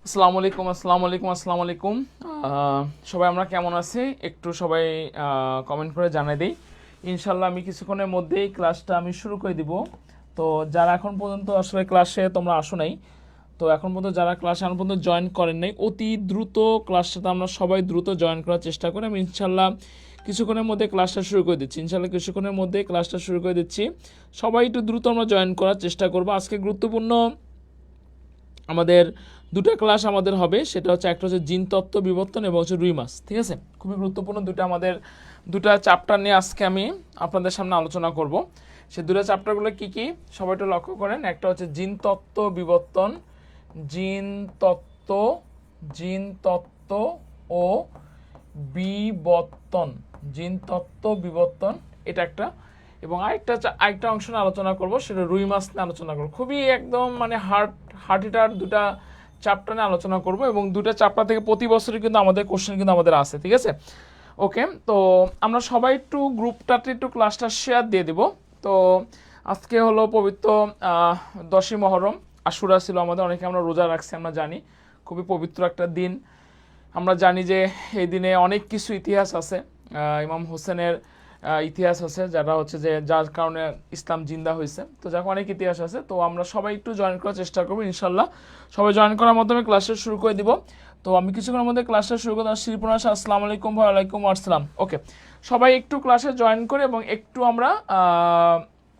আসসালামু আলাইকুম, আসসালামু আলাইকুম, আসসালামু আলাইকুম। সবাই আমরা কেমন আছি একটু সবাই কমেন্ট করে জানাই দিই। ইনশাল্লাহ আমি কিছুক্ষণের মধ্যেই ক্লাসটা আমি শুরু করে দিব। তো যারা এখন পর্যন্ত আসলে ক্লাসে তোমরা আসো নাই, তো এখন পর্যন্ত যারা ক্লাসে এখন পর্যন্ত জয়েন করেন নাই, অতি দ্রুত ক্লাসটাতে আমরা সবাই দ্রুত জয়েন করার চেষ্টা করি। আমি ইনশাল্লাহ কিছুক্ষণের মধ্যে ক্লাসটা শুরু করে দিচ্ছি। ইনশাল্লাহ কিছুক্ষণের মধ্যে ক্লাসটা শুরু করে দিচ্ছি। সবাই একটু দ্রুত আমরা জয়েন করার চেষ্টা করবো। আজকে গুরুত্বপূর্ণ আমাদের দুটো ক্লাস আমাদের হবে, সেটা হচ্ছে একটা হচ্ছে জিন তত্ত্ব বিবর্তন এবং হচ্ছে রুই মাছ। ঠিক আছে, খুবই গুরুত্বপূর্ণ দুটা চ্যাপ্টার নিয়ে আজকে আমি আপনাদের সামনে আলোচনা করব। সেই দুটো চ্যাপ্টারগুলো কি কি সবাই একটু লক্ষ্য করেন। একটা হচ্ছে জিন তত্ত্ব বিবর্তন, জিন তত্ত্ব জিন তত্ত্ব ও বিবর্তন, জিন তত্ত্ব বিবর্তন, এটা একটা। এবং আরেকটা অংশ নিয়ে আলোচনা করব, সেটা রুই মাছ নিয়ে আলোচনা করবো। খুবই একদম মানে হার্ট হিটার দুটা চ্যাপ্টার নিয়ে আলোচনা করব এবং দুটো চ্যাপ্টার থেকে প্রতি বছরই কিন্তু আমাদের কোশ্চেন কিন্তু আমাদের আসে। ঠিক আছে, ওকে। তো আমরা সবাই একটু গ্রুপটাতে একটু ক্লাসটা শেয়ার দিয়ে দিব। তো আজকে হলো পবিত্র 10ই মহরম, আশুরা ছিল আমাদের, অনেকে আমরা রোজা রাখছি, আমরা জানি খুবই পবিত্র একটা দিন। আমরা জানি যে এই দিনে অনেক কিছু ইতিহাস আছে, ইমাম হোসেনের ইতিহাস আছে, যারা হচ্ছে যে যার কারণে ইসলাম জিন্দা হয়েছে। তো যাক অনেক ইতিহাস আছে। তো আমরা সবাই একটু জয়েন করার চেষ্টা করবো ইনশাল্লাহ। সবাই জয়েন করার মাধ্যমে ক্লাসটা শুরু করে দিব। তো আমি কিছুক্ষণের মধ্যে ক্লাসটা শুরু করতে শ্রীপুর আসসালামু আলাইকুম, ওয়ালাইকুম আসসালাম। ওকে, সবাই একটু ক্লাসে জয়েন করে এবং একটু আমরা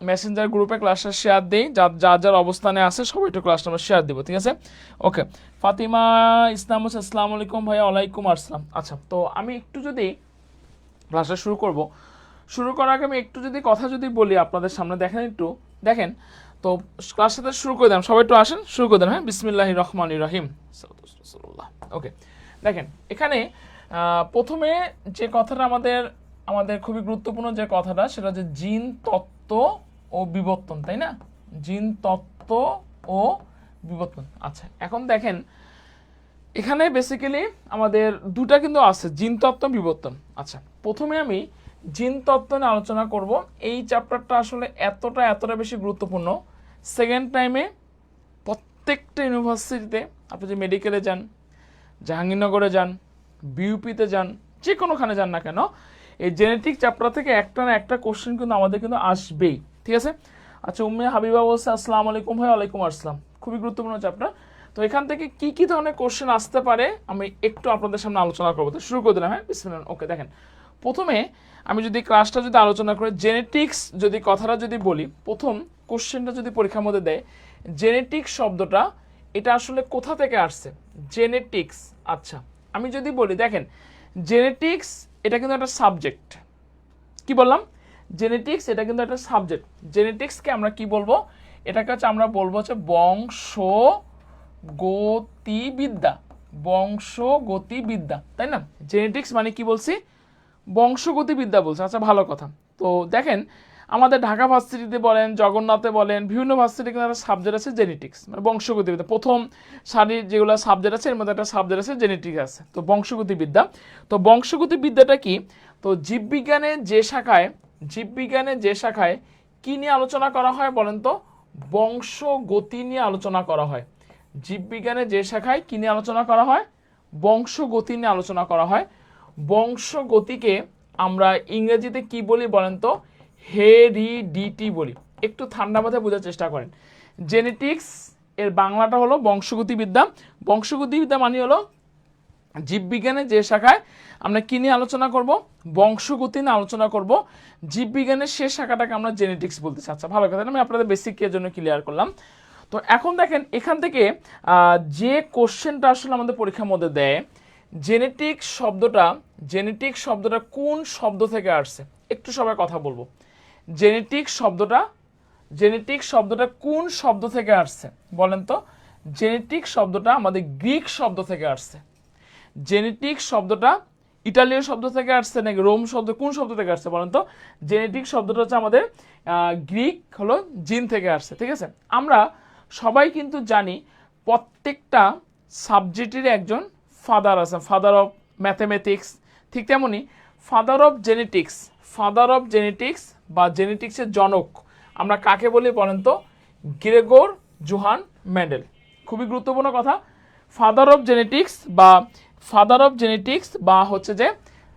মেসেঞ্জার গ্রুপে ক্লাসটা শেয়ার দিই, যার অবস্থানে আছে সবাই একটু ক্লাসটা আমরা শেয়ার দিব। ঠিক আছে, ওকে। ফাতিমা ইসলাম হচ্ছে আসসালামু আলাইকুম ভাইয়া, ওয়ালাইকুম আসসালাম। আচ্ছা, তো আমি একটু যদি ক্লাসটা শুরু করার আগে আমি একটু যদি কথা যদি বলি আপনাদের সামনে, দেখেন তো ক্লাস সাথে শুরু করে দেন, সবাই একটু আসেন, শুরু করে দেন। হ্যাঁ, বিসমিল্লাহির রহমানির রহিম। ওকে, দেখেন এখানে প্রথমে যে কথাটা আমাদের খুবই গুরুত্বপূর্ণ যে কথাটা, সেটা হচ্ছে জিন তত্ত্ব ও বিবর্তন, তাই না? জিন তত্ত্ব ও বিবর্তন। আচ্ছা, এখন দেখেন এখানে বেসিক্যালি আমাদের দুটা কিন্তু আছে, জিন তত্ত্ব বিবর্তন। আচ্ছা, প্রথমে আমি জিন তত্ত্ব নিয়ে আলোচনা করব। এই চ্যাপ্টারটা আসলে এতটা বেশি গুরুত্বপূর্ণ। সেকেন্ড টাইমে প্রত্যেকটা ইউনিভার্সিটিতে, আপনি যে মেডিকেলে যান, জাহাঙ্গীরনগরে যান, বিউপিতে যান, যে কোনোখানে যান না কেন, এই জেনেটিক চ্যাপ্টার থেকে একটা না একটা কোশ্চেন কিন্তু আমাদের কিন্তু আসবেই। ঠিক আছে। আচ্ছা, উম্মে হাবিবা বলছে আসসালামু আলাইকুম ভাই, ওয়ালাইকুম আসসালাম। খুবই গুরুত্বপূর্ণ চ্যাপ্টার। তো এখান থেকে কি কি ধরনের কোশ্চেন আসতে পারে আমি একটু আপনাদের সামনে আলোচনা করবো। তো শুরু করে দিলাম। হ্যাঁ, বিসমিল্লাহ। ওকে, দেখেন প্রথমে আমি যদি ক্লাসটা যদি আলোচনা করি, জেনেটিক্স যদি কথাটা যদি বলি, প্রথম কোশ্চেনটা যদি পরীক্ষার মধ্যে দেয়, জেনেটিক্স শব্দটা এটা আসলে কোথা থেকে আসছে? জেনেটিক্স। আচ্ছা, আমি যদি বলি দেখেন, জেনেটিক্স এটা কিন্তু একটা সাবজেক্ট। কি বললাম? জেনেটিক্স এটা কিন্তু একটা সাবজেক্ট। জেনেটিক্সকে আমরা কি বলবো? এটাকে হচ্ছে আমরা বলবো হচ্ছে বংশগতিবিদ্যা। বংশগতিবিদ্যা, তাই না? জেনেটিক্স মানে কি বলছি? বংশগতিবিদ্যা বলছে। আচ্ছা, ভালো কথা। তো দেখেন আমাদের ঢাকা ভার্সিটিতে বলেন, জগন্নাথে বলেন, বিভিন্ন ভার্সিটি কিন্তু একটা সাবজেক্ট আছে জেনেটিক্স, মানে বংশগতিবিদ্যা। প্রথম সারির যেগুলো সাবজেক্ট আছে এর মধ্যে একটা সাবজেক্ট আছে জেনেটিক্স আছে, তো বংশগতিবিদ্যা। তো বংশগতিবিদ্যাটা কি? তো জীববিজ্ঞানের যে শাখায় কি নিয়ে আলোচনা করা হয় বলেন তো? বংশগতি নিয়ে আলোচনা করা হয়। জীববিজ্ঞানের যে শাখায় কি নিয়ে আলোচনা করা হয়? বংশগতি নিয়ে আলোচনা করা হয়। বংশগতিকে আমরা ইংরেজিতে কি বলি বলেন তো? হেরিডিটি বলি। একটু ঠান্ডা মাথায় বোঝার চেষ্টা করেন। জেনেটিক্স এর বাংলাটা হলো বংশগতিবিদ্যা। বংশগতিবিদ্যা মানে হলো জীববিজ্ঞানের যে শাখায় আমরা কি নিয়ে আলোচনা করব? বংশগতি নিয়ে আলোচনা করব। জীববিজ্ঞানের শেষ শাখাটাকে আমরা জেনেটিক্স বলতেছি। আচ্ছা, ভালো কথা, আমি আপনাদের বেসিকের জন্য ক্লিয়ার করলাম। তো এখন দেখেন এখান থেকে যে কোশ্চেনটা আসলে আমাদের পরীক্ষার মধ্যে দেয়, জেনেটিক শব্দটা কোন শব্দ থেকে আসছে? একটু সবাই কথা বলবো। জেনেটিক শব্দটা কোন শব্দ থেকে আসছে বলেন তো? জেনেটিক শব্দটা আমাদের গ্রিক শব্দ থেকে আসছে। জেনেটিক শব্দটা ইটালীয় শব্দ থেকে আসছে নাকি রোম শব্দ, কোন শব্দ থেকে আসছে বলেন তো? জেনেটিক শব্দটা হচ্ছে আমাদের গ্রিক হলো জিন থেকে আসছে। ঠিক আছে, আমরা সবাই কিন্তু জানি প্রত্যেকটা সাবজেক্টের একজন ফাদার আছে, ফাদার অফ ম্যাথমেটিক্স। ঠিক তেমনি ফাদার অফ জেনেটিক্স বা জেনেটিক্সের জনক আমরা কাকে বলি বলেন তো? Gregor Johann Mendel. খুবই গুরুত্বপূর্ণ কথা। ফাদার অফ জেনেটিক্স বা হচ্ছে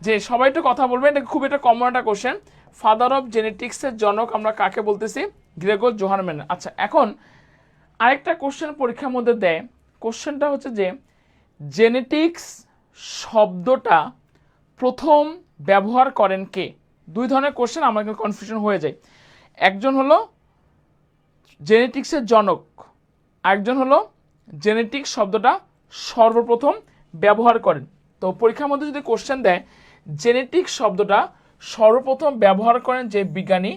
যে সবাই একটু কথা বলবেন, এটা খুব একটা কমন একটা কোশ্চেন। ফাদার অফ জেনেটিক্সের জনক আমরা কাকে বলতেছি? Gregor Johann Mendel. আচ্ছা, এখন আরেকটা কোশ্চেন পরীক্ষার মধ্যে দেয়, কোশ্চেনটা হচ্ছে যে জেনেটিক্স শব্দটা প্রথম ব্যবহার করেন কে? দুই ধরনের কোশ্চেন, আমার কনফিউশন হয়ে যায়। একজন হলো জেনেটিক্সের জনক, আরেকজন হলো জেনেটিক্স শব্দটা সর্বপ্রথম ব্যবহার করেন। তো পরীক্ষার মধ্যে যদি কোশ্চেন দেয় জেনেটিক্স শব্দটা সর্বপ্রথম ব্যবহার করেন যে বিজ্ঞানী,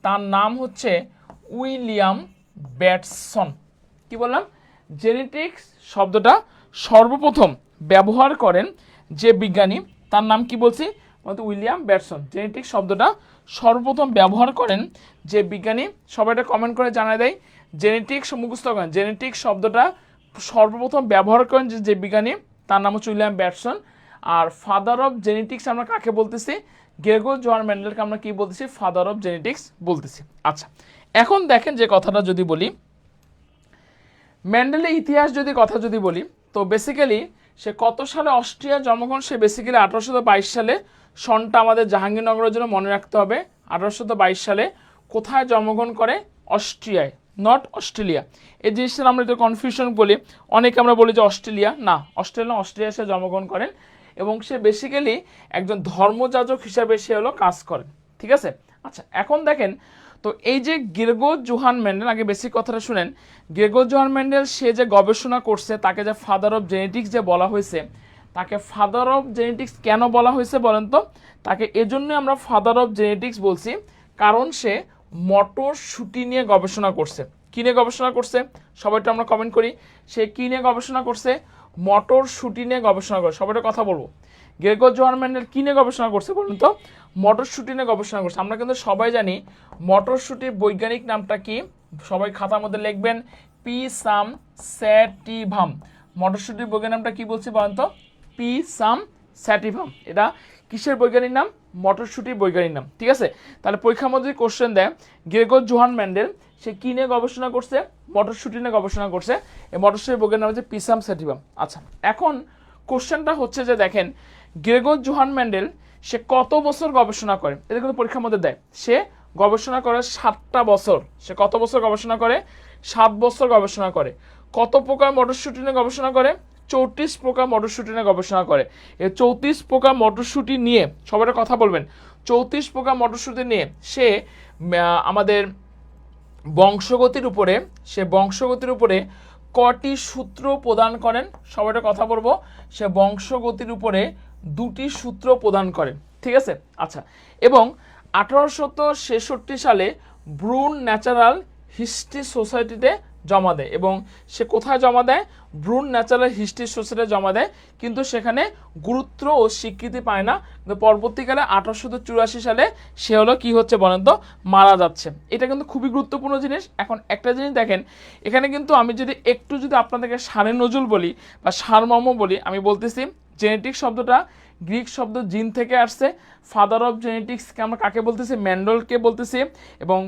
তার নাম হচ্ছে উইলিয়াম ব্যাটসন। কি বললাম? জেনেটিক্স শব্দটা সর্বপ্রথম ব্যবহার করেন যে বিজ্ঞানী, তার নাম কি বলছি? William Bateson. জেনেটিক্স শব্দটা সর্বপ্রথম ব্যবহার করেন যে বিজ্ঞানী, সবাই এটা কমেন্ট করে জানায় দেয়। জেনেটিক্স মুখস্থ করেন, জেনেটিক্স শব্দটা সর্বপ্রথম ব্যবহার করেন যে বিজ্ঞানী, তার নাম হচ্ছে উইলিয়াম ব্যাটসন। আর ফাদার অফ জেনেটিক্স আমরা কাকে বলতেছি? গ্রেগর জোহান মেন্ডেলকে আমরা কি বলতেছি? ফাদার অফ জেনেটিক্স বলতেছি। আচ্ছা, এখন দেখেন যে কথাটা যদি বলি, মেন্ডেলের ইতিহাস যদি বলি, তো বেসিক্যালি সে কত সালে অস্ট্রিয়া জন্মগ্রহণ? সে বেসিক্যালি 1822 সালে, সনটা আমাদের জাহাঙ্গীরনগরের জন্য মনে রাখতে হবে। 1822 সালে কোথায় জন্মগ্রহণ করে? অস্ট্রিয়ায়, নট অস্ট্রেলিয়া। এই জিনিসটা আমরা একটু কনফিউশন বলি, অনেকে আমরা বলি যে অস্ট্রেলিয়া, না, অস্ট্রিয়ায় সে জন্মগ্রহণ করেন এবং সে বেসিক্যালি একজন ধর্মযাজক হিসাবে সে হলো কাজ করেন। ঠিক আছে? আচ্ছা, এখন দেখেন তো এই যে গ্রেগর জোহান মেন্ডেল, আগে বেসিক কথাটা শুনেন। গ্রেগর জোহান মেন্ডেল সে যে গবেষণা করছে, তাকে যে ফাদার অফ জেনেটিক্স যে বলা হয়েছে, তাকে ফাদার অফ জেনেটিক্স কেন বলা হয়েছে বলেন তো? তাকে এজন্যই আমরা ফাদার অফ জেনেটিক্স বলছি, কারণ সে মটরশুঁটি নিয়ে গবেষণা করছে। কী নিয়ে গবেষণা করছে? সবাইটা আমরা কমেন্ট করি। সে কী নিয়ে গবেষণা করছে? মটরশুঁটি নিয়ে গবেষণা করে। সবাইটা কথা বলবো। গ্রেগর জোহান মেন্ডেল কী নিয়ে গবেষণা করছে বলুন তো? মটরশুঁটি নিয়ে গবেষণা করছে। আমরা কিন্তু সবাই জানি মটরশুঁটির বৈজ্ঞানিক নামটা কি? সবাই খাতার মধ্যে লিখবেন, পিসাম স্যাটিভাম। মটরশুঁটির বৈজ্ঞানিক নামটা কি বলছি বলেন তো? পিসাম স্যাটিভাম। এটা কিসের বৈজ্ঞানিক নাম? মটরশুঁটির বৈজ্ঞানিক নাম। ঠিক আছে? তাহলে পরীক্ষার মধ্যে কোশ্চেন দেয় গ্রেগর জোহান মেন্ডেল সে কী নিয়ে গবেষণা করছে? মটরশুঁটি নিয়ে গবেষণা করছে। এই মটরশুঁটির বৈজ্ঞানিক নাম হচ্ছে পিসাম স্যাটিভাম। আচ্ছা, এখন কোশ্চেনটা হচ্ছে যে দেখেন গ্রেগর জোহান মেন্ডেল সে কত বছর গবেষণা করে? এটা কিন্তু পরীক্ষার মধ্যে দেয়। সে গবেষণা করে 7টা বছর। সে কত বছর গবেষণা করে? 7 বছর গবেষণা করে। কত প্রকার মটরশুঁটি নিয়ে গবেষণা করে? 34 প্রকার মটরশুঁটি নিয়ে গবেষণা করে। এই 34 প্রকার মটরশুঁটি নিয়ে সবাই কথা বলবেন, 34 প্রকার মটরশুঁটি নিয়ে সে আমাদের বংশগতির উপরে কটি সূত্র প্রদান করেন? সবাইটা কথা বলবো। সে বংশগতির উপরে 2টি সূত্র প্রদান করেন। ঠিক আছে? আচ্ছা, এবং 1866 সালে ব্রুন ন্যাচারাল হিস্ট্রি সোসাইটিতে জমা দেয়। এবং সে কোথায় জমা দেয়? ব্রুন ন্যাচারাল হিস্ট্রি সোসাইটিতে জমা দেয়, কিন্তু সেখানে গুরুত্ব ও স্বীকৃতি পায় না। কিন্তু পরবর্তীকালে 1884 সালে সে হলো কি হচ্ছে বলেন তো? মারা যাচ্ছে। এটা কিন্তু খুবই গুরুত্বপূর্ণ জিনিস। এখন একটা জিনিস দেখেন, এখানে কিন্তু আমি যদি আপনাদেরকে সারে নজুল বলি বা সারমর্ম বলি, আমি বলতেছি জেনেটিক শব্দটা গ্রিক শব্দ জিন থেকে আসছে। ফাদার অফ জেনেটিক্সকে আমরা কাকে বলতেছি? মেন্ডেলকে বলতেছি। এবং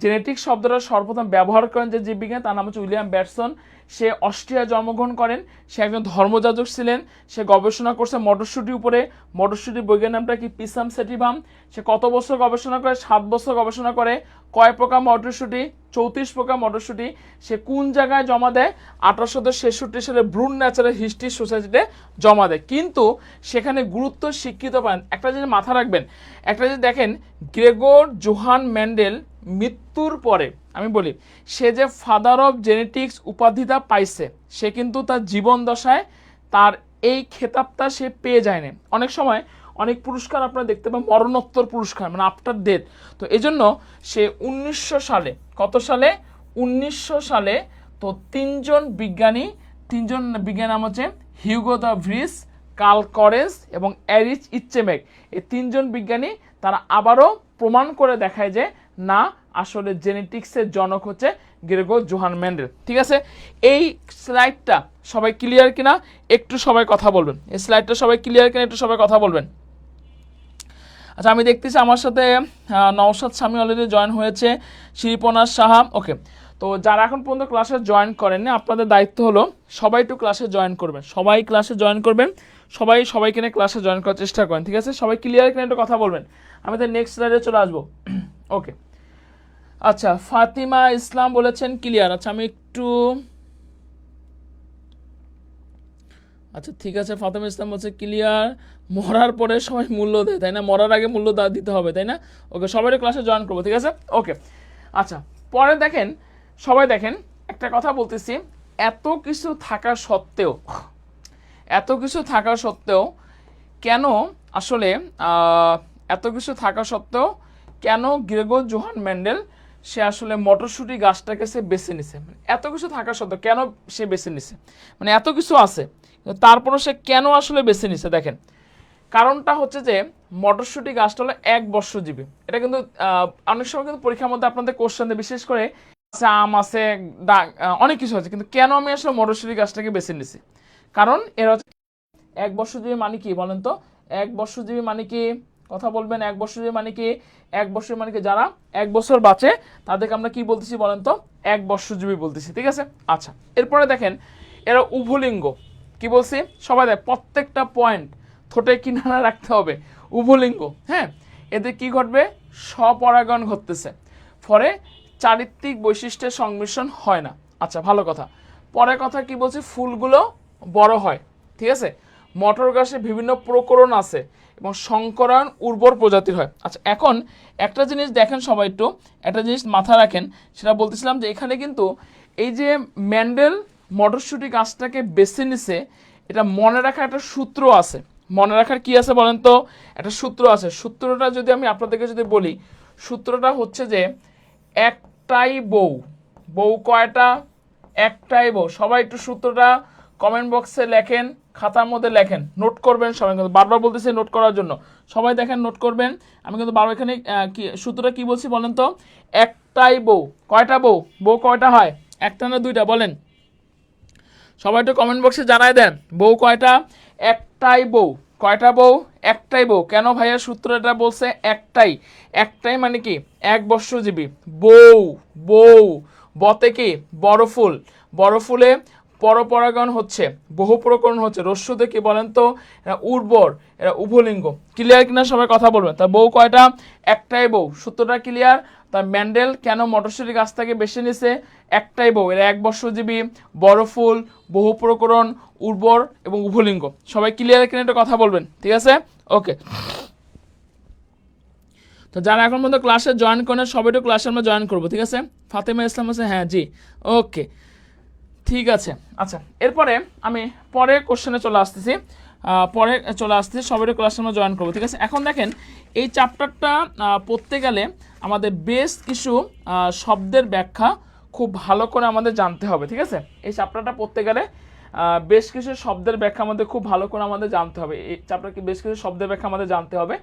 জেনেটিক শব্দটা সর্বপ্রথম ব্যবহার করেন যে জীববিজ্ঞানী, তার নাম হচ্ছে উইলিয়াম ব্যাটসন। সে অস্ট্রিয়া জন্মগ্রহণ করেন। সে একজন ধর্মযাজক ছিলেন। সে গবেষণা করছে মটরশুঁটির উপরে। মটরশুঁটির বৈজ্ঞানিক নামটা কি? পিসাম স্যাটিভাম। সে কত বছর গবেষণা করে? 7 বছর গবেষণা করে। কয় প্রকার মটরশুঁটি? 34 প্রকার মটরশুঁটি। সে কোন জায়গায় জমা দেয়? 1866 সালে ব্রুন ন্যাচারাল হিস্ট্রি সোসাইটিতে জমা দেয়। কিন্তু সেখানে গুরুত্ব স্বীকৃত পান। একটা জিনিস মাথা রাখবেন, একটা জিনিস দেখেন, গ্রেগর জোহান মেন্ডেল মৃত্যুর পরে, আমি বলি, সে যে ফাদার অফ জেনেটিক্স উপাধিটা পাইছে, সে কিন্তু তার জীবন দশায় তার এই খেতাবটা সে পেয়ে যায়নি। অনেক সময় অনেক পুরস্কার আপনারা দেখতে পাবেন মরণোত্তর পুরস্কার, মানে আফটার ডেথ। তো এই জন্য সে 1900 সালে, কত সালে? 1900 সালে তো তিনজন বিজ্ঞানী নাম হচ্ছে Hugo de Vries, Carl Correns এবং এরিচ ইচ্চেমেক। এই তিনজন বিজ্ঞানী তারা আবারও প্রমাণ করে দেখায় যে না, আসলে জেনেটিক্সের জনক হচ্ছে গ্রেগর জোহান মেন্ডেল। ঠিক আছে? এই স্লাইডটা সবাই ক্লিয়ার কিনা একটু সবাই কথা বলবেন। এই স্লাইডটা সবাই ক্লিয়ার কিনা একটু সবাই কথা বলবেন। আচ্ছা, আমি দেখতেছি আমার সাথে নওশাদ স্বামী অলরেডি জয়েন হয়েছে, শিরিপনা সাহা। ওকে, তো যারা এখন পর্যন্ত ক্লাসে জয়েন করেননি, আপনাদের দায়িত্ব হলো সবাই একটু ক্লাসে জয়েন করবেন, সবাই ক্লাসে জয়েন করবেন, সবাইকে নিয়ে ক্লাসে জয়েন করার চেষ্টা করেন, ঠিক আছে? সবাই ক্লিয়ার কিনা একটু কথা বলবেন, আমি তো নেক্সট স্লাইডে চলে আসবো। ওকে, আচ্ছা, ফাতিমা ইসলাম বলেছেন ক্লিয়ার। আচ্ছা আমি একটু, আচ্ছা ঠিক আছে, ফাতিমা ইসলাম বলছে ক্লিয়ার। মরার পরে সবাই মূল্য দেয়, তাই না? মরার আগে মূল্য দিতে হবে, তাই না? ওকে, সবাই ক্লাসে জয়েন করবো, ঠিক আছে? ওকে, আচ্ছা পরে দেখেন, সবাই দেখেন, একটা কথা বলতেছি, এত কিছু থাকা সত্ত্বেও কেন আসলে এত কিছু থাকা সত্ত্বেও কেন গ্রেগর জোহান মেন্ডেল সে আসলে মটরশুঁটি গাছটাকে সে বেছে নিছে? মানে এত কিছু থাকা সত্ত্বেও কেন সে বেছে নিছে? মানে এত কিছু আছে, তারপরও সে কেন আসলে বেছে নিছে? দেখেন, কারণটা হচ্ছে যে মটরশুঁটি গাছটা হলো এক বর্ষজীবী। এটা কিন্তু অনেক সময় কিন্তু পরীক্ষার মধ্যে আপনাদের কোশ্চেন দেয়, বিশেষ করে আম আছে, অনেক কিছু আছে, কিন্তু কেন আমি আসলে মটরশুঁটি গাছটাকে বেছে নিছি? কারণ এর হচ্ছে এক বর্ষজীবী মানে কি বলেন তো? এক বর্ষজীবী মানে কি? কথা বলবেন। এক বর্ষজীবী মানে কি? এক বছর মানে কি? যারা এক বছর বাঁচে তাদেরকে আমরা কি বলতেছি বলেন তো? এক বর্ষজীবী বলতেছি, ঠিক আছে? আচ্ছা, এরপরে দেখেন, এরা উভলিঙ্গ। কি বলছি? সবাই দেখ, প্রত্যেকটা পয়েন্ট ঠোঁটে কিনারা রাখতে হবে। উভলিঙ্গ, হ্যাঁ। এদের কি ঘটবে? স্বপরাগণ ঘটতেছে, ফলে চারিত্রিক বৈশিষ্ট্যের সংমিশ্রণ হয় না। আচ্ছা, ভালো কথা। পরের কথা কি বলছি? ফুলগুলো বড় হয়, ঠিক আছে? মটর গাছে বিভিন্ন প্রকরণ আছে এবং সংকরায়ন উর্বর প্রজাতির হয়। আচ্ছা, এখন একটা জিনিস দেখেন, সবাই একটু একটা জিনিস মাথায় রাখেন, সেটা বলতেছিলাম যে এখানে কিন্তু এই যে মেন্ডেল মটরশুঁটি গাছটাকে বেছে নিছে, এটা মনে রাখার একটা সূত্র আছে। মনে রাখার কি আছে বলেন তো? একটা সূত্র আছে। সূত্রটা যদি আমি আপনাদেরকে যদি বলি, সূত্রটা হচ্ছে যে একটাই বউ। বউ কয়টা? একটাই বউ। সবাই একটু সূত্রটা কমেন্ট বক্সে লেখেন, খাতার মধ্যে লেখেন, নোট করবেন সবাই। কিন্তু বারবার বলতেছি নোট করার জন্য, সবাই দেখেন নোট করবেন। আমি কিন্তু বারবার এখানে কি সূত্রটা কি বলছি বলেন তো? একটাই বউ। কয়টা বউ? বউ কয়টা হয়? একটা না দুইটা? বলেন সবাই, একটু কমেন্ট বক্সে জানাই দেন, বউ কয়টা? একটাই বউ। কয়টা বউ? একটাই বউ। কেন ভাইয়া সূত্র এটা বলছে একটাই? একটাই মানে কি? এক বর্ষজীবী। বউ, বউ বতে কি? বড় ফুল। বড় ফুলে পরপরাগণ হচ্ছে, বহু প্রকরণ হচ্ছে। রস্যতে কি বলেন তো? এরা উর্বর, এরা উভলিঙ্গ। ক্লিয়ার কিনা সবাই কথা বলবেন? তা বউ কয়টা? একটাই বউ। সূত্রটা ক্লিয়ার? তার মেন্ডেল কেন মটরশুঁটি গাছ থেকে বেছে নিছে? একটাই বউ, এরা এক বর্ষজীবী, বড় ফুল, বহু প্রকরণ, উর্বর এবং উভলিঙ্গ। সবাই ক্লিয়ার কিনা একটা কথা বলবেন, ঠিক আছে? ওকে, তো যারা এখন পর্যন্ত ক্লাসে জয়েন করেন সবাই একটু ক্লাসে আমরা জয়েন করবো, ঠিক আছে? ফাতেমা ইসলাম আছে, হ্যাঁ জি, ওকে ঠিক আছে। আচ্ছা, এরপরে আমি পরে কোশ্চেনে চলে আসতেছি, সবাই ক্লাসে আমরা জয়েন করবো, ঠিক আছে? এখন দেখেন, এই চ্যাপ্টারটা পড়তে গেলে আমাদের বেশ কিছু শব্দের ব্যাখ্যা খুব ভালো করে আমাদের জানতে হবে, ঠিক আছে? এই চ্যাপ্টারটা পড়তে গেলে বেশ কিছু শব্দের ব্যাখ্যা আমাদের খুব ভালো করে আমাদের জানতে হবে। এই চ্যাপ্টারকে বেশ কিছু শব্দের ব্যাখ্যা আমাদের জানতে হবে।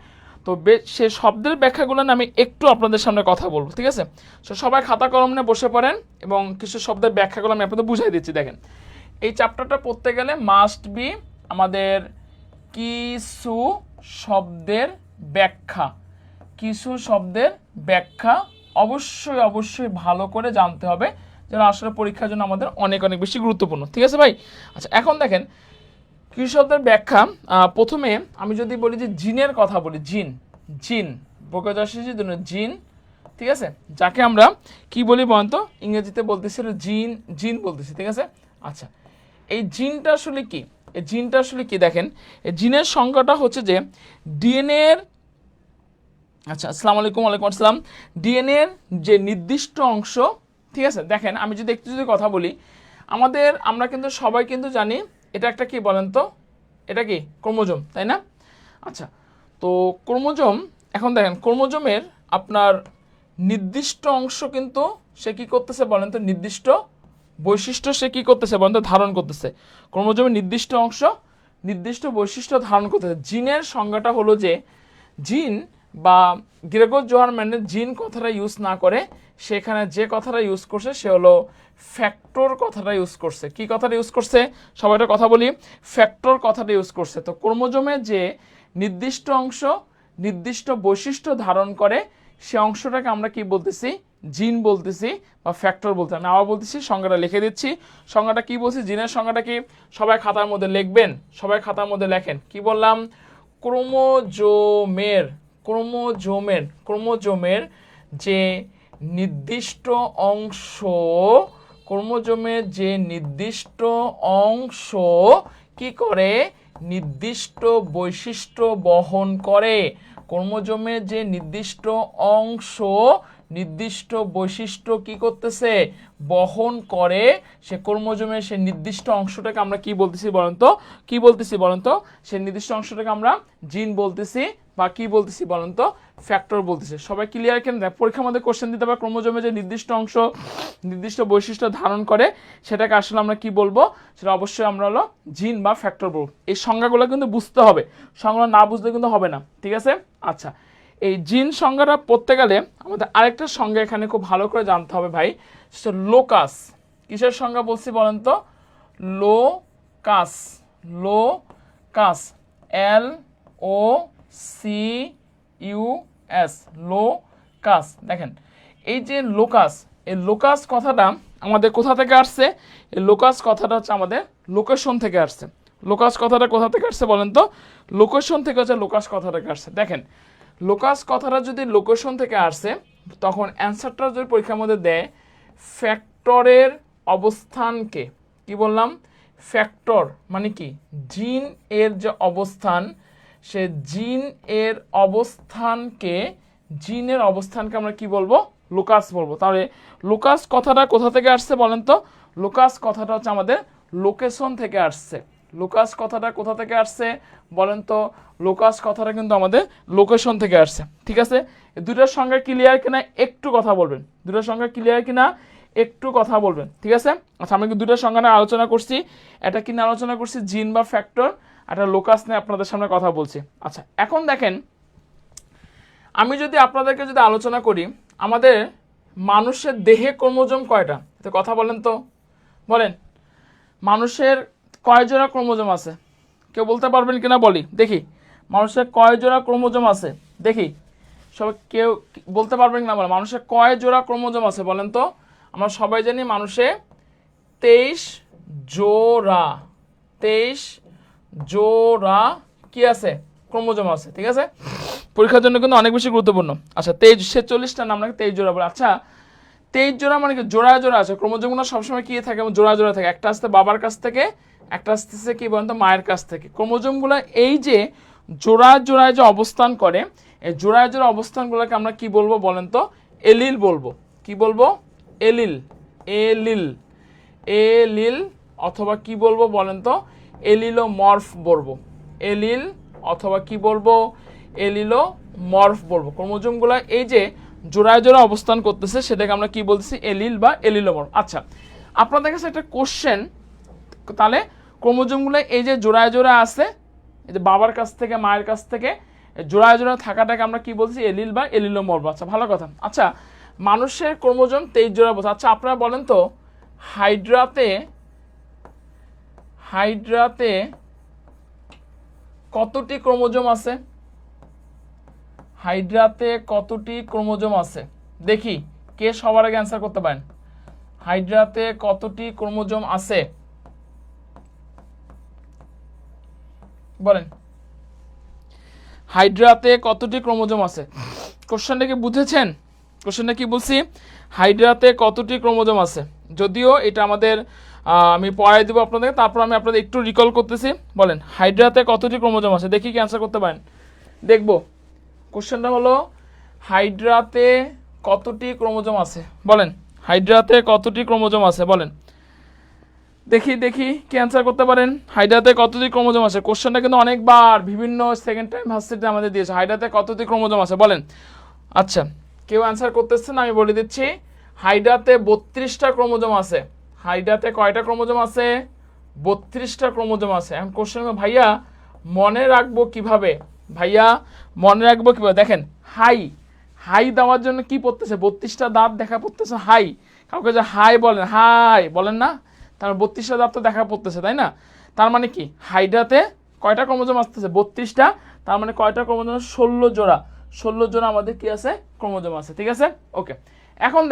তো সে শব্দের ব্যাখ্যাগুলো নিয়ে আমি একটু আপনাদের সামনে কথা বলবো, ঠিক আছে? তো সবাই খাতা কলম নিয়ে বসে পড়েন এবং কিছু শব্দের ব্যাখ্যাগুলো আমি আপনাদের বুঝাই দিচ্ছি। দেখেন, এই চ্যাপ্টারটা পড়তে গেলে মাস্ট বি আমাদের কিছু শব্দের ব্যাখ্যা, কিছু শব্দের ব্যাখ্যা অবশ্যই অবশ্যই ভালো করে জানতে হবে, যেটা আসলে পরীক্ষার জন্য আমাদের অনেক অনেক বেশি গুরুত্বপূর্ণ, ঠিক আছে ভাই? আচ্ছা, এখন দেখেন কিছু শব্দের ব্যাখ্যা। প্রথমে আমি যদি বলি যে জিনের কথা বলি, জিন, জিন বকেজাসি জন্য জিন, ঠিক আছে? যাকে আমরা কি বলি বলতো? ইংরেজিতে বলতেছি জিন, জিন বলতেছি, ঠিক আছে? আচ্ছা, এই জিনটা আসলে কি? এই জিনটা আসলে কি? দেখেন, এই জিনের সংজ্ঞাটা হচ্ছে যে ডিএনএর, আচ্ছা আসসালামু আলাইকুম, ওয়ালাইকুম আসসালাম, ডিএনএর যে নির্দিষ্ট অংশ, ঠিক আছে? দেখেন, আমি যদি একটু কথা বলি, আমরা কিন্তু সবাই কিন্তু জানি এটা একটা কি বলেন তো? এটা কি? ক্রোমোজোম, তাই না? আচ্ছা, তো ক্রোমোজোম, এখন দেখেন ক্রোমোজোমের আপনার নির্দিষ্ট অংশ কিন্তু সে কি করতেছে বলেন তো? নির্দিষ্ট বৈশিষ্ট্য সে কি করতেছে বলেন তো? ধারণ করতেছে। ক্রোমোজোমের নির্দিষ্ট অংশ নির্দিষ্ট বৈশিষ্ট্য ধারণ করতেছে। জিনের সংজ্ঞাটা হলো যে জিন বা গ্রেগর জোহান মেন্ডেল জিন কথাটা ইউজ না করে সেখানে যে কথাটা ইউজ করছে সে হলো ফ্যাক্টর কথাটা ইউজ করছে। কি কথাটা ইউজ করছে? সবাইটা কথা বলি, ফ্যাক্টর কথাটা ইউজ করছে। তো ক্রোমোজোমের যে নির্দিষ্ট অংশ নির্দিষ্ট বৈশিষ্ট্য ধারণ করে সে অংশটাকে আমরা কি বলতেছি? জিন বলতেছি বা ফ্যাক্টর বলতে, আমি আবার বলতেছি, সংজ্ঞাটা লিখে দিচ্ছি। সংজ্ঞাটা কি বলছি, জিনের সংজ্ঞাটা কি সবাই খাতার মধ্যে লিখবেন, সবাই খাতার মধ্যে লেখেন। কি বললাম, ক্রোমোজোমের যে নির্দিষ্ট অংশ, ক্রোমোজোমের যে নির্দিষ্ট অংশ কি করে, নির্দিষ্ট বৈশিষ্ট্য বহন করে। ক্রোমোজোমের যে নির্দিষ্ট অংশ নির্দিষ্ট বৈশিষ্ট্য কি করতেছে, বহন করে। সে ক্রোমোজোমের সে নির্দিষ্ট অংশটাকে আমরা কি বলতেছি বলেন তো, কি বলতেছি বলেন তো, সে নির্দিষ্ট অংশটাকে আমরা জিন বলতেছি বা কি বলতেছি বলেন তো, ফ্যাক্টর বলতেছি। সবাই ক্লিয়ার কেন? পরীক্ষার মধ্যে কোশ্চেন দিতে পারে, ক্রোমোজোমের যে নির্দিষ্ট অংশ নির্দিষ্ট বৈশিষ্ট্য ধারণ করে সেটাকে আসলে আমরা কি বলবো, সেটা অবশ্যই আমরা হলো জিন বা ফ্যাক্টর বলবো। এই সংজ্ঞাগুলো কিন্তু বুঝতে হবে, সংজ্ঞা না বুঝলে কিন্তু হবে না, ঠিক আছে? আচ্ছা, এই জিন সংজ্ঞাটা পড়তে গেলে আমাদের আরেকটা সংজ্ঞা এখানে খুব ভালো করে জানতে হবে ভাই, সেটা লোকাস। কিসের সংজ্ঞা বলছি বলেন তো, লোকাস। Locus, LOCUS, locus. দেখেন এই যে লোকাস, এই লোকাস কথাটা আমাদের কোথা থেকে আসছে, এই লোকাস কথাটা হচ্ছে আমাদের লোকেশন থেকে আসছে। লোকাস কথাটা কোথা থেকে আসছে বলেন তো, লোকেশন থেকে হচ্ছে লোকাস কথাটা আসছে। দেখেন লোকাস কথাটা যদি লোকেশন থেকে আসে, তখন অ্যান্সারটা যদি পরীক্ষার মধ্যে দেয় ফ্যাক্টরের অবস্থানকে, কি বললাম, ফ্যাক্টর মানে কি, জিন এর যে অবস্থান, সে জিন এর অবস্থানকে, জিনের অবস্থানকে আমরা কি বলবো, লোকাস বলবো। তাহলে লোকাস কথাটা কোথা থেকে আসছে বলেন তো, লোকাস কথাটা হচ্ছে আমাদের লোকেশন থেকে আসছে। লোকাস কথাটা কোথা থেকে আসছে বলেন তো, লোকাস কথাটা কিন্তু আমাদের লোকেশন থেকে আসছে, ঠিক আছে? দুটোর সংজ্ঞা ক্লিয়ার কিনা একটু কথা বলবেন, দুটোর সংজ্ঞা ক্লিয়ার কিনা একটু কথা বলবেন, ঠিক আছে? আচ্ছা, আমি কিন্তু দুটোর সংজ্ঞা নিয়ে আলোচনা করছি, এটা কিনা আলোচনা করছি জিন বা ফ্যাক্টর, একটা লোকাস নিয়ে আপনাদের সামনে কথা বলছি। আচ্ছা, এখন দেখেন আমি যদি আপনাদেরকে যদি আলোচনা করি, আমাদের মানুষের দেহে ক্রোমোজোম কয়টা, তো কথা বলেন তো, বলেন মানুষের কয় জোড়া ক্রোমোজোম আছে, কেউ বলতে পারবেন কিনা বলি দেখি, মানুষের কয় জোড়া ক্রোমোজোম আছে দেখি, সব কেউ বলতে পারবেন না, বলে মানুষের কয় জোড়া ক্রোমোজোম আছে বলেন তো। আমরা সবাই জানি মানুষে 23 জোড়া, 23 জোড়া কি আছে, ক্রোমোজোম আছে, ঠিক আছে? পরীক্ষার জন্য কিন্তু অনেক বেশি গুরুত্বপূর্ণ। আচ্ছা, 46টা নাম নাকি 23 জোড়া বলে। আচ্ছা, 23 জোড়া মানে কি, জোড়া জোড়া আছে ক্রোমোজোমগুলো সবসময় কি থাকে, জোড়া জোড়া থাকে, একটা আসতে বাবার কাছ থেকে, একটা আসতেছে কি বলেন তো মায়ের কাছ থেকে। ক্রোমোজোমগুলো এই যে জোড়া জোড়ায় যে অবস্থান করে, এই জোড়া জোড়া অবস্থানগুলোকে আমরা কি বলবো বলেন তো, এলিল বলবো। কি বলবো, এলিল, এলিল, এলিল, অথবা কি বলবো বলেন তো, এলিলোমর্ফ বলবো, এলিল অথবা কি বলবো, এলিলোমর্ফ বলবো। ক্রোমোজোমগুলো এই যে জোড়ায় জোড়া অবস্থান করতেছে সেটাকে আমরা কি বলতেছি, এলিল বা এলিলোমর্ফ। আচ্ছা, আপনাদের কাছে একটা কোশ্চেন, তাহলে ক্রোমোজোমগুলো এই যে জোড়ায় জোড়া আছে, এই যে বাবার কাছ থেকে মায়ের কাছ থেকে জোড়ায় জোড়া থাকাটাকে আমরা কি বলছি, এলিল বা এলিলোমর্ফ। আচ্ছা, ভালো কথা। আচ্ছা, মানুষের ক্রোমোজোম 23 জোড়া বলছে। আচ্ছা, আপনারা বলেন তো হাইড্রাতে কতটি ক্রোমোজোম আছে, হাইড্রাতে কতটি ক্রোমোজোম আছে দেখি, কে সবার আগে অ্যান্সার করতে পারেন, হাইড্রাতে কতটি ক্রোমোজোম আছে বলেন, হাইড্রাতে কতটি ক্রোমোজোম আছে। কোশ্চেনটা কি বুঝেছেন, কোশ্চেনটা কি বলছি, হাইড্রাতে কতটি ক্রোমোজোম আছে। যদিও এটা আমাদের আমি পড়াই দেবো আপনাদের, তারপর আমি আপনাদের একটু রিকল করতেছি। বলেন হাইড্রাতে কতটি ক্রোমোজোম আছে দেখি, কি অ্যান্সার করতে পারেন দেখবো। কোশ্চেনটা হলো হাইড্রাতে কতটি ক্রোমোজোম আছে, বলেন হাইড্রাতে কতটি ক্রোমোজোম আছে বলেন দেখি, দেখি কি অ্যান্সার করতে পারেন। হাইড্রাতে কতটি ক্রোমোজোম আছে, কোশ্চেনটা কিন্তু অনেকবার বিভিন্ন সেকেন্ড টাইম ভার্সিটিতে আমাদের দিয়েছে, হাইড্রাতে কতটি ক্রোমোজোম আছে বলেন। আচ্ছা, কেউ অ্যান্সার করতেছে না, আমি বলে দিচ্ছি, হাইড্রাতে 32টা ক্রোমোজোম আছে। হাইড্রাতে কয়টা ক্রোমোজোম আছে, 32টা ক্রোমোজোম আছে। এখন কোশ্চেন, ভাইয়া মনে রাখবো কিভাবে, ভাইয়া মনে রাখবো কিভাবে, দেখেন হাই দেওয়ার জন্য কি পড়তেছে, 32টা দাঁত দেখা পড়তেছে, হাই, কাউকে যে হাই বলেন, হাই বলেন না, তার 32টা দাঁত তো দেখা পড়তেছে, তাই না? তার মানে কি হাইড্রাতে কয়টা ক্রোমোজোম আসতেছে, 32টা, তার মানে কয়টা ক্রোমোজোম, 16 জোড়া, 16 জোড়া আমাদের কি আছে, ক্রোমোজোম আছে, ঠিক আছে? ওকে, এখন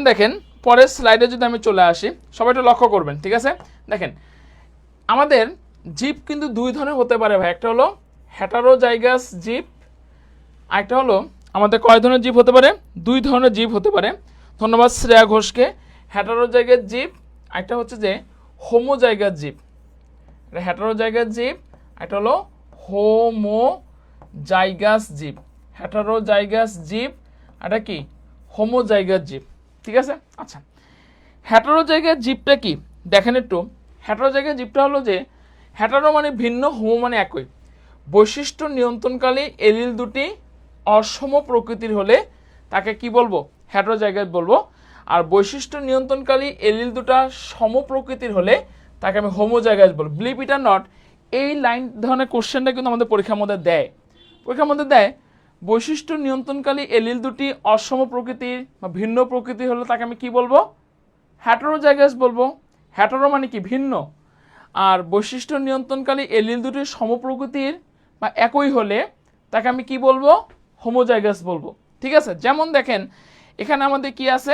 দেখেন পরের স্লাইডে যদি আমি চলে আসি, সবাই একটু লক্ষ্য করবেন, ঠিক আছে? দেখেন আমাদের জীব কিন্তু দুই ধরনের হতে পারে ভাই, একটা হলো হেটারোজাইগাস জীব, আরেকটা হলো আমাদের কয় ধরনের জীব হতে পারে? দুই ধরনের জীব হতে পারে। ধন্যবাদ শ্রেয়া ঘোষকে। হেটারোজাইগাস জীব, একটা হচ্ছে যে হোমোজাইগাস জীব। এটা হেটারোজাইগাস জীব, একটা হলো হোমোজাইগাস জীব। হেটারোজাইগাস জীব, এটা কি হোমোজাইগাস জীব, ঠিক আছে? আচ্ছা, হেটারোজাইগাস জীবটা কি দেখেন একটু। হেটারোজাইগাস জীবটা হলো যে হেটারো মানে ভিন্ন, হোমো মানে একই। বৈশিষ্ট্য নিয়ন্ত্রণকারী এলিল দুটি অসম প্রকৃতির হলে তাকে কি বলবো? হেটারোজাইগাস বলবো। আর বৈশিষ্ট্য নিয়ন্ত্রণকারী এলিল দুটা সম প্রকৃতির হলে তাকে আমি হোমোজাইগাস বলবো। বিলিভ ইট আর নট, এই লাইন ধরনের কোশ্চেনটা কিন্তু আমাদের পরীক্ষার মধ্যে দেয়। বৈশিষ্ট্য নিয়ন্ত্রণকারী এলিল দুটি অসম প্রকৃতির বা ভিন্ন প্রকৃতির হলে তাকে আমি কি বলবো? হেটারোজাইগাস বলবো। হেটারো মানে কি ভিন্ন, আর বৈশিষ্ট্য নিয়ন্ত্রণকারী এলিল দুটি সমপ্রকৃতির বা একই হলে তাকে আমি কি বলবো? হোমোজাইগাস বলবো, ঠিক আছে? যেমন দেখেন এখানে আমাদের কি আছে?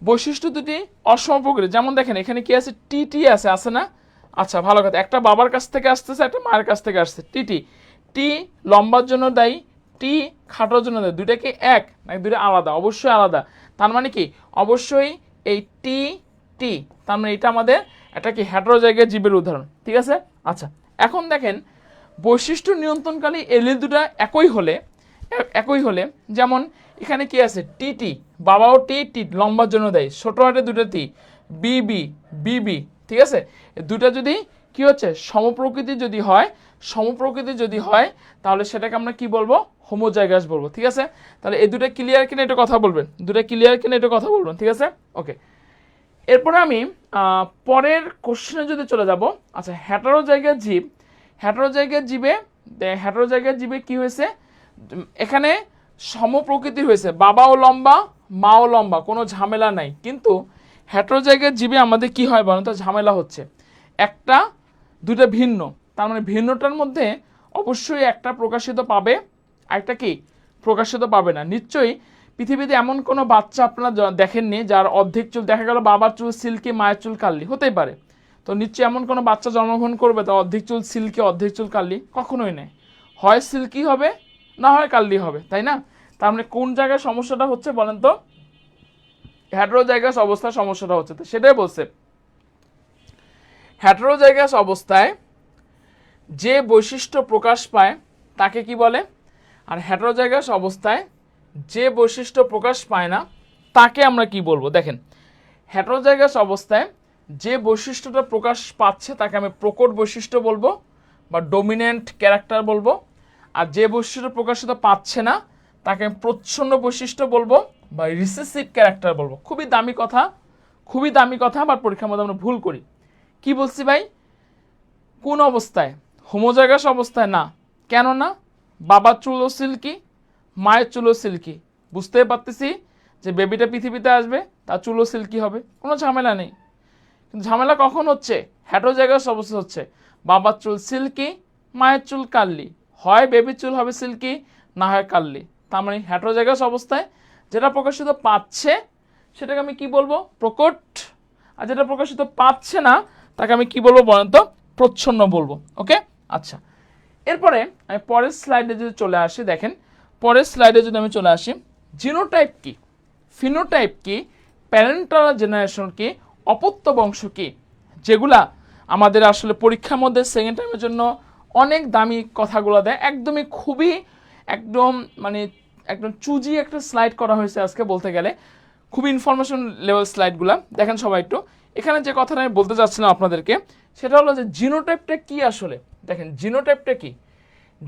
বৈশিষ্ট্য দুটি অসম প্রকৃতির। যেমন দেখেন এখানে কি আছে? টি আছে না? আচ্ছা, ভালো কথা, একটা বাবার কাছ থেকে আসতেছে, একটা মায়ের কাছ থেকে আসছে। টি লম্বার জন্য দায়ী, টি খাটোর জন্য দায়ী। দুইটা কি এক নাকি দুইটা আলাদা? অবশ্যই আলাদা। তার মানে কি অবশ্যই এই টি, তার মানে এটা আমাদের এটা কি হেটারোজাইগাস জীবের উদাহরণ, ঠিক আছে? আচ্ছা, এখন দেখেন বৈশিষ্ট্য নিয়ন্ত্রণকারী এলিল দুটা একই হলে যেমন এখানে কি আছে? টি, বাবাও টি লম্বার জন্য দেয়, ছোট হাতে দুটো টি, বিবি, ঠিক আছে? দুটা যদি কি হচ্ছে? সমপ্রকৃতির যদি হয় তাহলে সেটাকে আমরা কি বলবো? হোমোজাইগাস বলবো, ঠিক আছে? তাহলে এই দুটো ক্লিয়ার কিনা এটা কথা বলবেন, ঠিক আছে? ওকে, এরপরে আমি পরের কোশ্চেনে যদি চলে যাব। আচ্ছা, হেটারোজাইগাস জীবে কি হয়েছে? এখানে সমপ্রকৃতির হয়েছে, বাবাও লম্বা মাও লম্বা, কোনো ঝামেলা নাই। কিন্তু হেটারোজাইগাস জীবে আমাদের কি হয় বলেন তো? ঝামেলা হচ্ছে একটা দুটা ভিন্ন, তার মানে ভিন্নটার মধ্যে অবশ্যই একটা প্রকাশিত পাবে, আরেকটা কি প্রকাশিত পাবে না। নিশ্চয়ই পৃথিবীতে এমন কোনো বাচ্চা আপনারা দেখেননি যার অর্ধেক চুল, দেখা গেল বাবার চুল সিল্কি মায়ের চুল কার্লি, হতেই পারে। তো নিশ্চয়ই এমন কোনো বাচ্চা জন্মগ্রহণ করবে তার অর্ধেক চুল সিল্কি অর্ধেক চুল কার্লি? কখনোই নেই, হয় সিল্কি হবে না হয় কার্লি হবে, তাই না? তার মানে কোন জায়গায় সমস্যাটা হচ্ছে বলেন তো? হেটারোজাইগাস অবস্থায় সমস্যাটা হচ্ছে। তো সেটাই বলছে, হেটারোজাইগাস অবস্থায় যে বৈশিষ্ট্য প্রকাশ পায় তাকে কি বলে? আর হেটারোজাইগাস অবস্থায় যে বৈশিষ্ট্য প্রকাশ পায় না তাকে আমরা কি বলবো? দেখেন, হেটারোজাইগাস অবস্থায় যে বৈশিষ্ট্যটা প্রকাশ পাচ্ছে তাকে আমি প্রকট বৈশিষ্ট্য বলবো বা ডমিনেন্ট ক্যারেক্টার বলবো। আর যে বৈশিষ্ট্য প্রকাশিত পাচ্ছে না তাকে আমি প্রচ্ছন্ন বৈশিষ্ট্য বলবো বা রিসেসিভ ক্যারেক্টার বলবো। খুবই দামি কথা, বা পরীক্ষার মধ্যে আমরা ভুল করি। কি বলছি ভাই? কোন অবস্থায়? হোমোজাইগাস অবস্থায় না। কেন না? বাবার চুলও সিল্কি মায়ের চুলও সিল্কি, বুঝতে পারতেছি যে বেবিটা পৃথিবীতে আসবে তার চুলও সিল্কি হবে, কোনো ঝামেলা নেই। কিন্তু ঝামেলা কখন হচ্ছে? হেটারোজাইগাস অবস্থা হচ্ছে বাবার চুল সিল্কি মায়ের চুল কার্লি, হয় বেবির চুল হবে সিল্কি না হয় কার্লি। তার মানে হেটারোজাইগাস অবস্থায় যেটা প্রকাশিত পাচ্ছে সেটাকে আমি কি বলবো? প্রকট। আর যেটা প্রকাশিত পাচ্ছে না তাকে আমি কি বলবো বলেন তো? প্রচ্ছন্ন বলবো। ওকে, আচ্ছা, এরপরে আমি পরের স্লাইডে যদি চলে আসি, দেখেন পরের স্লাইডে যদি আমি চলে আসি, জিনোটাইপ কি, ফিনোটাইপ কি, প্যারেন্টাল জেনারেশন কি, অপত্য বংশ কি, যেগুলা আমাদের আসলে পরীক্ষার মধ্যে সেকেন্ড টাইমের জন্য অনেক দামি কথাগুলো দেয়। একদমই খুবই একদম চুজি একটা স্লাইড করা হয়েছে আজকে, বলতে গেলে খুবই ইনফরমেশন লেভেল স্লাইডগুলো। দেখেন সবাই একটু, এখানে যে কথাটা আমি বলতে চাচ্ছিলাম আপনাদেরকে সেটা হলো যে জিনোটাইপটা কি আসলে। দেখেন জিনোটাইপটা কি?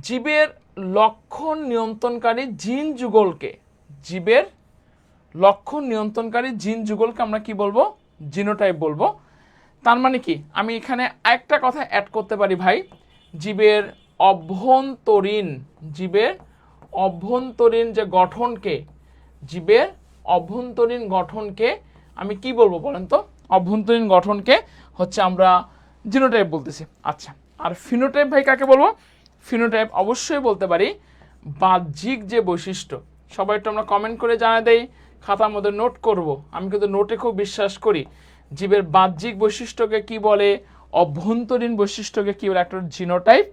জীবের লক্ষণ নিয়ন্ত্রণকারী জিন যুগলকে, জীবের লক্ষণ নিয়ন্ত্রণকারী জিন যুগলকে আমরা কি বলবো? জিনোটাইপ বলবো। তার মানে কি আমি এখানে একটা কথা অ্যাড করতে পারি ভাই, জীবের অভ্যন্তরীণ যে গঠনকে, জীবের অভ্যন্তরীণ গঠনকে আমি কি বলবো বলেন তো? অভ্যন্তরীণ গঠনকে হচ্ছে আমরা জিনোটাইপ বলতেছি। আচ্ছা, আর ফিনোটাইপ ভাই কাকে বলবো? ফিনোটাইপ অবশ্যই বলতে পারি বাহ্যিক যে বৈশিষ্ট্য, সবাই একটু আমরা কমেন্ট করে জানা দেই, খাতার মধ্যে নোট করব। আমি কিন্তু নোটে খুব বিশ্বাস করি। জীবের বাহ্যিক বৈশিষ্ট্যকে কি বলে, অভ্যন্তরীণ বৈশিষ্ট্যকে কি বলে, একটা জিনোটাইপ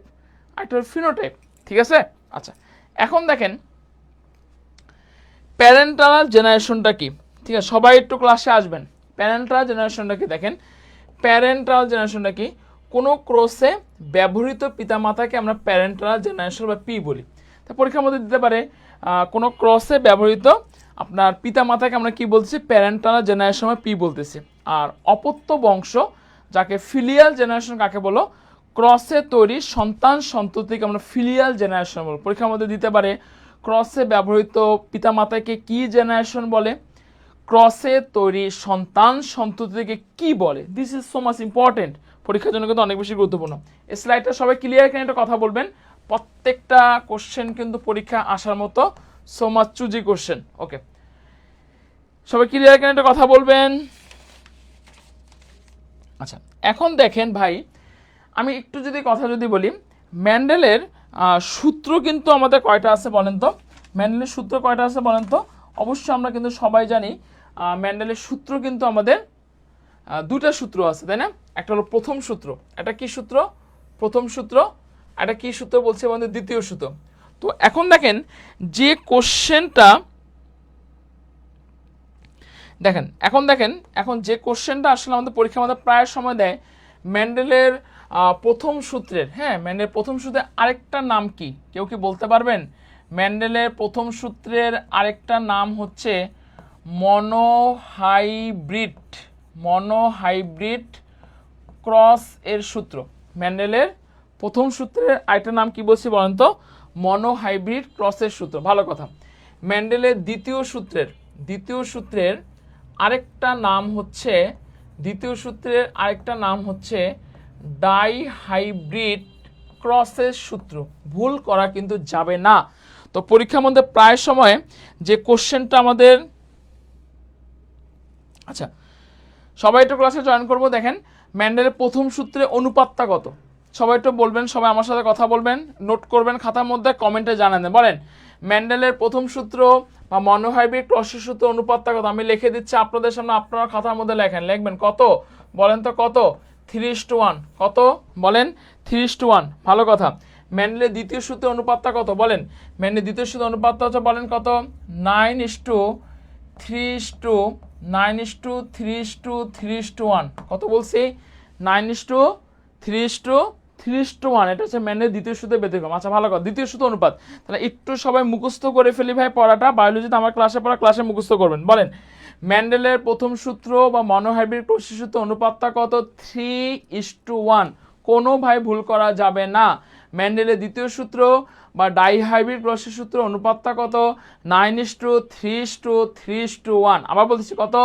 একটা ফিনোটাইপ, ঠিক আছে। আচ্ছা, এখন দেখেন প্যারেন্টাল জেনারেশনটা কি, ঠিক আছে, সবাই একটু ক্লাসে আসবেন। প্যারেন্টাল জেনারেশনটা কি দেখেন, প্যারেন্টাল জেনারেশনটা কি, কোনো ক্রসে ব্যবহৃত পিতামাতাকে আমরা প্যারেন্টাল জেনারেশন বা পি বলি। তা পরীক্ষার মধ্যে দিতে পারে কোনো ক্রসে ব্যবহৃত আপনার পিতামাতাকে আমরা কি বলছি, প্যারেন্টাল জেনারেশন বা পি বলতেছি। আর অপত্য বংশ যাকে ফিলিয়াল জেনারেশন কাকে বলো, ক্রসে তৈরি সন্তান সন্ততিকে আমরা ফিলিয়াল জেনারেশন বলবো। পরীক্ষার মধ্যে দিতে পারে ক্রসে ব্যবহৃত পিতামাতাকে কি জেনারেশন বলে, ক্রসে তৈরি সন্তান সন্ততিকে কি বলে। This is so much important, পরীক্ষার জন্য কিন্তু অনেক বেশি গুরুত্বপূর্ণ। এই স্লাইডটা সবাই ক্লিয়ার কিনা একটা কথা বলবেন। প্রত্যেকটা কোশ্চেন কিন্তু পরীক্ষা আসার মতো সো মাচ চুজি কোশ্চেন। ওকে, সবাই ক্লিয়ার কিনা একটা কথা বলবেন। আচ্ছা, এখন দেখেন ভাই, আমি একটু যদি কথা বলি, মেন্ডেলের সূত্র কিন্তু আমাদের কয়টা আছে বলেন তো, মেন্ডেলের সূত্র কয়টা আছে বলেন তো। অবশ্যই আমরা কিন্তু সবাই জানি মেন্ডেলের সূত্র কিন্তু আমাদের দুটা সূত্র আছে, তাই না। একটা হলো প্রথম সূত্র, এটা কি সূত্র, প্রথম সূত্র, এটা কি সূত্র বলছে আমাদের দ্বিতীয় সূত্র। তো এখন দেখেন যে কোশ্চেনটা দেখেন, এখন যে কোশ্চেনটা আসলে আমাদের পরীক্ষার মধ্যে প্রায় সময় দেয়, মেন্ডেলের প্রথম সূত্রের, হ্যাঁ মেন্ডেলের প্রথম সূত্রের আরেকটা নাম কি, কেউ কি বলতে পারবেন। মেন্ডেলের প্রথম সূত্রের আরেকটা নাম হচ্ছে মনোহাইব্রিড ক্রস এর সূত্র। মেন্ডেলের প্রথম সূত্রের আরেকটা নাম কি বলছি বলেন তো, মনোহাইব্রিড ক্রসের সূত্র। ভালো কথা। মেন্ডেলের দ্বিতীয় সূত্রের আরেকটা নাম হচ্ছে ডাইহাইব্রিড ক্রসের সূত্র। ভুল করা কিন্তু যাবে না। তো পরীক্ষার মধ্যে প্রায় সময় যে কোশ্চেনটা আমাদের, আচ্ছা সবাই একটু ক্লাসে জয়েন করবো। দেখেন মেন্ডেলের প্রথম সূত্রে অনুপাতটা কত, সবাই একটু বলবেন, সবাই আমার সাথে কথা বলবেন, নোট করবেন খাতার মধ্যে, কমেন্টে জানাবেন। বলেন মেন্ডেলের প্রথম সূত্র বা মনোহাইব্রিড ক্রসের সূত্র অনুপাতটা কত। আমি লিখে দিচ্ছি আপনাদের সামনে, আপনারা খাতার মধ্যে লিখবেন কত বলেন তো, কত 3:1, কত বলেন 3:1। ভালো কথা। মেন্ডেলের দ্বিতীয় সূত্রের অনুপাতটা কত বলেন, মেন্ডেলের দ্বিতীয় সূত্রের অনুপাতটা হচ্ছে বলেন কত, 9:3:1। কত বলছি, 9:3:1। এটা হচ্ছে মেন্ডেলের দ্বিতীয় সূত্রের ব্যতিক্রম। আচ্ছা ভালো কথা, দ্বিতীয় সূত্র অনুপাত, তাহলে একটু সবাই মুখস্থ করে ফেলি ভাই পড়াটা। বায়োলজিতে আমার ক্লাসে পড়া, ক্লাসে মুখস্থ করবেন। বলেন মেন্ডেলের প্রথম সূত্র বা মনোহাইব্রিড ক্রসের সূত্র অনুপাতটা কত, 3:1। কোনো ভাই ভুল করা যাবে না। মেন্ডেলের দ্বিতীয় সূত্র বা ডাইহাইব্রিড ক্রসের সূত্র অনুপাতটা কত, 9:3:1। আবার বলতেছি কত,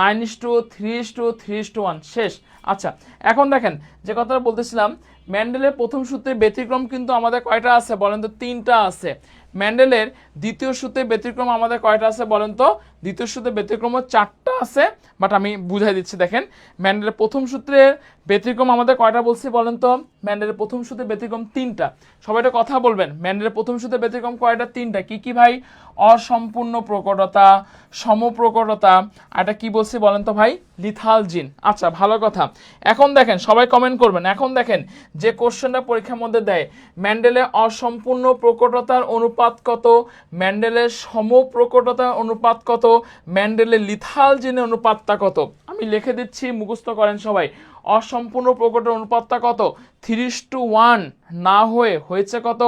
9:3:1। শেষ। আচ্ছা এখন দেখেন যে কথাটা বলতেছিলাম, মেন্ডেলের প্রথম সূত্রের ব্যতিক্রম কিন্তু আমাদের কয়টা আছে বলেন তো, 3টা আছে। মেন্ডেলের দ্বিতীয় সূত্রের ব্যতিক্রম আমাদের কয়টা আছে বলেন তো, দ্বিতীয় সূত্রের ব্যতিক্রম 4টা আছে, বাট আমি বুঝাই দিচ্ছি। দেখেন মেন্ডেলের প্রথম সূত্রের ব্যতিক্রম আমাদের কয়টা বলছি বলেন তো, মেন্ডেলের প্রথম সূত্রের ব্যতিক্রম 3টা। সবাই একটা কথা বলবেন, মেন্ডেলের প্রথম সূত্রের ব্যতিক্রম কয়টা, 3টা। কি কি ভাই, অসম্পূর্ণ প্রকটতা, সমপ্রকটতা, আর এটা কি বলছি বলেন তো ভাই, লিথাল জিন। আচ্ছা ভালো কথা। এখন দেখেন সবাই কমেন্ট করবেন, এখন দেখেন যে কোশ্চেনটা পরীক্ষার মধ্যে দেয়, মেন্ডেলের অসম্পূর্ণ প্রকটতার অনুপাত কত, মেন্ডেলের সমপ্রকটতার অনুপাত কত, মেন্ডেলের লিথাল জিনের অনুপাতটা কত। আমি লিখে দিচ্ছি, মুখস্থ করেন সবাই। অসম্পূর্ণ প্রকটের অনুপাতটা কত, 3:1 না হয়েছে কত,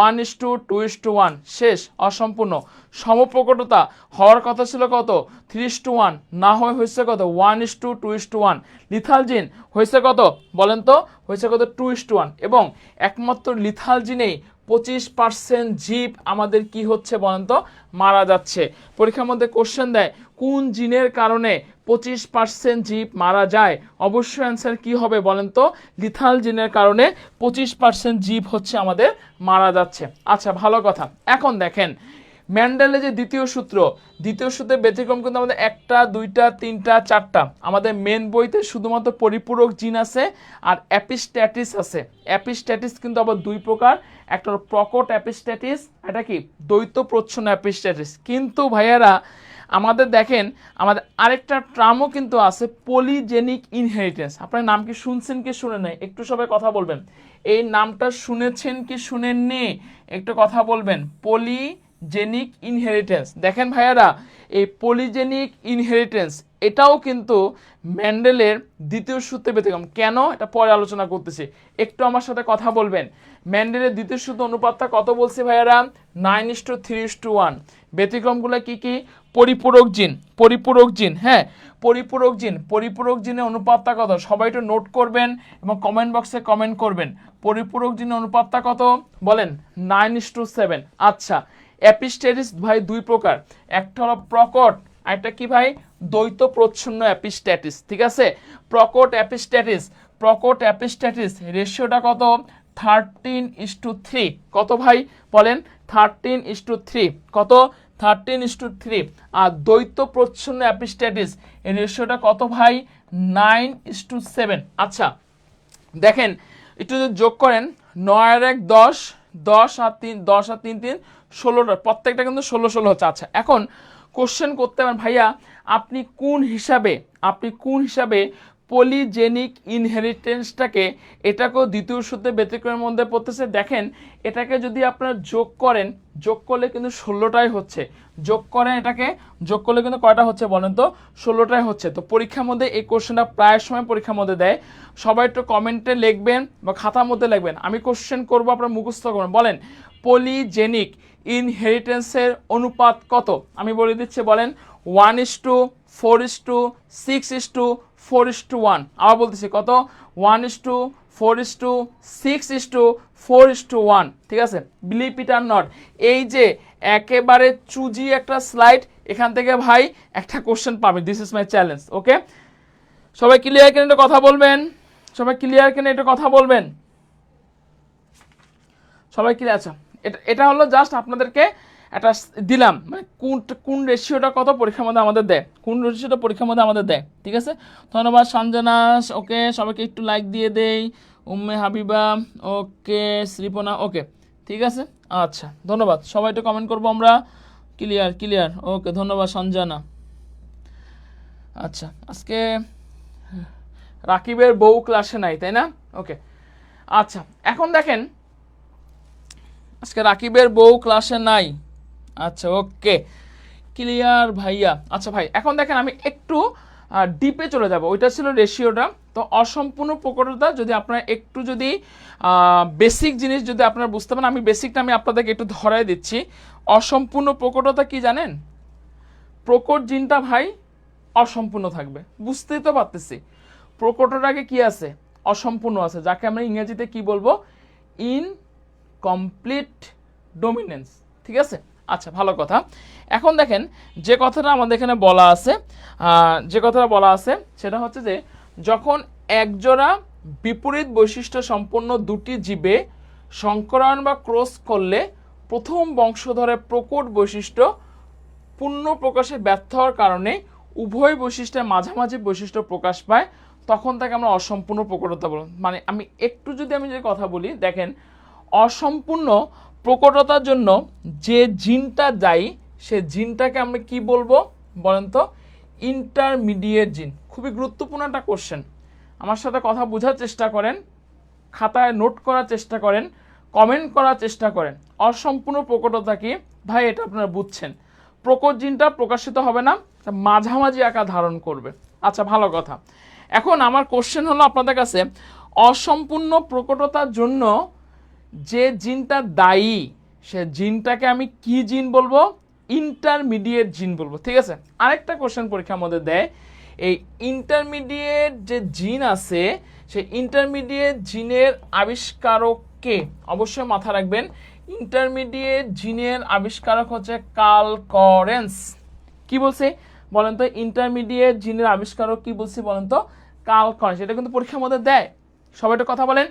1:2:1। শেষ, অসম্পূর্ণ। সমপ্রকটতা হওয়ার কথা ছিল কত, 3:1 না হয়েছে কত, 1:2:1। লিথাল জিন হয়েছে কত বলেন তো, হয়েছে কত, 2:1। এবং একমাত্র লিথাল জিনেই 25% জীব আমাদের কি হচ্ছে বলেন তো, মারা যাচ্ছে। পরীক্ষার মধ্যে কোশ্চেন দেয় কোন জিনের কারণে 25% জীব মারা যায়, অবশ্যই অ্যান্সার কি হবে বলেন তো, লিথাল জিনের কারণে 25% জীব হচ্ছে আমাদের মারা যাচ্ছে। আচ্ছা ভালো কথা। এখন দেখেন মেন্ডেলের যে দ্বিতীয় সূত্রের ব্যতিক্রম কিন্তু আমাদের 1টা 2টা 3টা 4টা। আমাদের মেন বইতে শুধুমাত্র পরিপূরক জিন আছে আর অ্যাপিস্ট্যাটিস আছে। অ্যাপিস্ট্যাটিস কিন্তু আবার 2 প্রকার, একটা হলো প্রকট অ্যাপিস্ট্যাটিস, এটা কি দ্বৈত প্রচ্ছন্ন অ্যাপিস্ট্যাটিস। কিন্তু ভাইয়ারা আমাদের দেখেন আমাদের আরেকটা ট্রামও কিন্তু আছে, পলিজেনিক ইনহেরিটেন্স। আপনার নাম কি শুনছেন কি শুনে নাই? একটু সবাই কথা বলবেন। এই নামটা শুনেছেন কি শুনেননি? একটু কথা বলবেন। Polygenic inheritance. দেখেন ভাইয়ারা, এই পলিজেনিক ইনহেরিটেন্স এটাও কিন্তু মেন্ডেলের দ্বিতীয় সূত্রে ব্যতিক্রম। কেন? এটা পরে আলোচনা করতেছি, একটু আমার সাথে কথা বলবেন। মেন্ডেলের দ্বিতীয় সূত্র অনুপাতটা কত বলছি ভাইয়ারা? 9:3:1। ব্যতিক্রমগুলো কি কি? পরিপূরক জিন, হ্যাঁ পরিপূরক জিনের অনুপাতটা কত? সবাই একটু নোট করবেন এবং কমেন্ট বক্সে কমেন্ট করবেন। পরিপূরক জিনের অনুপাতটা কত বলেন? 9:7। আচ্ছা, অ্যাপিস্ট্যাটিস ভাই 2 প্রকার, একটা হলো প্রকট, আরেকটা কি ভাই? দ্বৈত প্রচ্ছন্ন অ্যাপিস্ট্যাটিস। ঠিক আছে, প্রকট অ্যাপিস্ট্যাটিস রেশিওটা কত? 13:3। কত ভাই বলেন? 13:3। কত? 13:3। আর দ্বৈত প্রচ্ছন্ন অ্যাপিস্ট্যাটিস এর রেশিওটা কত ভাই? 9:7। আচ্ছা দেখেন, একটু যদি যোগ করেন, 9 আর 1 10, 10 আর 3 3 16টা, প্রত্যেকটা কিন্তু 16 হচ্ছে। আচ্ছা, এখন কোশ্চেন করতে পারেন ভাইয়া আপনি কোন হিসাবে পলিজেনিক ইনহেরিটেন্সটাকে, এটাকেও দ্বিতীয় সূত্রে ব্যতিক্রমের মধ্যে পড়তেছে। দেখেন এটাকে যদি আপনারা যোগ করলে কিন্তু 16টাই হচ্ছে। যোগ করলে কিন্তু কয়টা হচ্ছে বলেন তো? 16টাই হচ্ছে। তো পরীক্ষার মধ্যে এই কোশ্চেনটা প্রায় সময় পরীক্ষার মধ্যে দেয়। সবাই একটু কমেন্টে লিখবেন বা খাতার মধ্যে লিখবেন, আমি কোশ্চেন করবো, আপনারা মুখস্থ করবেন। বলেন পলিজেনিক ইনহেরিটেন্সের অনুপাত কত? আমি বলে দিচ্ছি, বলেন 1:4:6:4:1। আবার বলতেছি কত? 1:4:6:4:1। ঠিক আছে, বিলিভ ইট আর নট, এই যে একেবারে চুজি একটা স্লাইড, এখান থেকে ভাই একটা কোশ্চেন পাবে। This is my challenge. Okay, সবাই ক্লিয়ার কিনা একটু কথা বলবেন? সবাই ক্লিয়ার? আচ্ছা, এটা হলো জাস্ট আপনাদেরকে একটা দিলাম, মানে কোন রেশিওটা কত পরীক্ষার মধ্যে আমাদের দেয়, ঠিক আছে। ধন্যবাদ সঞ্জনা। ওকে, সবাইকে একটু লাইক দিয়ে দেই। উম্মে হাবিবা, ওকে। শ্রীপনা, ওকে, ঠিক আছে। আচ্ছা, ধন্যবাদ। সবাই একটু কমেন্ট করবো আমরা। ক্লিয়ার, ওকে, ধন্যবাদ সঞ্জনা। আচ্ছা, আজকে রাকিবের বউ ক্লাসে নাই, তাই না? ওকে, আচ্ছা, এখন দেখেন আজকে রাকিবের বউ ক্লাসে নাই। আচ্ছা, ওকে, ক্লিয়ার ভাইয়া। আচ্ছা ভাই, এখন দেখেন আমি একটু ডিপে চলে যাব। ওইটা ছিল রেশিওটা। তো অসম্পূর্ণ প্রকটতা যদি আপনারা একটু যদি বেসিক জিনিস যদি আপনারা বুঝতে পারেন, আমি বেসিকটা আমি আপনাদেরকে একটু ধরাই দিচ্ছি। অসম্পূর্ণ প্রকটতা কি জানেন? প্রকট জিনটা ভাই অসম্পূর্ণ থাকবে, বুঝতেই তো পারতেছি। প্রকটটাকে কি আছে? অসম্পূর্ণ আছে, যাকে আমরা ইংরেজিতে কি বলবো? Incomplete dominance. ঠিক আছে, আচ্ছা, ভালো কথা। এখন দেখেন যে কথাটা আমাদের এখানে বলা আছে, সেটা হচ্ছে যে যখন একজোড়া বিপরীত বৈশিষ্ট্য সম্পন্ন দুটি জীবে সংকরণ বা ক্রস করলে প্রথম বংশধরের প্রকট বৈশিষ্ট্য পূর্ণ প্রকাশে ব্যর্থ হওয়ার কারণে উভয় বৈশিষ্ট্যের মাঝামাঝি বৈশিষ্ট্য প্রকাশ পায়, তখন তাকে আমরা অসম্পূর্ণ প্রকটতা বলি। মানে আমি যে কথা বলি, দেখেন অসম্পূর্ণ প্রকটতার জন্য যে জিনটা দায়ী, সে জিনটাকে আমরা কি বলবো বলেন তো? ইন্টারমিডিয়েট জিন। খুবই গুরুত্বপূর্ণ একটা কোশ্চেন, আমার সাথে কথা বোঝার চেষ্টা করেন, খাতায় নোট করার চেষ্টা করেন, কমেন্ট করার চেষ্টা করেন। অসম্পূর্ণ প্রকটতা কি ভাই? এটা আপনারা বুঝছেন। প্রকট জিনটা প্রকাশিত হবে না, মাঝামাঝি আকার ধারণ করবে। আচ্ছা, ভালো কথা। এখন আমার কোশ্চেন হলো আপনাদের কাছে, অসম্পূর্ণ প্রকটতার জন্য যে জিনটা দায়ী, সে জিনটাকে আমি কি জিন বলবো? ইন্টারমিডিয়েট জিন বলবো। ঠিক আছে, আরেকটা কোশ্চেন পরীক্ষার মধ্যে দেয়, এই ইন্টারমিডিয়েট যে জিন আছে, সেই ইন্টারমিডিয়েট জিনের আবিষ্কারক কে? অবশ্যই মাথা রাখবেন, ইন্টারমিডিয়েট জিনের আবিষ্কারক হচ্ছে কার্ল করেন্স। কি বলছে বলেন তো? ইন্টারমিডিয়েট জিনের আবিষ্কারক কি বলছে বলেন তো? Carl Correns. এটা কিন্তু পরীক্ষার মধ্যে দেয়। সবাই একটা কথা বলেন,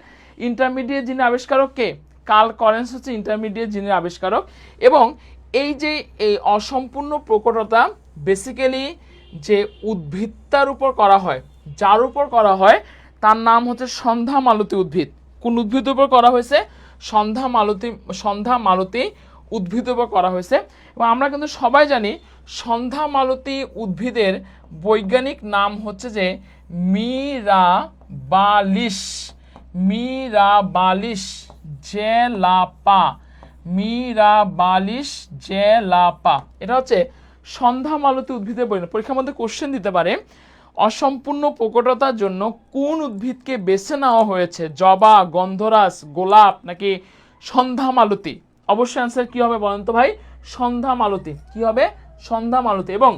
ইন্টারমিডিয়েট জিনের আবিষ্কারক কে? কার্ল করেন্স হচ্ছে ইন্টারমিডিয়েট জিনের আবিষ্কারক। এবং এই যে এই অসম্পূর্ণ প্রকটতা বেসিক্যালি যে উদ্ভিদটার উপর করা হয়, যার উপর করা হয় তার নাম হচ্ছে সন্ধ্যা মালতী উদ্ভিদ। কোন উদ্ভিদের উপর করা হয়েছে? সন্ধ্যা মালতী উদ্ভিদের উপর করা হয়েছে। এবং আমরা কিন্তু সবাই জানি সন্ধ্যা মালতী উদ্ভিদের বৈজ্ঞানিক নাম হচ্ছে যে মিরাবালিস। মিরাবালিস জেলাপা। মিরাবালিস জেলাপা, এটা হচ্ছে সন্ধ্যা মালতী উদ্ভিদের বৈজ্ঞানিক। পরীক্ষার মধ্যে কোশ্চেন দিতে পারে অসম্পূর্ণ প্রকটতার জন্য কোন উদ্ভিদকে বেছে নেওয়া হয়েছে, জবা, গন্ধরাজ, গোলাপ নাকি সন্ধ্যা মালতী? অবশ্যই অ্যান্সার কি হবে বলেন তো ভাই? সন্ধ্যা মালতী। কি হবে? সন্ধ্যা মালতী। এবং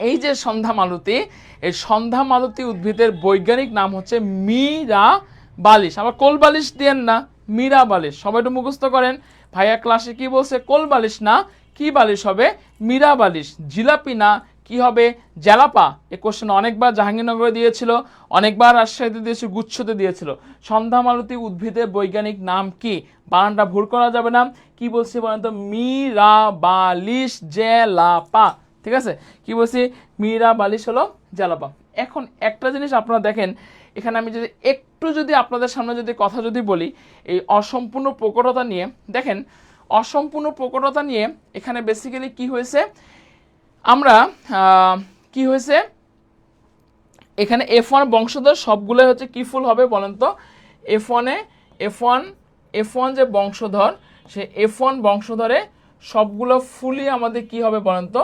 এই যে সন্ধ্যা মালতী, এই সন্ধ্যা মালতী উদ্ভিদের বৈজ্ঞানিক নাম হচ্ছে মিরাবালিস। আবার কোলবালিশ দিয়েন না, মিরাবালিস। সবাই একটু মুখস্থ করেন। ভাইয়া ক্লাসে কি বলছে? কোলবালিশ না, কি বালিশ হবে? মিরাবালিশ। জিলাপি না, কি হবে? জেলাপা। এই কোশ্চেন অনেকবার জাহাঙ্গীরনগরে দিয়েছিল, অনেকবার রাজশাহীতে দিয়েছিল, গুচ্ছতে দিয়েছিল। সন্ধ্যা মালতী উদ্ভিদের বৈজ্ঞানিক নাম কি? বানানটা ভুল করা যাবে না। কি বলছি বলেন তো? মিরাবালিস জেলাপা। ঠিক আছে? কি বলছি? মিরাবালিস হলো জেলাপা। এখন একটা জিনিস আপনারা দেখেন, এখানে আমি যদি আপনাদের সামনে কথা বলি এই অসম্পূর্ণ প্রকটতা নিয়ে, দেখেন অসম্পূর্ণ প্রকটতা নিয়ে এখানে বেসিক্যালি কি হয়েছে, আমরা কি হয়েছে এখানে F1 বংশধর সবগুলো হচ্ছে কি ফুল হবে বলেন তো? F1 যে বংশধর, সে F1 বংশধরে সবগুলো ফুলই আমাদের কি হবে বলেন তো?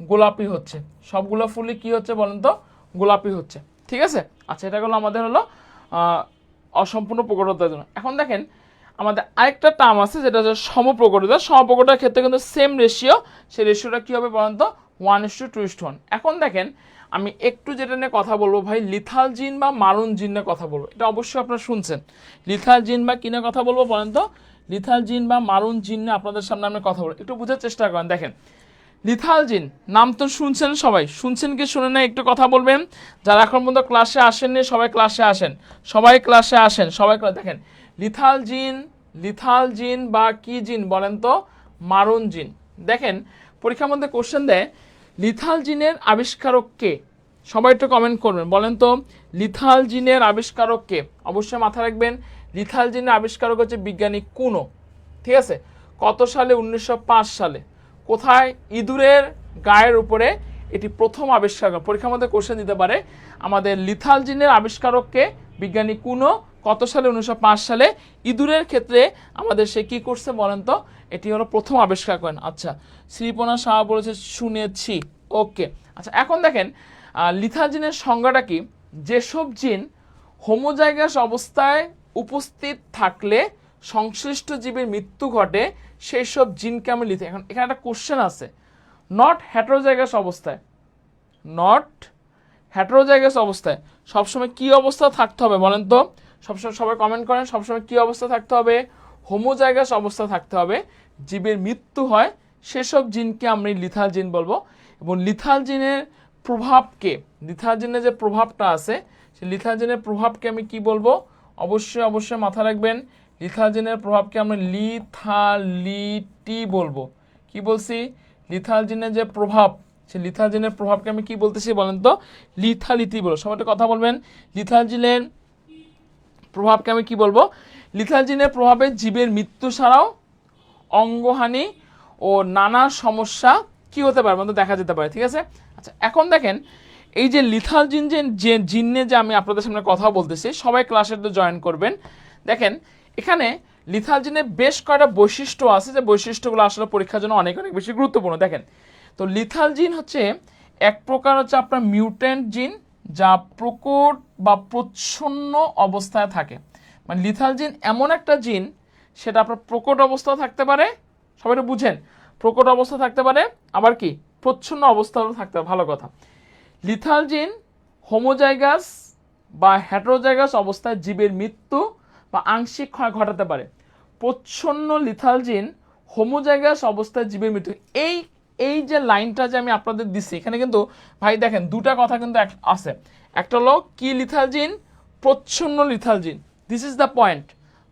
গোলাপি হচ্ছে। সবগুলো ফুলই কি হচ্ছে বলেন তো? গোলাপি হচ্ছে। ঠিক আছে? আচ্ছা, এটা হলো আমাদের হলো অসম্পূর্ণ প্রকটতার জন্য। এখন দেখেন আমাদের আরেকটা টার্ম আছে যেটা হচ্ছে সমপ্রকটতা। সমপ্রকটতার ক্ষেত্রে কিন্তু সেম রেশিও, সেই রেশিওটা কি হবে বলেন তো? 1:2:1। এখন দেখেন আমি একটু যেটা নিয়ে কথা বলবো ভাই, লিথাল জিন বা মারুন জিন নিয়ে কথা বলবো। এটা অবশ্যই আপনারা শুনছেন। লিথাল জিন বা কি নিয়ে কথা বলবো বলেন তো? লিথাল জিন বা মারুন জিন নিয়ে আপনাদের সামনে আমি কথা বলবো। একটু বোঝার চেষ্টা করেন। দেখেন লিথাল জিন নাম তো শুনছেন, সবাই শুনছেন কি শুনে না একটু কথা বলবেন। যারা এখন পর্যন্ত ক্লাসে আসেননি সবাই ক্লাসে আসেন, সবাই ক্লাসে আসেন, সবাই দেখেন লিথাল জিন বা কি জিন বলেন তো? মারুন জিন। দেখেন পরীক্ষার মধ্যে কোশ্চেন দেয় লিথাল জিনের আবিষ্কারক কে? সবাই একটু কমেন্ট করবেন, বলেন তো লিথাল জিনের আবিষ্কারক কে? অবশ্যই মাথায় রাখবেন লিথাল জিনের আবিষ্কারক হচ্ছে বিজ্ঞানী কুনো। ঠিক আছে? কত সালে? 1905 সালে। কোথায়? ইঁদুরের গায়ের উপরে এটি প্রথম আবিষ্কার। পরীক্ষার মধ্যে কোশ্চেন দিতে পারে আমাদের লিথাল জিনের আবিষ্কারককে বিজ্ঞানী কুনো, কত সালে? 1905 সালে। ইঁদুরের ক্ষেত্রে আমাদের সে কি করছে বলেন তো? এটি হলো প্রথম আবিষ্কার করেন। আচ্ছা, শ্রীপনা শাহ বলেছে শুনেছি। ওকে, আচ্ছা এখন দেখেন লিথাল জিনের সংজ্ঞাটা কি? যেসব জিন হোমোজাইগাস অবস্থায় উপস্থিত থাকলে সংশ্লিষ্ট জীবের মৃত্যু ঘটে সেই সব জিনকে আমি লিথি। এখন এখানে একটা কোশ্চেন আছে, নট হেটেরোজাইগাস অবস্থায়। নট হেটেরোজাইগাস অবস্থায় সবসময় কি অবস্থা থাকতে হবে বলেন তো? সবসময় সবাই কমেন্ট করেন, সবসময় কি অবস্থা থাকতে হবে? হোমোজাইগাস অবস্থা থাকতে হবে। জীবের মৃত্যু হয় সেসব জিনকে আমরা লিথাল জিন বলবো। এবং লিথাল জিনের প্রভাবকে, লিথাল জিনের যে প্রভাবটা আছে সেই লিথাল জিনের প্রভাবকে আমি কি বলবো? অবশ্যই মাথা রাখবেন, লিথাল জিনের প্রভাবকে আমরা লিথালিটি বলবো। কি বলছি? লিথাল জিনের যে প্রভাব, সেই লিথাল জিনের প্রভাবকে আমি কি বলতেছি বলেন তো? লিথালিটি বলবো। সবাই একটা কথা বলবেন, লিথাল জিনের প্রভাবকে আমি কি বলবো? লিথাল জিনের প্রভাবে জীবের মৃত্যু ছাড়াও অঙ্গহানি ও নানা সমস্যা কি হতে পারে আমাদের দেখা যেতে পারে। ঠিক আছে? আচ্ছা এখন দেখেন এই যে লিথাল জিন যে জিনে যে আমি আপনাদের সামনে কথা বলতেছি, সবাই ক্লাসের তো জয়েন করবেন। দেখেন এখানে লিথাল জিনের বেশ কয়েকটা বৈশিষ্ট্য আছে, যে বৈশিষ্ট্যগুলো আসলে পরীক্ষার জন্য অনেক অনেক বেশি গুরুত্বপূর্ণ। দেখেন তো লিথাল জিন হচ্ছে এক প্রকার হচ্ছে আপনার মিউট্যান্ট জিন, যা প্রকট বা প্রচ্ছন্ন অবস্থায় থাকে। মানে লিথাল জিন এমন একটা জিন, সেটা আপনার প্রকট অবস্থা থাকতে পারে, সবাই এটা বুঝেন, প্রকট অবস্থা থাকতে পারে, আবার কি প্রচ্ছন্ন অবস্থাও থাকতে পারে। ভালো কথা। লিথাল জিন হোমোজাইগাস বা হেটেরোজাইগাস অবস্থায় জীবের মৃত্যু বা আংশিক ক্ষয় ঘটাতে পারে। প্রচ্ছন্ন লিথাল জিন হোমোজাইগাস অবস্থায় জীবের মৃত্যু। এই যে লাইনটা যে আমি আপনাদের দিচ্ছি, এখানে কিন্তু ভাই দেখেন দুটা কথা কিন্তু আছে। একটা হলো কি লিথাল জিন? প্রচ্ছন্ন লিথাল জিন। This is the point,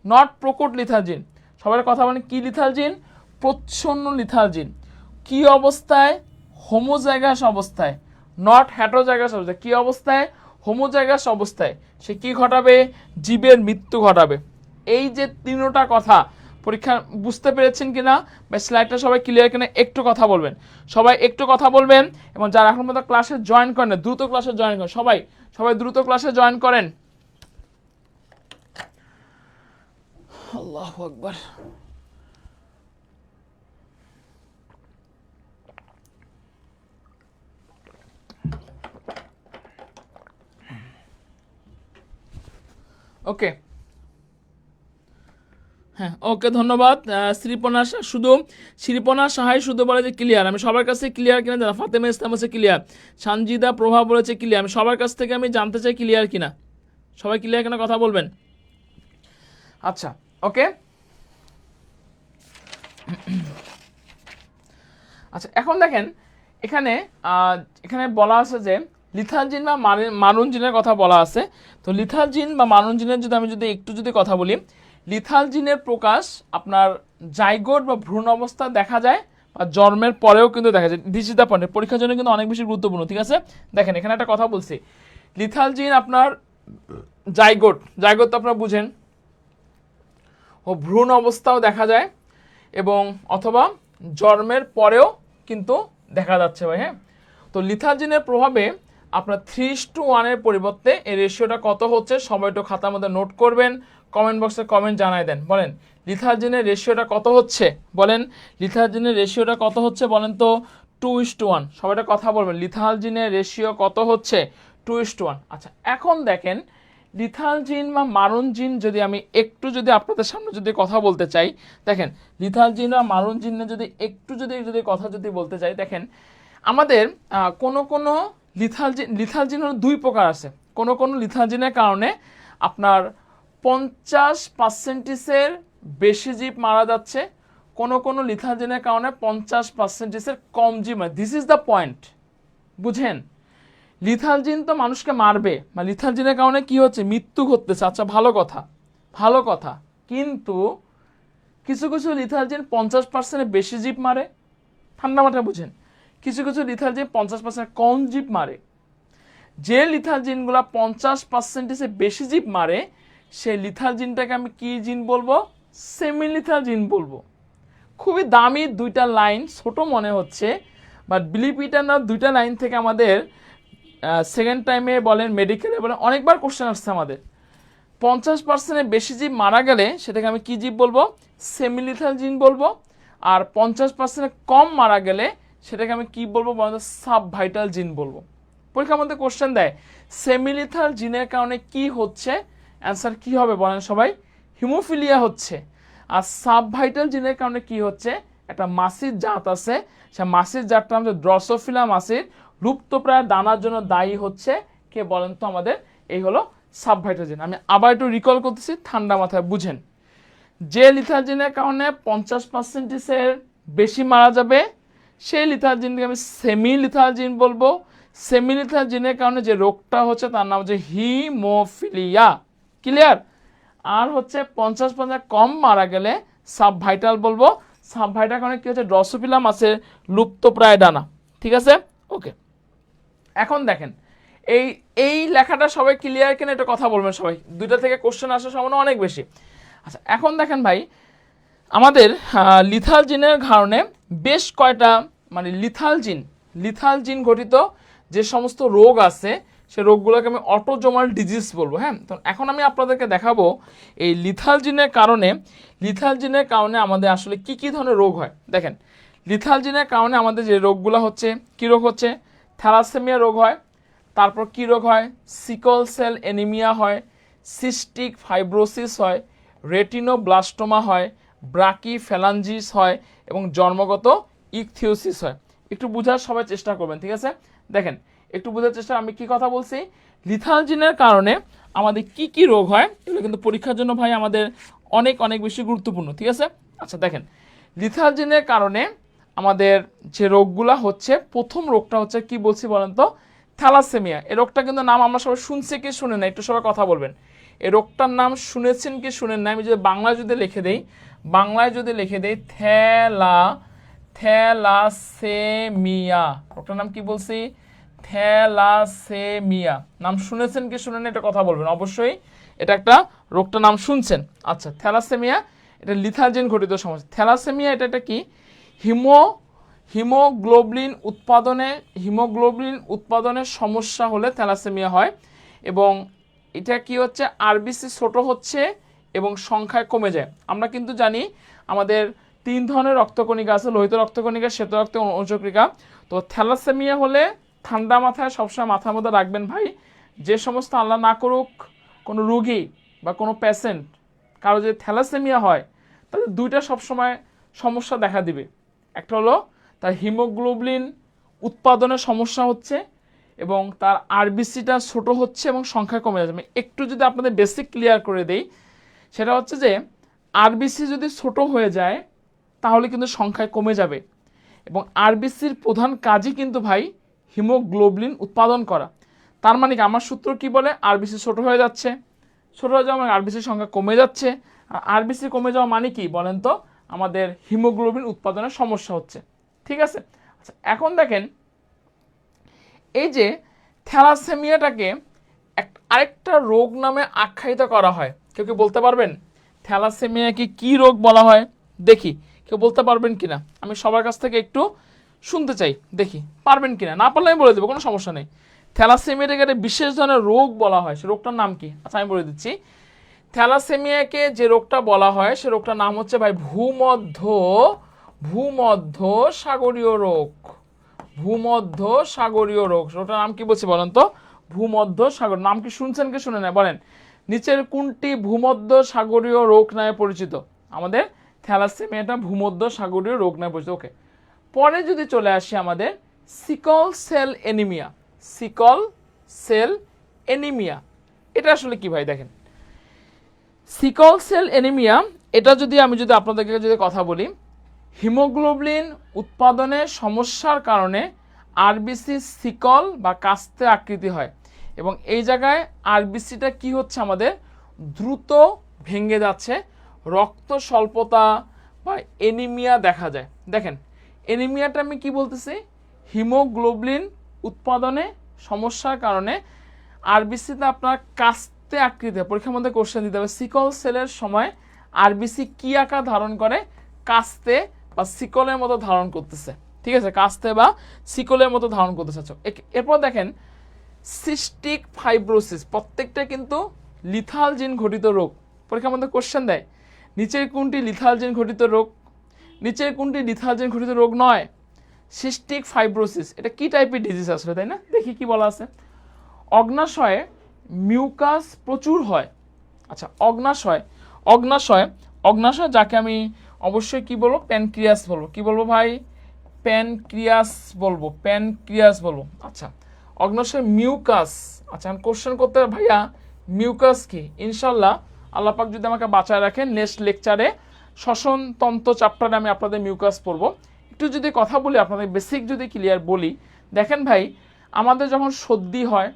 not প্রকট লিথাল জিন। সবার কথা বলেন কি লিথাল জিন? প্রচ্ছন্ন লিথাল জিন। কি অবস্থায়? হোমোজাইগাস অবস্থায়, নট হেটেরোজাইগাস অবস্থায়। কি অবস্থায়? হোমোজাইগাস অবস্থায় সে কি ঘটাবে? জীবের মৃত্যু ঘটাবে। এই যে তিনটা কথা পরীক্ষা বুঝতে পেরেছেন কিনা বা স্লাইডটা সবাই ক্লিয়ার কিনা একটু কথা বলবেন, সবাই একটু কথা বলবেন। এবং যারা এখন মতো ক্লাসে জয়েন করেন, দ্রুত ক্লাসে জয়েন করেন, সবাই সবাই দ্রুত ক্লাসে জয়েন করেন। আল্লাহু আকবার। ওকে, হ্যাঁ ওকে, ধন্যবাদ। শ্রীপনা সাহাই শুধু বলে যে ক্লিয়ার। আমি সবার কাছে ক্লিয়ার কিনা জানা। ফাতেমা ইসলাম হচ্ছে ক্লিয়ার। সানজিদা প্রভা বলেছে ক্লিয়ার। আমি সবার কাছ থেকে আমি জানতে চাই ক্লিয়ার কিনা। সবাই ক্লিয়ার কিনা কথা বলবেন। আচ্ছা ওকে, আচ্ছা এখন দেখেন এখানে এখানে বলা আছে যে লিথাল জিন বা মারুন জিনের কথা বলা আছে। তো লিথাল জিন বা মারুন জিনের আমি একটু কথা বলি। লিথাল জিনের প্রকাশ আপনার জাইগোট বা ভ্রূণ অবস্থা দেখা যায় বা জন্মের পরেও কিন্তু দেখা যায়। দিস ইজ দ্য পয়েন্ট, পরীক্ষার জন্য কিন্তু অনেক বেশি গুরুত্বপূর্ণ। ঠিক আছে, দেখেন এখানে একটা কথা বলছি, লিথাল জিন আপনার জাইগোট তো আপনারা বুঝেন, ও ভ্রূণ অবস্থাও দেখা যায় এবং অথবা জন্মের পরেও কিন্তু দেখা যাচ্ছে ভাই। হ্যাঁ, তো লিথাল জিনের প্রভাবে আপনার 3:1 পরিবর্তে এই রেশিওটা কত হচ্ছে সবাই একটু খাতার মধ্যে নোট করবেন, কমেন্ট বক্সে কমেন্ট জানাই দেন। বলেন লিথাল জিনের রেশিওটা কত হচ্ছে? বলেন লিথাল জিনের রেশিওটা কত হচ্ছে বলেন তো? 2:1। সবাইটা কথা বলবেন, লিথাল জিনের রেশিও কত হচ্ছে? 2:1। আচ্ছা এখন দেখেন লিথাল জিন বা মারুন জিন আমি একটু আপনাদের সামনে কথা বলতে চাই, দেখেন লিথাল জিন বা মারুন জিনে একটু কথা বলতে চাই, দেখেন আমাদের কোনো লিথাল জিন হলো দুই প্রকার আছে। কোনো লিথাল জিনের কারণে আপনার 50%-এর বেশি জীব মারা যাচ্ছে, কোনো লিথাল জিনের কারণে 50%-এর কম জীব। দিস ইজ দ্য পয়েন্ট, বুঝেন? লিথাল জিন তো মানুষকে মারবে, বা লিথাল জিনের কারণে কি হচ্ছে? মৃত্যু ঘটতেছে। আচ্ছা ভালো কথা, কিন্তু কিছু লিথাল জিন 50%-এর বেশি জীব মারে। ঠান্ডা মাথায় বুঝেন, কিছু লিথাল জিন 50% কম জীব মারে। যে লিথাল জিনগুলা 50%-এর বেশি জীব মারে সেই লিথাল জিনটাকে আমি কি জিন বলবো? সেমি লিথাল জিন বলবো। খুবই দামি দুইটা লাইন, ছোট মনে হচ্ছে, but believe it or not, দুইটা লাইন থেকে আমাদের সেকেন্ড টাইমে বলেন, মেডিকেলে বলেন, অনেকবার কোশ্চেন আসছে আমাদের। 50%-এর বেশি জীব মারা গেলে সেটাকে আমি কি জীব বলবো? সেমি লিথাল জিন বলবো। আর 50%-এর কম মারা গেলে সেটাকে আমি কি বলবো বলেন? সাব ভাইটাল জিন বলবো। পরীক্ষার মধ্যে কোশ্চেন দেয় সেমি লিথাল জিনের কারণে কি হচ্ছে, অ্যান্সার কি হবে বলেন সবাই? হিমোফিলিয়া হচ্ছে। আর সাব ভাইটাল জিনের কারণে কি হচ্ছে? একটা মাসির জাত আছে, সে মাসির জাতটা আমাদের ড্রসোফিলা মাসির লুপ্তপ্রায় দানার জন্য দায়ী হচ্ছে। কে বলেন তো আমাদের? এই হলো সাব ভাইটাল জিন। আমি আবার একটু রিকল করতেছি, ঠান্ডা মাথায় বুঝেন। যে লিথাল জিনের কারণে 50%-এর বেশি মারা যাবে সেই লিথাল জিনকে আমি সেমি লিথাল জিন বলবো। সেমি লিথাল জিনের কারণে যে রোগটা হচ্ছে তার নাম হচ্ছে হিমোফিলিয়া। ক্লিয়ার? আর হচ্ছে 50% কম মারা গেলে সাব ভাইটাল বলবো। সাব ভাইটাল কারণে কি হচ্ছে? ড্রসোফিলা মাছের লুপ্তপ্রায় ডানা। ঠিক আছে, ওকে। এখন দেখেন এই লেখাটা সবাই ক্লিয়ার কিনা এটা কথা বলবেন সবাই। দুইটা থেকে কোশ্চেন আসার সম্ভাবনা অনেক বেশি। আচ্ছা এখন দেখেন ভাই, আমাদের লিথাল জিনের কারণে বেশ কয়টা লিথাল জিন ঘটিত যে সমস্ত রোগ আছে সে রোগগুলোকে আমি অটোজোমাল ডিজিজ বলবো। হ্যাঁ, তো এখন আমি আপনাদেরকে দেখাবো এই লিথাল জিনের কারণে আমাদের আসলে কি ধরনের রোগ হয়। দেখেন লিথাল জিনের কারণে আমাদের যে রোগগুলো হচ্ছে, কি রোগ হচ্ছে? থ্যালাসেমিয়া রোগ হয়, তারপর কি রোগ হয়? সিকল সেল অ্যানিমিয়া হয়, সিস্টিক ফাইব্রোসিস হয়, রেটিনোব্লাস্টোমা হয়, ব্রাকিফ্যালাঞ্জিস হয় এবং জন্মগত ইকথিওসিস হয়। একটু বোঝার সবাই চেষ্টা করবেন, ঠিক আছে? দেখেন একটু বোঝার চেষ্টা, আমি কি কথা বলছি? লিথাল জিনের কারণে আমাদের কি রোগ হয় এগুলো কিন্তু পরীক্ষার জন্য ভাই আমাদের অনেক বেশি গুরুত্বপূর্ণ। ঠিক আছে, আচ্ছা দেখেন লিথাল জিনের কারণে আমাদের যে রোগগুলা হচ্ছে, প্রথম রোগটা হচ্ছে কি বলছি বলেন তো? থ্যালাসেমিয়া। এই রোগটা কিন্তু নাম আমরা সবাই শুনছি কি শুনে না, একটু সবাই কথা বলবেন। এই রোগটার নাম শুনেছেন কি শুনেন না? আমি যদি বাংলায় যদি লিখে দেই থ্যালাসেমিয়া। রোগটার নাম কি বলছি? থ্যালাসেমিয়া। নাম শুনেছেন কি শুনেন এটা কথা বলবেন অবশ্যই। এটা একটা রোগটার নাম শুনছেন। আচ্ছা, থ্যালাসেমিয়া এটা লিথালজিন ঘটিত সমস্যা। থ্যালাসেমিয়া এটা কি? হিমোগ্লোবিন উৎপাদনের সমস্যা হলে থ্যালাসেমিয়া হয়। এবং এটা কি হচ্ছে? আরবিসি ছোট হচ্ছে এবং সংখ্যায় কমে যায়। আমরা কিন্তু জানি আমাদের 3 ধরনের রক্তকণিকা আছে, লোহিত রক্তকণিকা, শ্বেত রক্ত, অনুচক্রিকা। তো থ্যালাসেমিয়া হলে ঠান্ডা মাথায় সবসময় মাথার মধ্যে রাখবেন ভাই, যে সমস্ত আল্লাহ না করুক কোনো রোগী বা কোনো পেশেন্ট কারো যদি থ্যালাসেমিয়া হয় তাদের 2টা সবসময় সমস্যা দেখা দিবে। একটা হলো তার হিমোগ্লোবিন উৎপাদনের সমস্যা হচ্ছে এবং তার আরবিসিটা ছোট হচ্ছে এবং সংখ্যা কমে যাচ্ছে। একটু যদি আপনাদের বেসিক ক্লিয়ার করে দেই, সেটা হচ্ছে যে আরবিসি যদি ছোট হয়ে যায় তাহলে কিন্তু সংখ্যায় কমে যাবে। এবং আরবিসির প্রধান কাজই কিন্তু ভাই হিমোগ্লোবিন উৎপাদন করা। তার মানে কি আমার সূত্র কি বলে? আরবিসি ছোট হয়ে যাচ্ছে, ছোট হয়ে যাওয়া মানে আরবিসির সংখ্যা কমে যাচ্ছে। আর আরবিসি কমে যাওয়া মানে কি বলেন তো? আমাদের হিমোগ্লোবিন উৎপাদনের সমস্যা হচ্ছে। ঠিক আছে? আচ্ছা, এখন দেখেন এই যে থ্যালাসেমিয়াটাকে আরেকটা রোগ নামে আখ্যায়িত করা হয়। কেউ কি বলতে পারবেন থ্যালাসেমিয়াকে কি রোগ বলা হয়? দেখি কেউ বলতে পারবেন কিনা, আমি সবার কাছ থেকে একটু শুনতে চাই, দেখি পারবেন কিনা। না পারলে আমি বলে দেবো, কোনো সমস্যা নেই। থ্যালাসেমিয়াটাকে একটা বিশেষ ধরনের রোগ বলা হয়, সে রোগটার নাম কি? আচ্ছা, আমি বলে দিচ্ছি। থ্যালাসেমিয়াকে যে রোগটা বলা হয় সে রোগটার নাম হচ্ছে ভাই ভূমধ্য সাগরীয় রোগ। ভূমধ্য সাগরীয় রোগ, রোগটার নাম কি বলছি বলেন তো? ভূমধ্য সাগর। নাম কি শুনছেন কি শুনে না বলেন? নিচের কোনটি ভূমধ্য সাগরীয় রোগ নামে পরিচিত? আমাদের থ্যালাসেমিয়াটা ভূমধ্য সাগরীয় রোগ নামে পরিচিত। ওকে, পরে যদি চলে আসি আমাদের sickle cell anaemia. Sickle cell anaemia এটা আসলে কি ভাই? দেখেন, সিকল সেল এনিমিয়া এটা আমি যদি আপনাদেরকে যদি কথা বলি, হিমোগ্লোবিন উৎপাদনের সমস্যার কারণে আরবিসি সিকল বা কাস্তে আকৃতি হয় এবং এই জায়গায় আরবিসিটা কি হচ্ছে? আমাদের দ্রুত ভেঙে যাচ্ছে, রক্ত স্বল্পতা বা এনিমিয়া দেখা যায়। দেখেন, এনিমিয়াটা আমি কি বলতেছি? হিমোগ্লোবিন উৎপাদনে সমস্যার কারণে আরবিসিতে আপনার কাস্তে আকৃতি, পরীক্ষার মধ্যে কোশ্চেন দিতে হবে সিকল সেলের সময় আরবিসি কি আকার ধারণ করে? কাস্তে বা সিকলের মতো ধারণ করতেছে। ঠিক আছে, কাস্তে বা সিকলের মতো ধারণ করতেছে। এরপর দেখেন সিস্টিক ফাইব্রোসিস, প্রত্যেকটা কিন্তু লিথালজিন ঘটিত রোগ। পরীক্ষার মধ্যে কোশ্চেন দেয় নিচের কোনটি লিথালজিন ঘটিত রোগ? নিচের কোনটি লিথালজিন ঘটিত রোগ নয়? সিস্টিক ফাইব্রোসিস এটা কি টাইপের ডিজিজ আসলে, তাই না? দেখি কি বলা আছে। অগ্নাশয়ে মিউকাস প্রচুর হয়। আচ্ছা, অগ্নাশয় যাকে আমি অবশ্যই কি বলবো? প্যানক্রিয়াস বলবো। কি বলবো ভাই? প্যানক্রিয়াস বলবো। আচ্ছা, অগ্নাশয় মিউকাস। আচ্ছা, আমি কোশ্চেন করতে ভাইয়া মিউকাস কি? ইনশাল্লাহ আল্লাহ পাক যদি আমাকে বাঁচায় রাখেন নেক্সট লেকচারে শ্বসন তন্ত্র চ্যাপ্টারে আমি আপনাদের মিউকাস পড়বো। একটু যদি কথা বলি আপনাদের বেসিক যদি ক্লিয়ার বলি, দেখেন ভাই, আমাদের যখন সর্দি হয়,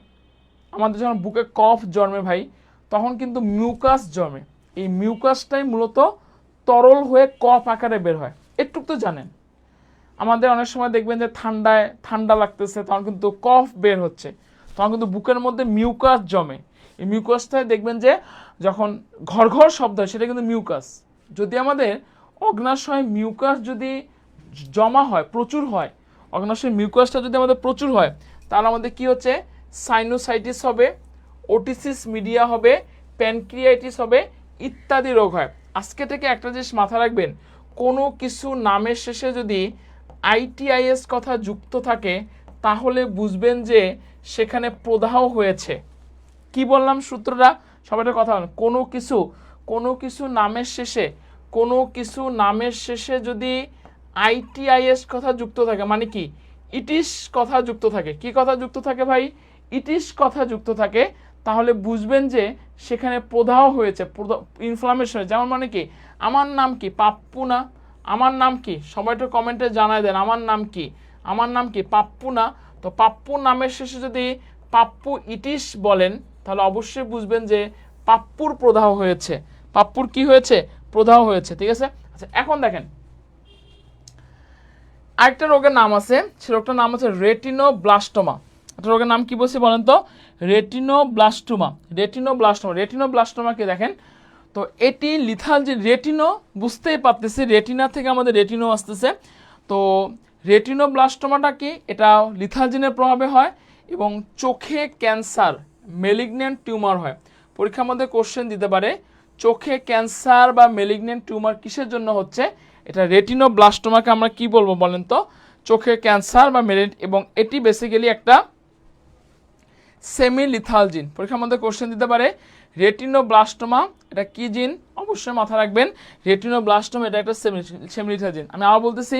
আমাদের যখন বুকে কফ জন্মে ভাই, তখন কিন্তু মিউকাস জন্মে। এই মিউকাসটাই মূলত তরল হয়ে কফ আকারে বের হয়। একটু তো জানেন আমাদের অনেক সময় দেখবেন যে ঠান্ডা লাগতেছে, তখন কিন্তু কফ বের হচ্ছে, তখন কিন্তু বুকের মধ্যে মিউকাস জমে। এই মিউকাসটাই দেখবেন যে যখন ঘর শব্দ হয় সেটা কিন্তু মিউকাস। যদি আমাদের অগ্নাশয় মিউকাস যদি জমা হয়, প্রচুর হয়, অগ্নাশয় মিউকাসটা যদি আমাদের প্রচুর হয়, তাহলে আমাদের কি হচ্ছে? সাইনোসাইটিস হবে, ওটিসিস মিডিয়া হবে, প্যানক্রিয়াইটিস হবে, ইত্যাদি রোগ হয়। আজকে থেকে একটা জিনিস মাথা রাখবেন, কোনো কিছু নামের শেষে যদি আইটিআইএস কথা যুক্ত থাকে তাহলে বুঝবেন যে সেখানে প্রদাহ হয়েছে। কি বললাম সূত্রটা? সবাইটা কথা বলেন। কোনো কিছু নামের শেষে যদি আইটিআইএস কথা যুক্ত থাকে মানে কি? ইটিস কথা যুক্ত থাকে। কি কথা যুক্ত থাকে ভাই? ইটিস কথা যুক্ত থাকে, তাহলে বুঝবেন যে সেখানে প্রদাহ হয়েছে, ইনফ্লামেশন হয়েছে। যেমন মানে কি? আমার নাম কি? পাপ্পু না? আমার নাম কি? সবাই একটু কমেন্টে জানাই দেন আমার নাম কি? পাপ্পু না? তো পাপ্পু নামের শেষে যদি পাপ্পু ইটিস বলেন তাহলে অবশ্যই বুঝবেন যে পাপ্পুর প্রদাহ হয়েছে। পাপ্পুর কি হয়েছে? প্রদাহ হয়েছে। ঠিক আছে। আচ্ছা, এখন দেখেন আরেকটা রোগের নাম আছে, সে রোগটার নাম হচ্ছে রেটিনোব্লাস্টোমা। একটা রোগের নাম কি বলছি বলেন তো? রেটিনোব্লাস্টোমা। রেটিনোব্লাস্টোমাকে দেখেন, তো এটি লিথাল যে রেটিনো, বুঝতেই পারতেছি রেটিনা থেকে আমাদের রেটিনো আসতেছে। তো রেটিনোব্লাস্টোমাটা কি? এটা লিথাল জিনের প্রভাবে হয় এবং চোখে ক্যান্সার, মেলিগন্যান্ট টিউমার হয়। পরীক্ষার মধ্যে কোশ্চেন দিতে পারে চোখে ক্যান্সার বা মেলিগন্যান্ট টিউমার কিসের জন্য হচ্ছে? এটা রেটিনোব্লাস্টোমাকে আমরা কি বলবো বলেন তো? চোখে ক্যান্সার বা এবং এটি বেসিক্যালি একটা সেমি লিথাল জিন। পরীক্ষার মধ্যে কোশ্চেন দিতে পারে রেটিনোব্লাস্টোমা এটা কি জিন? অবশ্যই মাথা রাখবেন রেটিনোব্লাস্টোমা এটা একটা সেমি লিথাল জিন। আমি আবার বলতেছি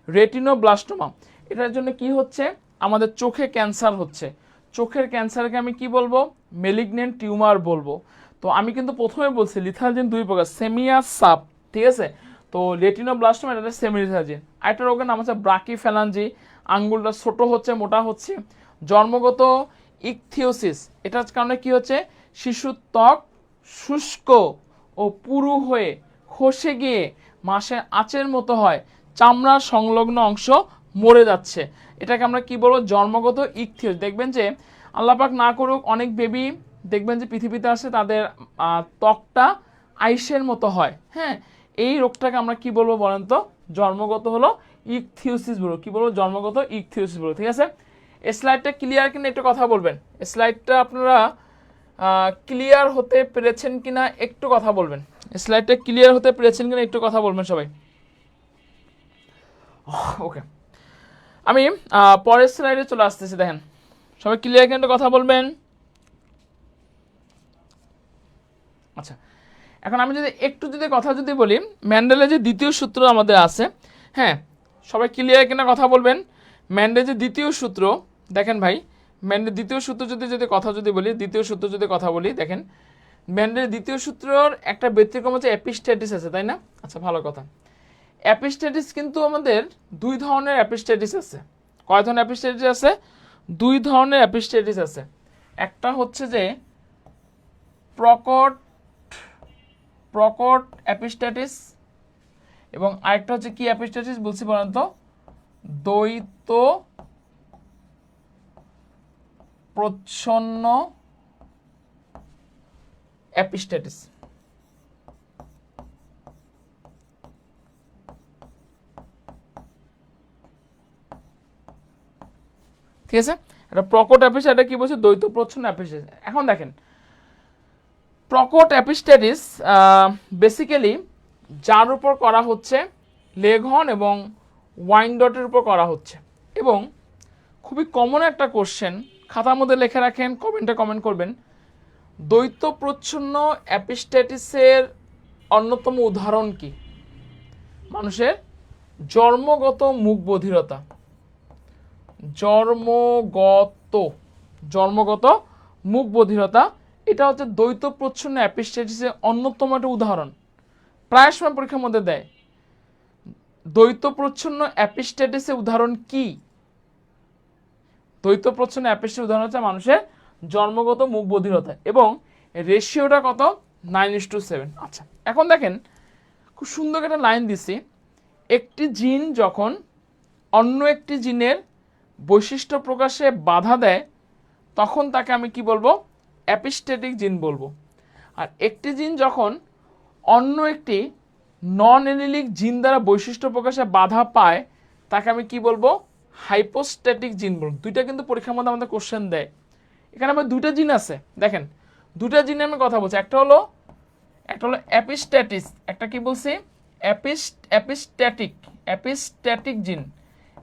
রেটিনোব্লাস্টোমা এটার জন্য কি হচ্ছে? আমাদের চোখে ক্যান্সার হচ্ছে। চোখের ক্যান্সারকে আমি কি বলবো? মেলিগন্যান্ট টিউমার বলবো। তো আমি কিন্তু প্রথমে বলছি লিথাল জিন দুই প্রকার, সেমি আর সাব, ঠিক আছে? তো রেটিনোব্লাস্টোমা এটা একটা সেমি লিথাল জিন। আরেকটা রোগের নাম হচ্ছে ব্রাকিফ্যালাঞ্জি, আঙ্গুলটা ছোট হচ্ছে, মোটা হচ্ছে। জন্মগত ইকথিওসিস, এটার কারণে কি হচ্ছে? শিশুর ত্বক শুষ্ক ও পুরু হয়ে খসে গিয়ে মাসে আঁচের মতো হয়, চামড়ার সংলগ্ন অংশ মরে যাচ্ছে। এটাকে আমরা কি বলবো? জন্মগত ইকথিওসিস। দেখবেন যে আল্লাপাক না করুক অনেক বেবি দেখবেন যে পৃথিবীতে আসে তাদের ত্বকটা আইসের মতো হয়। হ্যাঁ, এই রোগটাকে আমরা কি বলবো বলেন তো? জন্মগত হলো ইকথিওসিস বলবো। কি বলবো? জন্মগত ইকথিওসিস বলবো, ঠিক আছে? স্লাইডটা ক্লিয়ার কিনা একটু কথা বলবেন। স্লাইডটা আপনারা ক্লিয়ার হতে পেরেছেন কিনা একটু কথা বলবেন। স্লাইডটা ক্লিয়ার হতে পেরেছেন কিনা একটু কথা বলবেন সবাই। ওকে, আমি পরের স্লাইডে চলে আসতেছি। দেখেন সবাই ক্লিয়ার কিনা একটু কথা বলবেন। আচ্ছা, এখন আমি যদি একটু কথা বলি, ম্যান্ডেলের যে দ্বিতীয় সূত্র আমাদের আছে, হ্যাঁ সবাই ক্লিয়ার কিনা কথা বলবেন। ম্যান্ডেলের যে দ্বিতীয় সূত্র, দেখেন ভাই ম্যান্ডেলের দ্বিতীয় সূত্র যদি কথা বলি, দেখেন ম্যান্ডেলের দ্বিতীয় সূত্রর একটা ব্যতিক্রম হচ্ছে এপিস্ট্যাটিস আছে, তাই না? আচ্ছা, ভালো কথা। এপিস্ট্যাটিস কিন্তু আমাদের দুই ধরনের এপিস্ট্যাটিস আছে। কয় ধরনের এপিস্ট্যাটিস আছে? দুই ধরনের এপিস্ট্যাটিস আছে। একটা হচ্ছে যে প্রকট এপিস্ট্যাটিস, এবং আরেকটা হচ্ছে কি এপিস্ট্যাটিস বলছি বলেন তো? দ্বৈত প্রচ্ছন্ন এপিস্ট্যাটিস। ঠিক আছে, এটা প্রকট এপিস্ট্যাটিস, এটা কি বলছে? দ্বৈত প্রচ্ছন্ন এপিস্ট্যাটিস। এখন দেখেন প্রকট এপিস্ট্যাটিস বেসিক্যালি যার উপর করা হচ্ছে লেঘন এবং ওয়াইনডটের উপর করা হচ্ছে। এবং খুবই কমন একটা কোশ্চেন, খাতার মধ্যে লিখে রাখেন, কমেন্টে কমেন্ট করবেন। দ্বৈত প্রচ্ছন্ন এপিস্ট্যাটিসের অন্যতম উদাহরণ কি? মানুষের জন্মগত মুখ বধিরতা। জন্মগত মুখ বধিরতা এটা হচ্ছে দ্বৈত প্রচ্ছন্ন অ্যাপিস্ট্যাটিসের অন্যতম একটা উদাহরণ। প্রায় সময় পরীক্ষার মধ্যে দেয় দ্বৈত প্রচ্ছন্ন অ্যাপিস্ট্যাটিসের উদাহরণ কি? দ্বৈত প্রচ্ছন্ন অ্যাপিস্ট্যাটিসের উদাহরণ হচ্ছে মানুষের জন্মগত মুখ বধিরতা, এবং রেশিওটা কত? 9:7। আচ্ছা, এখন দেখেন খুব সুন্দর একটা লাইন দিছি। একটি জিন যখন অন্য একটি জিনের বৈশিষ্ট্য প্রকাশে বাধা দেয় তখন তাকে আমি কি বলবো? অ্যাপিস্ট্যাটিক জিন বলবো। আর একটি জিন যখন অন্য একটি নন এলিলিক জিন দ্বারা বৈশিষ্ট্য প্রকাশে বাধা পায় তাকে আমি কি বলবো? হাইপোস্ট্যাটিক জিন বলবো। দুইটা কিন্তু পরীক্ষার মধ্যে আমাদের কোশ্চেন দেয়। এখানে আমার দুইটা জিন আছে, দেখেন দুইটা জিনের আমি কথা বলছি। একটা হলো অ্যাপিস্ট্যাটিস, একটা কি বলছি? অ্যাপিস্ট্যাটিক জিন,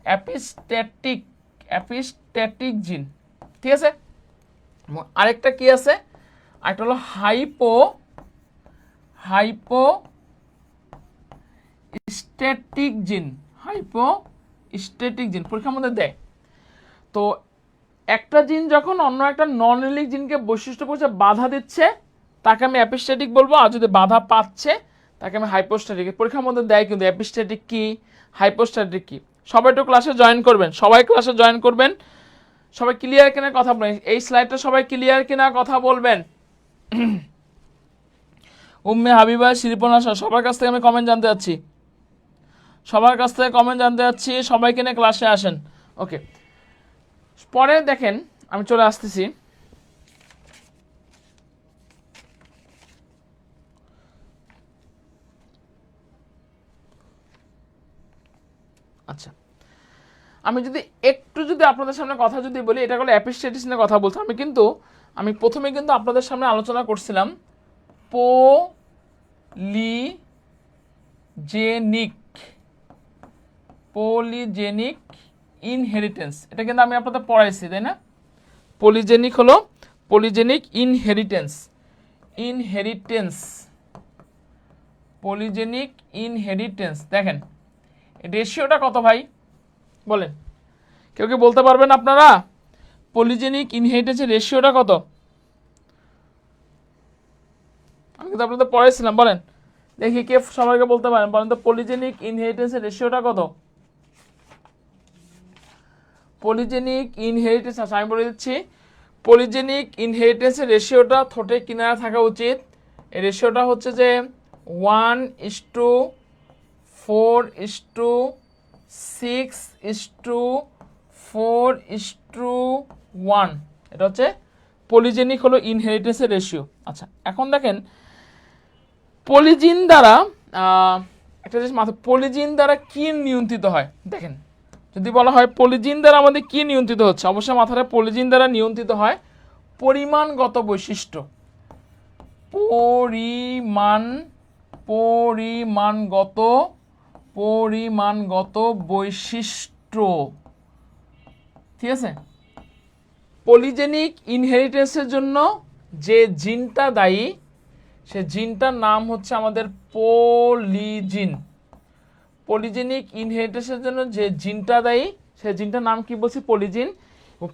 অ্যাপিস্ট্যাটিক জিন, ঠিক আছে? আরেকটা কি আছে? আরেকটা হলো হাইপোস্ট্যাটিক জিন। পরীক্ষার মধ্যে দেয়। তো একটা জিন যখন অন্য একটা নন এলিক জিনকে বৈশিষ্ট্য প্রকাশে বাধা দিচ্ছে তাকে আমি অ্যাপিস্ট্যাটিক বলবো, আর যদি বাধা পাচ্ছে তাকে আমি হাইপোস্ট্যাটিক। পরীক্ষার মধ্যে দেয় কিন্তু অ্যাপিস্ট্যাটিক কি, হাইপোস্ট্যাটিক কি। সবাই একটু ক্লাসে জয়েন করবেন, সবাই ক্লিয়ার কিনা কথা বলবেন। এই স্লাইডটা সবাই ক্লিয়ার কিনা কথা বলবেন। উম্মে হাবিবা, শিরিপনা, সবার কাছ থেকে আমি কমেন্ট জানতে চাচ্ছি। সবার কাছ থেকে কমেন্ট জানতে যাচ্ছি, সবাইকে নিয়ে ক্লাসে আসেন। ওকে, পরে দেখেন আমি চলে আসতেছি। আচ্ছা, আমি যদি একটু যদি আপনাদের সামনে কথা যদি বলি, এটা হলো অ্যাপিস্টেটিস নিয়ে কথা বলছি। আমি প্রথমে কিন্তু আপনাদের সামনে আলোচনা করছিলাম পলিজেনিক ইনহেরিটেন্স। এটা কিন্তু আমি আপনাদের পড়াইছি, তাই না? Polygenic inheritance. দেখেন রেশিওটা কত ভাই বলেন, কেউ কি বলতে পারবেন আপনারা? পলিজেনিক ইনহেরিটেন্সের রেশিওটা কত? আমি কিন্তু আপনাদের পড়াইছিলাম, বলেন দেখি কে সবাইকে বলতে পারেন, বলেন তো পলিজেনিক ইনহেরিটেন্সের রেশিওটা কত? পলিজেনিক ইনহেরিটেন্স, আচ্ছা আমি বলে দিচ্ছি, পলিজেনিক ইনহেরিটেন্সের রেশিওটা ঠোঁটে কিনারা থাকা উচিত। এই রেশিওটা হচ্ছে যে 1:4:6:4:1। এটা হচ্ছে পলিজেনিক হলো ইনহেরিটেন্সের রেশিও। আচ্ছা, এখন দেখেন পলিজিন দ্বারা একটা জিনিস মাথা, পলিজিন দ্বারা কি নিয়ন্ত্রিত হয়? দেখেন যদি বলা হয় পলিজিন দ্বারা আমাদের কি নিয়ন্ত্রিত হচ্ছে, অবশ্যই মাথায় পলিজিন দ্বারা নিয়ন্ত্রিত হয় পরিমাণগত বৈশিষ্ট্য। পরিমাণগত বৈশিষ্ট্য, ঠিক আছে? পলিজেনিক ইনহেরিটেন্সের জন্য যে জিনটা দায়ী, সে জিনটার নাম হচ্ছে আমাদের পলিজিন। পলিজেনিক ইনহেরিটেন্সের জন্য যে জিনটা দায়ী, সে জিনটার নাম কি বলছি? পলিজিন।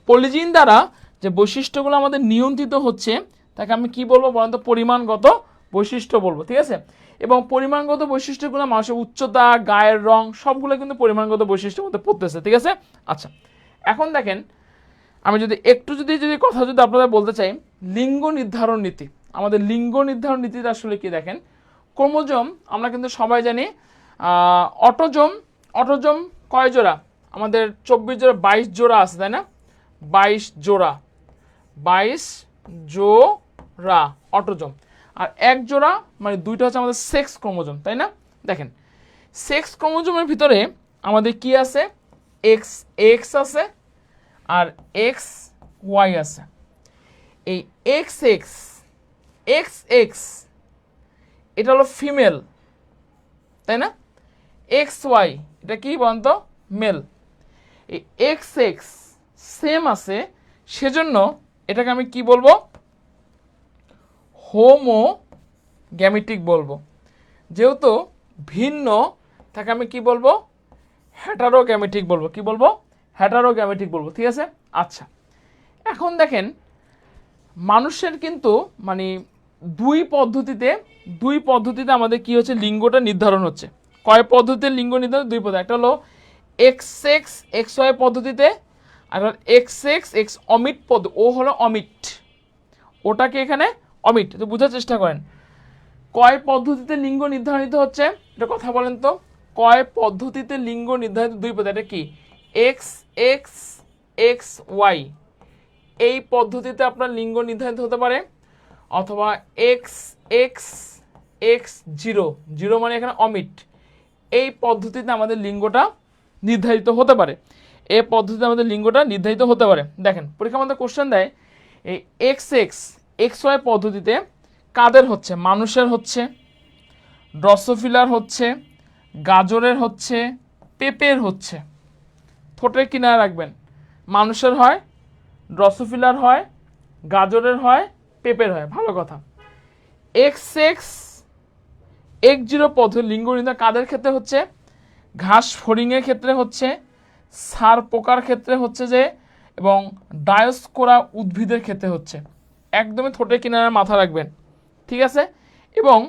পলিজিন দ্বারা যে বৈশিষ্ট্যগুলো আমাদের নিয়ন্ত্রিত হচ্ছে তাকে আমি কি বলবো বলেন তো? পরিমাণগত বৈশিষ্ট্য বলবো, ঠিক আছে? এবং পরিমাণগত বৈশিষ্ট্যগুলো মানুষের উচ্চতা, গায়ের রং সবগুলো কিন্তু পরিমাণগত বৈশিষ্ট্যের মধ্যে পড়তেছে, ঠিক আছে? আচ্ছা, এখন দেখেন আমি যদি একটু যদি কথা যদি আপনাদের বলতে চাই, লিঙ্গ নির্ধারণ নীতি। আমাদের লিঙ্গ নির্ধারণ নীতিটা আসলে কি? দেখেন ক্রোমোজোম আমরা কিন্তু সবাই জানি, অটোজোম কয় জোড়া? আমাদের 24 জোড়া, 22 জোড়া আছে, তাই না? 22 জোড়া অটোজোম, আর এক জোড়া মানে দুইটা হচ্ছে আমাদের সেক্স ক্রোমোজোম, তাই না? দেখেন সেক্স ক্রোমোজোমের ভিতরে আমাদের কি আছে? এক্স আছে আর এক্স ওয়াই আছে। এই এক্স এটা হলো ফিমেল, তাই না? এক্স ওয়াই এটা কি বলেন তো? মেল। এই এক্স সেম আছে, সেজন্য এটাকে আমি কি বলবো? হোমোগ্যামেটিক বলবো। যেহেতু ভিন্ন তাকে আমি কি বলবো? হেটারোগ্যামেটিক বলবো। কি বলবো? হেটারোগ্যামেটিক বলবো, ঠিক আছে? আচ্ছা, এখন দেখেন মানুষের কিন্তু মানে দুই পদ্ধতিতে আমাদের কি হচ্ছে? লিঙ্গটা নির্ধারণ হচ্ছে। কয় পদ্ধতিতে লিঙ্গ নির্ধারণ? দুই পদ্ধতি। একটা হলো XY পদ্ধতিতে, আর XX অমিট পদ্ধতি। ও হলো অমিট, ওটাকে এখানে অমিট। তো বোঝার চেষ্টা করেন কয় পদ্ধতিতে লিঙ্গ নির্ধারিত হচ্ছে, এটা কথা বলেন তো। কয় পদ্ধতিতে লিঙ্গ নির্ধারিত? দুই পদ্ধতি। এটা কি? XY এই পদ্ধতিতে আপনার লিঙ্গ নির্ধারিত হতে পারে, অথবা XX0 মানে এখানে অমিট, এই পদ্ধতিতে আমাদের লিঙ্গটা নির্ধারিত হতে পারে। এই পদ্ধতিতে আমাদের লিঙ্গটা নির্ধারিত হতে পারে। দেখেন পরীক্ষা আমাদের কোশ্চেন দেয় এই XY পদ্ধতিতে কাদের হচ্ছে? মানুষের হচ্ছে, ড্রসোফিলার হচ্ছে, গাজরের হচ্ছে, পেঁপের হচ্ছে। ঠোঁটের কিনারে রাখবেন, মানুষের হয়, ড্রসোফিলার হয়, গাজরের হয়, পেঁপের হয়। ভালো কথা। XX0 পদ্ধতি লিঙ্গ নির্ধারণ কাদের ক্ষেত্রে হচ্ছে? ঘাস ফড়িংয়ের ক্ষেত্রে হচ্ছে, সার পোকার ক্ষেত্রে হচ্ছে যে, এবং ডায়োস্কোরা উদ্ভিদের ক্ষেত্রে হচ্ছে। একদমই ঠোঁটের কিনারে মাথা রাখবেন, ঠিক আছে? এবং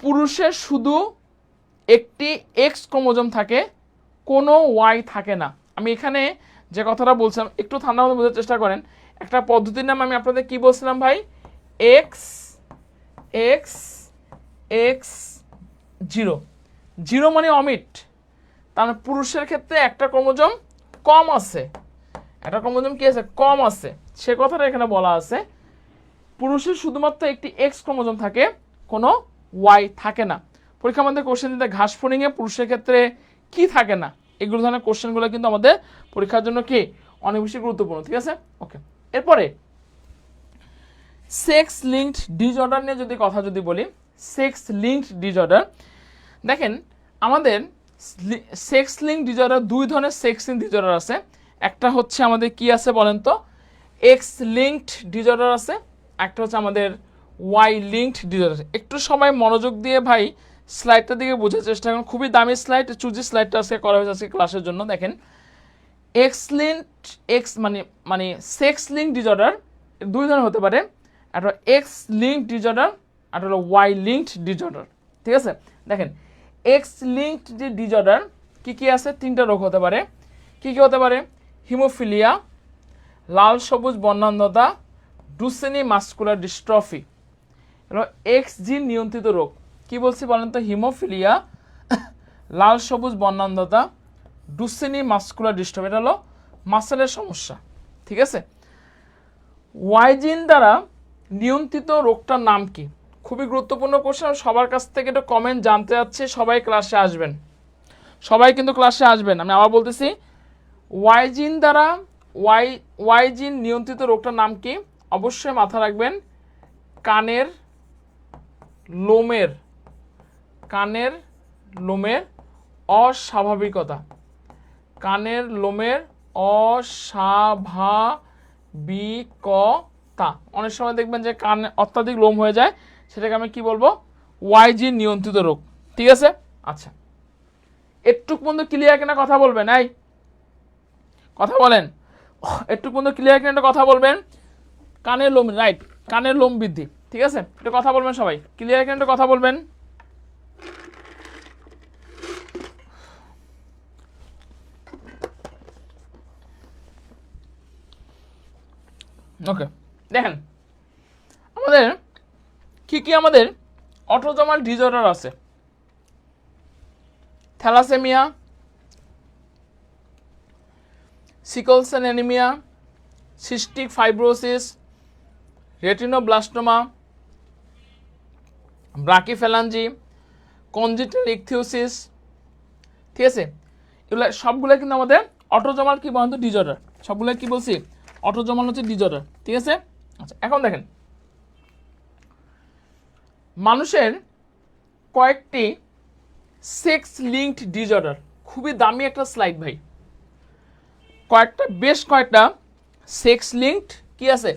পুরুষের শুধু একটি এক্স ক্রোমোজোম থাকে, কোনো ওয়াই থাকে না। আমি এখানে যে কথাটা বলছিলাম একটু ঠান্ডা মতো বোঝার চেষ্টা করেন। একটা পদ্ধতির নাম আমি আপনাদের কি বলছিলাম ভাই? XX0 মানে অমিট, তার মানে পুরুষের ক্ষেত্রে একটা ক্রোমোজোম কম আছে, একটা ক্রোমোজোম কি আছে, কম আছে, সে কথাটা এখানে বলা আছে। পুরুষের শুধুমাত্র একটি এক্স ক্রোমোজোম থাকে, কোনো ওয়াই থাকে না। পরীক্ষা আমাদের কোশ্চেন দিতে ঘাস ফড়িংয়ে পুরুষের ক্ষেত্রে কি থাকে না, এগুলো ধরনের কোশ্চেনগুলো কিন্তু আমাদের পরীক্ষার জন্য কি অনেক বেশি গুরুত্বপূর্ণ। ঠিক আছে, ওকে। এরপরে সেক্স লিঙ্কড ডিসঅর্ডার নিয়ে যদি কথা বলি, সেক্স লিঙ্কড ডিসঅর্ডার, দেখেন আমাদের সেক্স লিঙ্ক ডিসঅর্ডার দুই ধরনের সেক্স লিঙ্ক ডিসঅর্ডার আছে। একটা হচ্ছে আমাদের কি আছে বলেন তো, এক্স লিঙ্কড ডিসঅর্ডার আছে, একটা হচ্ছে আমাদের ওয়াই লিঙ্কড ডিসঅর্ডার। একটু সময় মনোযোগ দিয়ে ভাই স্লাইডটার দিকে বোঝার চেষ্টা করুন, খুবই দামি স্লাইড, চুজি স্লাইডটা আজকে করা হয়েছে আজকে ক্লাসের জন্য। দেখেন এক্স লিঙ্কড এক্স মানে সেক্স লিঙ্ক ডিসঅর্ডার দুই ধরনের হতে পারে, একটা এক্স লিঙ্কড ডিসঅর্ডার আর হলো ওয়াই লিঙ্কড ডিসঅর্ডার। ঠিক আছে, দেখেন এক্স লিঙ্কড যে ডিসঅর্ডার কি কি আছে, তিনটা রোগ হতে পারে। কি কি হতে পারে, হিমোফিলিয়া, লাল সবুজ বর্ণান্ধতা, ডুচেনি মাস্কুলার ডিস্ট্রফি। এগুলো এক্স জিন নিয়ন্ত্রিত রোগ। কি বলছি বলেন তো, হিমোফিলিয়া, লাল সবুজ বর্ণান্ধতা, ডুচেনি মাস্কুলার ডিস্ট্রফি, এটা হলো মাসেলের সমস্যা। ঠিক আছে, ওয়াই জিন দ্বারা নিয়ন্ত্রিত রোগটার নাম কি, খুবই গুরুত্বপূর্ণ কোশ্চেন, সবার কাছ থেকে এটা কমেন্ট জানতে যাচ্ছে, সবাই ক্লাসে আসবেন, সবাই কিন্তু ক্লাসে আসবেন। আমি আবার বলতেছি, ওয়াই জিন দ্বারা ওয়াই জিন নিয়ন্ত্রিত রোগটার নাম কি, অবশ্যই মাথা রাখবেন, কানের লোমের অস্বাভাবিকতা, কানের লোমের অস্বাভাবিকতা। অনেক সময় দেখবেন যে কানে অত্যাধিক লোম হয়ে যায়, সেটাকে আমি কি বলবো, ওয়াই জিন নিয়ন্ত্রিত রোগ। ঠিক আছে, আচ্ছা একটু পর্যন্ত ক্লিয়ার কিনা কথা বলবেন, এই কথা বলেন, একটু পর্যন্ত ক্লিয়ার কিনা কথা বলবেন। কানের লোম, রাইট, কানের লোম বৃদ্ধি। ঠিক আছে, একটু কথা বলবেন সবাই, ক্লিয়ার কিনা কথা বলবেন। ওকে, দেখেন আমাদের কি আমাদের অটোজোমাল ডিসঅর্ডার আছে, thalassaemia, sickle cell anaemia, cystic fibrosis, retinoblastoma, brachyphalangy, congenital ichthyosis. ঠিক আছে, এগুলো সবগুলো কিন্তু আমাদের অটোজোমাল কি বলতো ডিসঅর্ডার, সবগুলো কি বলছি, অটোজোমাল হচ্ছে ডিসঅর্ডার। ঠিক আছে, আচ্ছা এখন দেখেন মানুষের কয়েকটি সেক্স লিঙ্কড ডিসঅর্ডার, খুবই দামি একটা স্লাইড ভাই, বেশ কয়েকটা সেক্স লিঙ্কড কি আছে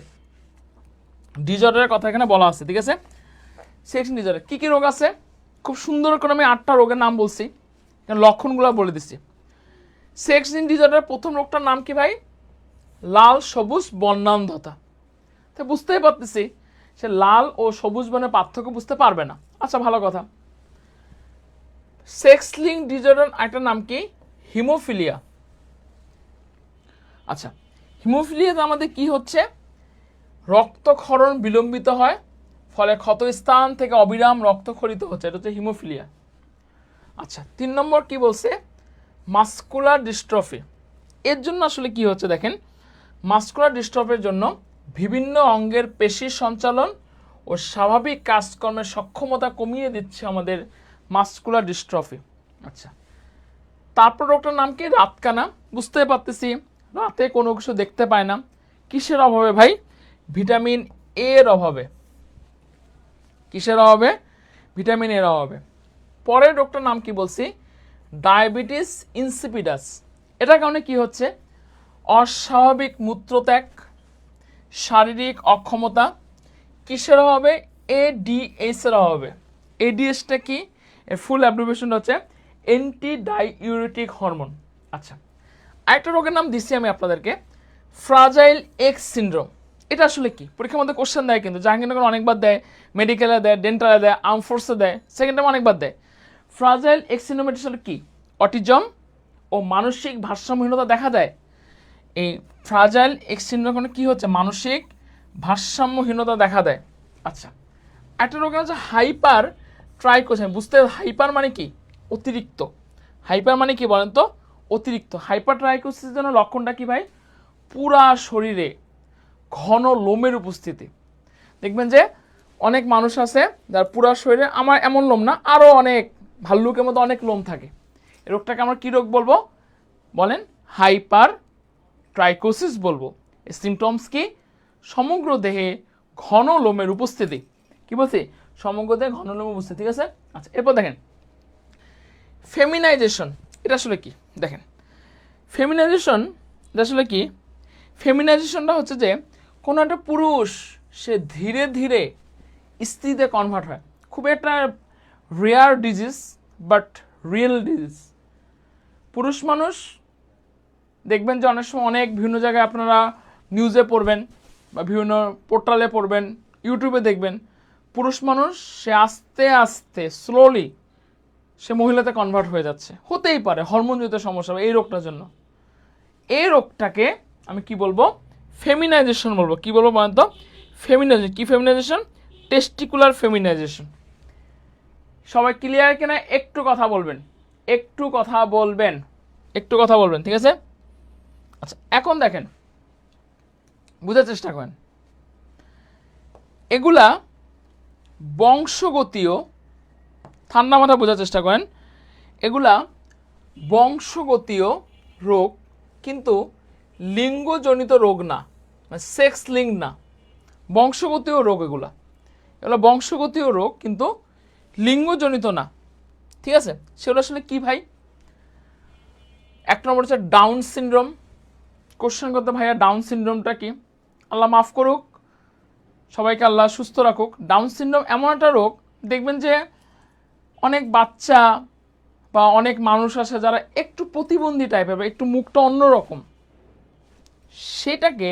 ডিসঅর্ডারের কথা এখানে বলা আছে। ঠিক আছে, সেক্স ডিসঅর্ডার কি কি রোগ আছে, খুব সুন্দর করে আমি 8টা রোগের নাম বলছি, লক্ষণগুলো বলে দিচ্ছি। সেক্স ডিসঅর্ডার প্রথম রোগটার নাম কি ভাই, লাল সবুজ বর্ণান্ধতা। তো বুঝতেই পারতেছি সে লাল ও সবুজ বর্ণের পার্থক্য বুঝতে পারবে না। আচ্ছা ভালো কথা, সেক্স লিঙ্ক ডিসঅর্ডার একটা নাম কি, হিমোফিলিয়া। আচ্ছা হিমোফিলিয়াতে আমাদের কি হচ্ছে, রক্তক্ষরণ বিলম্বিত হয়, ফলে ক্ষতস্থান থেকে অবিরাম রক্তক্ষরিত হচ্ছে, এটা হচ্ছে হিমোফিলিয়া। আচ্ছা 3 নম্বর কি বলছে, মাস্কুলার ডিস্ট্রফি। এর জন্য আসলে কি হচ্ছে দেখেন, মাস্কুলার ডিস্ট্রফির জন্য বিভিন্ন অঙ্গের পেশির সঞ্চালন ও স্বাভাবিক কাজকর্মের সক্ষমতা কমিয়ে দিচ্ছে আমাদের মাস্কুলার ডিস্ট্রফি। আচ্ছা তারপর রোগটার নাম কি, রাতকানা। বুঝতে পারতেছি রাতে কোনো কিছু দেখতে পায় না, কিসের অভাবে ভাই, ভিটামিন এর অভাবে। কিসের অভাবে, ভিটামিন এর অভাবে। পরের রোগটার নাম কি বলছি, ডায়াবেটিস ইনসিপিডাস। এটার কারণে কি হচ্ছে, অস্বাভাবিক মূত্রত্যাগ, শারীরিক অক্ষমতা, কিসের অভাবে, এডিএস এর অভাবে। এডিএসটা কি, এর ফুল অ্যাব্রিভিয়েশন হচ্ছে অ্যান্টি ডাইউরেটিক হরমোন। আচ্ছা আরেকটা রোগের নাম দিচ্ছি আমি আপনাদেরকে, ফ্রাজাইল এক্স সিনড্রোম। এটা আসলে কি, পরীক্ষার মধ্যে কোশ্চেন দেয় কিন্তু, জাহাঙ্গীরনগর অনেকবার দেয়, মেডিকেলে দেয়, ডেন্টালে দেয়, আর্ম ফোর্সে দেয়, সেকেন্ড টাইম অনেকবার দেয়। ফ্রাজাইল এক্স সিনড্রোম এটা আসলে কি, অটিজম ও মানসিক ভারসাম্যহীনতা দেখা দেয়। এই ফ্রাজাইল এক্স সিনড্রোম কি হচ্ছে, মানসিক ভারসাম্যহীনতা দেখা দেয়। আচ্ছা একটা রোগ হচ্ছে হাইপার ট্রাইকোসাইন। বুঝতে, হাইপার মানে কি, অতিরিক্ত, হাইপার মানে কি বলেন তো? অতিরিক্ত। হাইপারট্রাইকোসিসের জন্য লক্ষণটা কি ভাই? পুরা শরীরে ঘন লোমের উপস্থিতি। দেখবেন যে অনেক মানুষ আছে যার পুরা শরীরে, আমার এমন লোম না, আরও অনেক ভাল্লুকের মতো অনেক লোম থাকে। এই রোগটাকে আমরা কী রোগ বলবো বলেন? হাইপার ট্রাইকোসিস বলবো। সিমটমস কি? সমগ্র দেহে ঘন লোমের উপস্থিতি। কি বলছি? সমগ্র দেহে ঘন লোমের উপস্থিতি। ঠিক আছে? আচ্ছা, এরপর দেখেন ফেমিনাইজেশন। এটা আসলে কি দেখেন, ফেমিনাইজেশন এটা আসলে কি? ফেমিনাইজেশনটা হচ্ছে যে কোনো একটা পুরুষ সে ধীরে ধীরে স্ত্রীতে কনভার্ট হয়। খুব একটা rare disease, but real disease. পুরুষ মানুষ দেখবেন যে অনেক সময় অনেক বিভিন্ন জায়গায় আপনারা নিউজে পড়বেন বা বিভিন্ন পোর্টালে পড়বেন, ইউটিউবে দেখবেন, পুরুষ মানুষ সে আস্তে আস্তে স্লোলি সে মহিলাতে কনভার্ট হয়ে যাচ্ছে। হতেই পারে হরমোনজনিত সমস্যা এই রোগটার জন্য। এই রোগটাকে আমি কি বলবো? ফেমিনাইজেশন বলবো। কি বলবো বলেন তো? ফেমিনাইজেশন। কি ফেমিনাইজেশন? Testicular feminisation. সবাই ক্লিয়ার কিনা একটু কথা বলবেন, একটু কথা বলবেন, একটু কথা বলবেন। ঠিক আছে? আচ্ছা, এখন দেখেন, বোঝার চেষ্টা করেন, এগুলা বংশগতীয়, ঠান্ডা মাথা বোঝার চেষ্টা করেন, এগুলা বংশগতীয় রোগ, কিন্তু লিঙ্গজনিত রোগ না, মানে সেক্স লিঙ্ক না, বংশগতীয় রোগ। এগুলো বংশগতীয় রোগ কিন্তু লিঙ্গজনিত না। ঠিক আছে? সেগুলো আসলে কি ভাই? এক নম্বর হচ্ছে ডাউন সিনড্রোম। কোশ্চেন করতে ভাইয়া ডাউন সিনড্রোমটা কি? আল্লাহ মাফ করুক, সবাইকে আল্লাহ সুস্থ রাখুক। ডাউন সিনড্রোম এমন একটা রোগ, দেখবেন যে অনেক বাচ্চা বা অনেক মানুষ আছে যারা একটু প্রতিবন্ধী টাইপের বা একটু মুখটা অন্যরকম, সেটাকে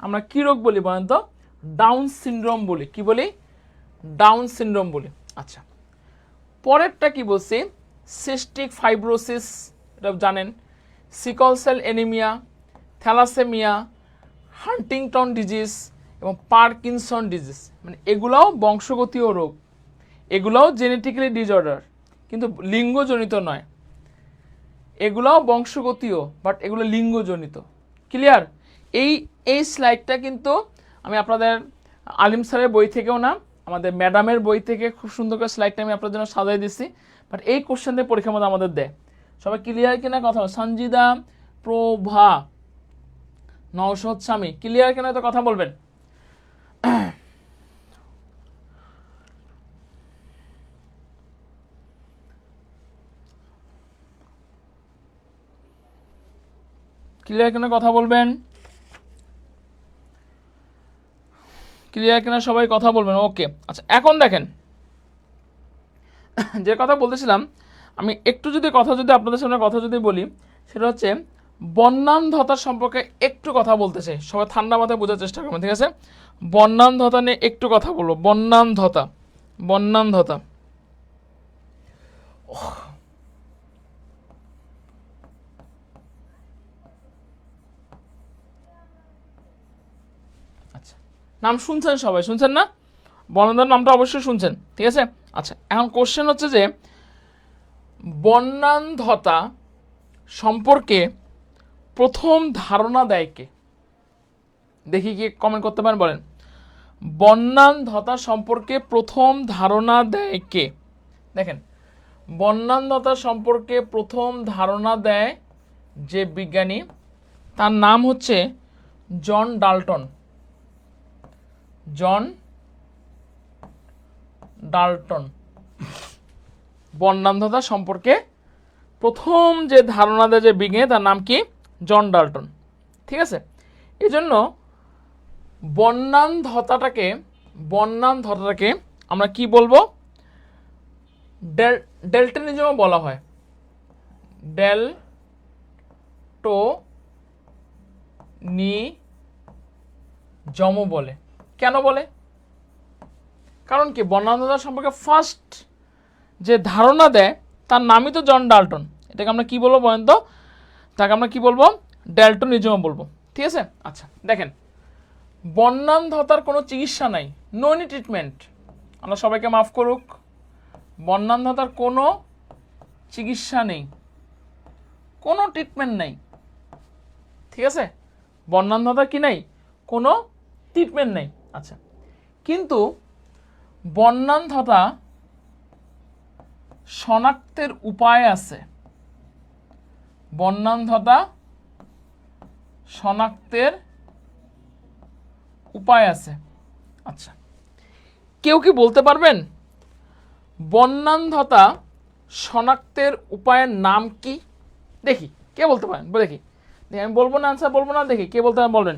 আমরা কী রোগ বলি বলেন তো? ডাউন সিনড্রোম বলি। কি বলি? ডাউন সিনড্রোম বলি। আচ্ছা, পরেরটা কি বলছি? সিস্টিক ফাইব্রোসিস, এটা জানেন, sickle cell anaemia, thalassaemia, Huntington disease এবং পার্কিনসন ডিজিজ, মানে এগুলাও বংশগতীয় রোগ, এগুলাও জেনেটিক্যালি ডিসঅর্ডার, কিন্তু লিঙ্গজনিত নয়। এগুলাও বংশগতীয়, বাট এগুলো লিঙ্গজনিত। ক্লিয়ার? এই স্লাইডটা কিন্তু আমি আপনাদের আলিম স্যারের বই থেকেও না, আমাদের ম্যাডামের বই থেকে খুব সুন্দর করে স্লাইডটা আমি আপনাদের জন্য সাজাই দিচ্ছি। বাট এই কোশ্চেন দিয়ে পরীক্ষার মধ্যে আমাদের দেয়। সবাই ক্লিয়ার কিনা কথা? সঞ্জিদা, প্রভা, নওশাদ স্বামী, ক্লিয়ার কিনা তো কথা বলবেন। ক্লিয়ার কিনা কথা বলবেন। ক্লিয়ার কিনা সবাই কথা বলবেন। ওকে, আচ্ছা, এখন দেখেন যে কথা বলতেছিলাম, আমি একটু যদি আপনাদের সামনে কথা যদি বলি, সেটা হচ্ছে বন্যান্ধতা সম্পর্কে একটু কথা বলতে চাই। সবাই ঠান্ডা মাথায় বোঝার চেষ্টা করবেন। ঠিক আছে? বন্যান্ধতা নিয়ে একটু কথা বলবো। বন্যান্ধতা, বন্যান্ধতা। আচ্ছা, নাম শুনছেন সবাই? শুনছেন না? বন্যান্ধতার নামটা অবশ্যই শুনছেন। ঠিক আছে? আচ্ছা, এখন কোশ্চেন হচ্ছে যে বন্যান্ধতা সম্পর্কে প্রথম ধারণা দেয় কে? দেখি কি কমেন্ট করতে পারেন, বলেন। বন্যান্ধতা সম্পর্কে প্রথম ধারণা দেয় কে? দেখেন, বন্যান্ধতা সম্পর্কে প্রথম ধারণা দেয় যে বিজ্ঞানী, তার নাম হচ্ছে জন ডাল্টন। জন ডাল্টন বন্যান্ধতা সম্পর্কে প্রথম যে ধারণা দেয় যে বিজ্ঞানী, তার নাম কি? John Dalton. ঠিক আছে? এই জন্য বন্যান্ধতাটাকে আমরা কি বলবো? ডেল্টনিজমও বলা হয়। ডেল্টনিজম বলে। কেন বলে? কারণ কি, বন্যান্ধতা সম্পর্কে ফার্স্ট যে ধারণা দেয় তার নামই তো জন ডাল্টন। এটাকে আমরা কি বলবো বলেন তো? তাকে আমরা কি বলবো? ডেল্টনিজম বলবো। ঠিক আছে? আচ্ছা, দেখেন, বন্যান্ধতার কোনো চিকিৎসা নাই, নো এনি ট্রিটমেন্ট। আমরা সবাইকে মাফ করুক, বন্যান্ধতার কোনো চিকিৎসা নেই। কোনো ট্রিটমেন্ট নাই, ঠিক আছে, বর্ণান্ধতা কি নাই, কোনো ট্রিটমেন্ট নেই। আচ্ছা, কিন্তু বর্ণান্ধতা শনাক্তের উপায় আছে, বর্ণান্ধতা শনাক্তের উপায় আছে। আচ্ছা, কেউ কি বলতে পারবেন বর্ণান্ধতা শনাক্তের উপায়ের নাম কি? দেখি কে বলতে পারেন, দেখি দেখি, আমি বলবো না, আনসার বলবো না, দেখি কে বলতে পারেন, বলবেন।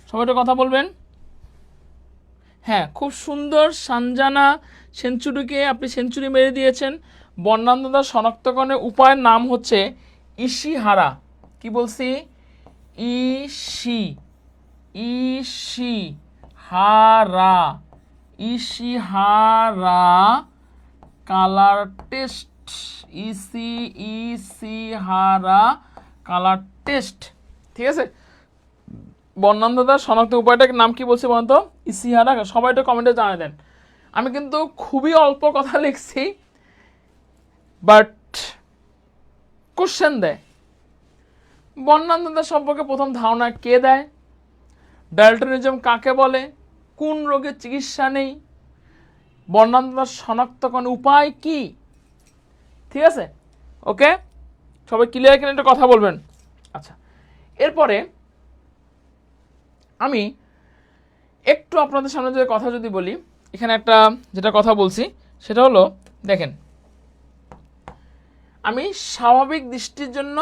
সবাই একটু কথা বলবেন। হ্যাঁ, খুব সুন্দর, সানজানা সেঞ্চুরিকে আপনি সেঞ্চুরি মেরে দিয়েছেন। বর্ণান্ধতা শনাক্তকরণের উপায়ের নাম হচ্ছে ইশিহারা। কি বলছি? Ishihara, Ishihara colour test, Ishihara colour test, ঠিক আছে। বর্ণান্ধতা শনাক্ত উপায়টার নাম কি বলছে বলতো? ইশিহারা। সবাই একটু কমেন্টে জানিয়ে দেন। আমি কিন্তু খুবই অল্প কথা লিখছি, বাট কোশ্চেন দেয়। বর্ণান্ধতা সম্পর্কে প্রথম ধারণা কে দেয়? ডালটনিজম কাকে বলে? কোন রোগের চিকিৎসা নেই? বর্ণান্ধতা শনাক্তকরণের উপায় কি? ঠিক আছে, ওকে, সবাই ক্লিয়ার কিনা একটা কথা বলবেন। আচ্ছা, এরপরে আমি একটু আপনাদের সামনে যে কথা যদি বলি, এখানে একটা যেটা কথা বলছি সেটা হলো, দেখেন, আমি স্বাভাবিক দৃষ্টির জন্য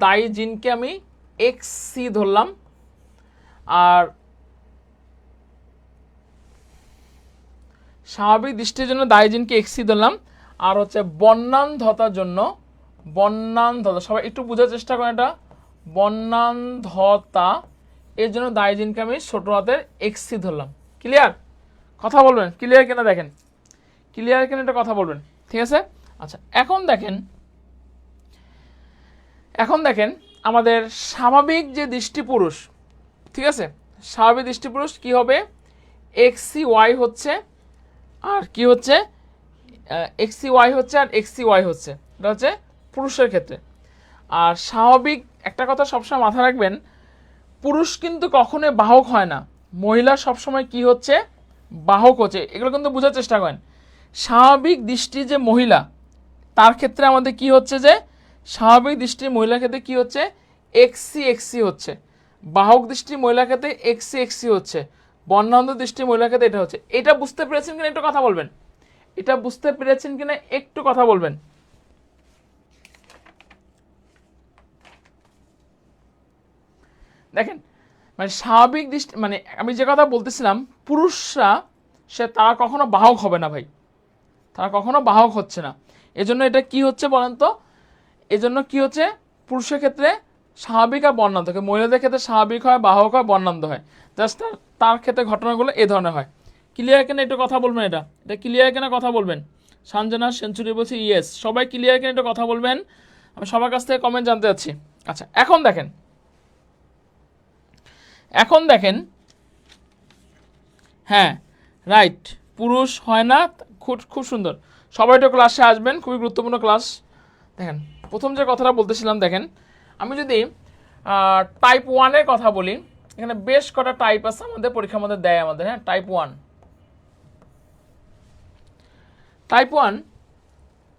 দায়ী জিনকে আমি এক্সি ধরলাম, আর স্বাভাবিক দৃষ্টির জন্য দায়ী জিনকে এক্সি ধরলাম, আর হচ্ছে বর্ণান্ধতার জন্য, বর্ণান্ধতা সবাই একটু বোঝার চেষ্টা করেন, এটা বর্ণান্ধতা এর জন্য দায়ী জিনকে আমি ছোট হাতের এক্সি ধরলাম। ক্লিয়ার? কথা বলবেন, ক্লিয়ার কিনা দেখেন, ক্লিয়ার কিনা একটা কথা বলবেন, ঠিক আছে। আচ্ছা, এখন দেখেন আমাদের স্বাভাবিক যে দৃষ্টিপুরুষ, ঠিক আছে, স্বাভাবিক দৃষ্টিপুরুষ কি হবে? এক্সি ওয়াই হচ্ছে, আর কি হচ্ছে? এক্সি ওয়াই হচ্ছে, আর এক্সি ওয়াই হচ্ছে, এটা হচ্ছে পুরুষের ক্ষেত্রে। আর স্বাভাবিক একটা কথা সবসময় মাথায় রাখবেন, পুরুষ কিন্তু কখনোই বাহক হয় না, মহিলা সবসময় কি হচ্ছে? বাহক হচ্ছে। এগুলো কিন্তু বোঝার চেষ্টা করেন। স্বাভাবিক দৃষ্টি যে মহিলা, তার ক্ষেত্রে আমাদের কি হচ্ছে? যে স্বাভাবিক দৃষ্টির মহিলার ক্ষেত্রে কি হচ্ছে? এক্সি এক্সি হচ্ছে। বাহক দৃষ্টির মহিলার ক্ষেত্রে এক্সি এক্সি হচ্ছে। বর্ণান্ধ দৃষ্টির মহিলার ক্ষেত্রে এটা হচ্ছে। এটা বুঝতে পেরেছেন কিনা একটু কথা বলবেন। এটা বুঝতে পেরেছেন কিনা একটু কথা বলবেন। দেখেন, মানে স্বাভাবিক দৃষ্টি, মানে আমি যে কথা বলতেছিলাম, পুরুষরা তারা কখনো বাহক হবে না ভাই, তারা কখনো বাহক হচ্ছে না। এজন্য এটা কি হচ্ছে বলেন তো? এজন্য কি হচ্ছে? পুরুষের ক্ষেত্রে স্বাভাবিক আর বর্ণান্ধ, মহিলাদের ক্ষেত্রে স্বাভাবিক হয়, বাহক হয়, বর্ণান্ধ হয়। জাস্ট তার ক্ষেত্রে ঘটনাগুলো এ ধরনের হয়। ক্লিয়ার কিনা একটু কথা বলবেন। এটা ক্লিয়ার কিনা কথা বলবেন। সানজানা সেঞ্চুরি বলছি ইয়েস। সবাই ক্লিয়ার কিনা একটু কথা বলবেন, আমি সবার কাছ থেকে কমেন্ট জানতে চাচ্ছি। আচ্ছা, এখন দেখেন, হ্যাঁ রাইট, পুরুষ হয় না, খুব সুন্দর। সবাই একটু ক্লাসে আসবেন, খুবই গুরুত্বপূর্ণ ক্লাস। দেখেন, প্রথম যে কথাটা বলতেছিলাম, দেখেন, আমি যদি টাইপ 1-এর কথা বলি, এখানে বেশ কটা টাইপ আছে আমাদের পরীক্ষার মধ্যে দেয় আমাদের। হ্যাঁ, টাইপ 1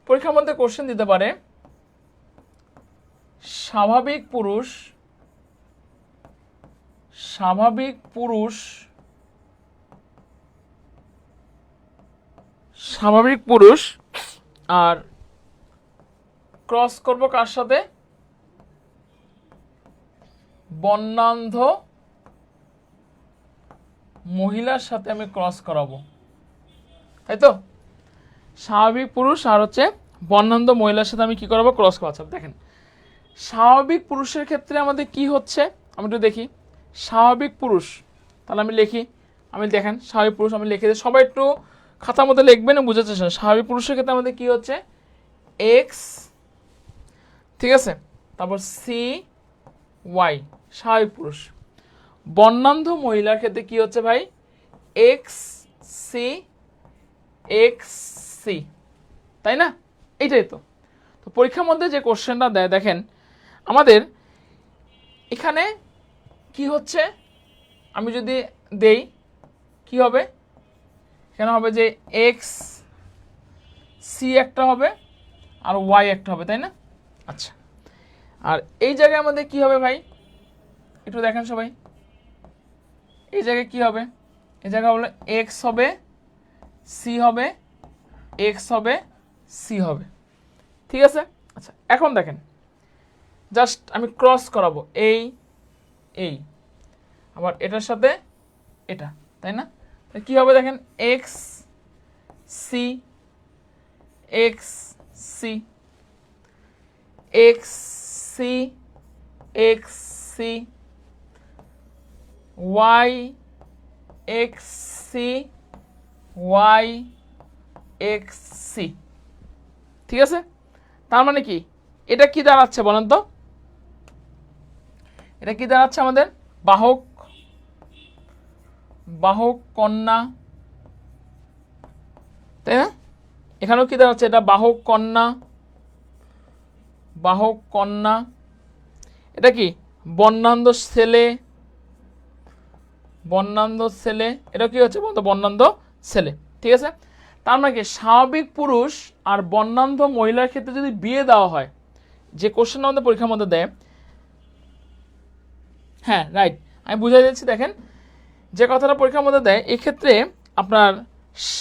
পরীক্ষার মধ্যে কোশ্চেন দিতে পারে স্বাভাবিক পুরুষ আর ক্রস করব কার সাথে? বর্ণান্ধ মহিলার সাথে আমি ক্রস করাবো, তাই তো? স্বাভাবিক পুরুষ আর হচ্ছে বর্ণান্ধ মহিলার সাথে আমি কি করাবো? ক্রস করাবো। দেখেন, স্বাভাবিক পুরুষের ক্ষেত্রে আমাদের কি হচ্ছে আমি একটু দেখি। স্বাভাবিক পুরুষ, তাহলে আমি লিখি, দেখেন স্বাভাবিক পুরুষ আমি লিখে দিই। সবাই একটু খাতার মধ্যে লিখবেন, বুঝতে চেষ্টা। স্বাভাবিক পুরুষের ক্ষেত্রে আমাদের কি হচ্ছে? এক্স, ঠিক আছে, তারপর সি ওয়াই স্বাভাবিক পুরুষ। বর্ণান্ধ মহিলার ক্ষেত্রে কি হচ্ছে ভাই, এক্স সি এক্স সি, তাই না? এইটাই তো। তো পরীক্ষার মধ্যে যে কোশ্চেনটা দেয় দেখেন আমাদের এখানে কি হচ্ছে, আমি যদি দেই কি হবে, এখানে হবে যে এক্স সি একটা হবে আর ওয়াই একটা হবে, তাই না? আচ্ছা, আর এই জায়গায় আমাদের কি হবে ভাই, একটু দেখেন সবাই, এই জায়গায় কি হবে, এই জায়গায় হলো এক্স হবে সি হবে, এক্স হবে সি হবে, ঠিক আছে? আচ্ছা, এখন দেখেন জাস্ট আমি ক্রস করাবো এই এই, আবার এটার সাথে এটা, তাই না? কি হবে দেখেন, X C X C X C X C Y X C Y X C, ঠিক আছে? তার মানে কি, এটা কি দাঁড়াচ্ছে বলেন তো, এটা কি দাঁড়াচ্ছে আমাদের, বাহক বাহক কন্যা, তাই না? এখানেও কি দাঁড়াচ্ছে, এটা বাহক কন্যা বাহক কন্যা, এটা কি বর্ণান্ধ ছেলে বর্ণান্ধ ছেলে, এটা কি হচ্ছে বলতো, বর্ণান্ধ ছেলে, ঠিক আছে? তার মানে কি, স্বাভাবিক পুরুষ আর বর্ণান্ধ মহিলার ক্ষেত্রে যদি বিয়ে দেওয়া হয়, যে কোশ্চেন আমাদের পরীক্ষার মধ্যে দেয়, হ্যাঁ রাইট, আমি বুঝাই দিচ্ছি, দেখেন যে কথাটা পরীক্ষার মধ্যে দেয়, এক্ষেত্রে আপনার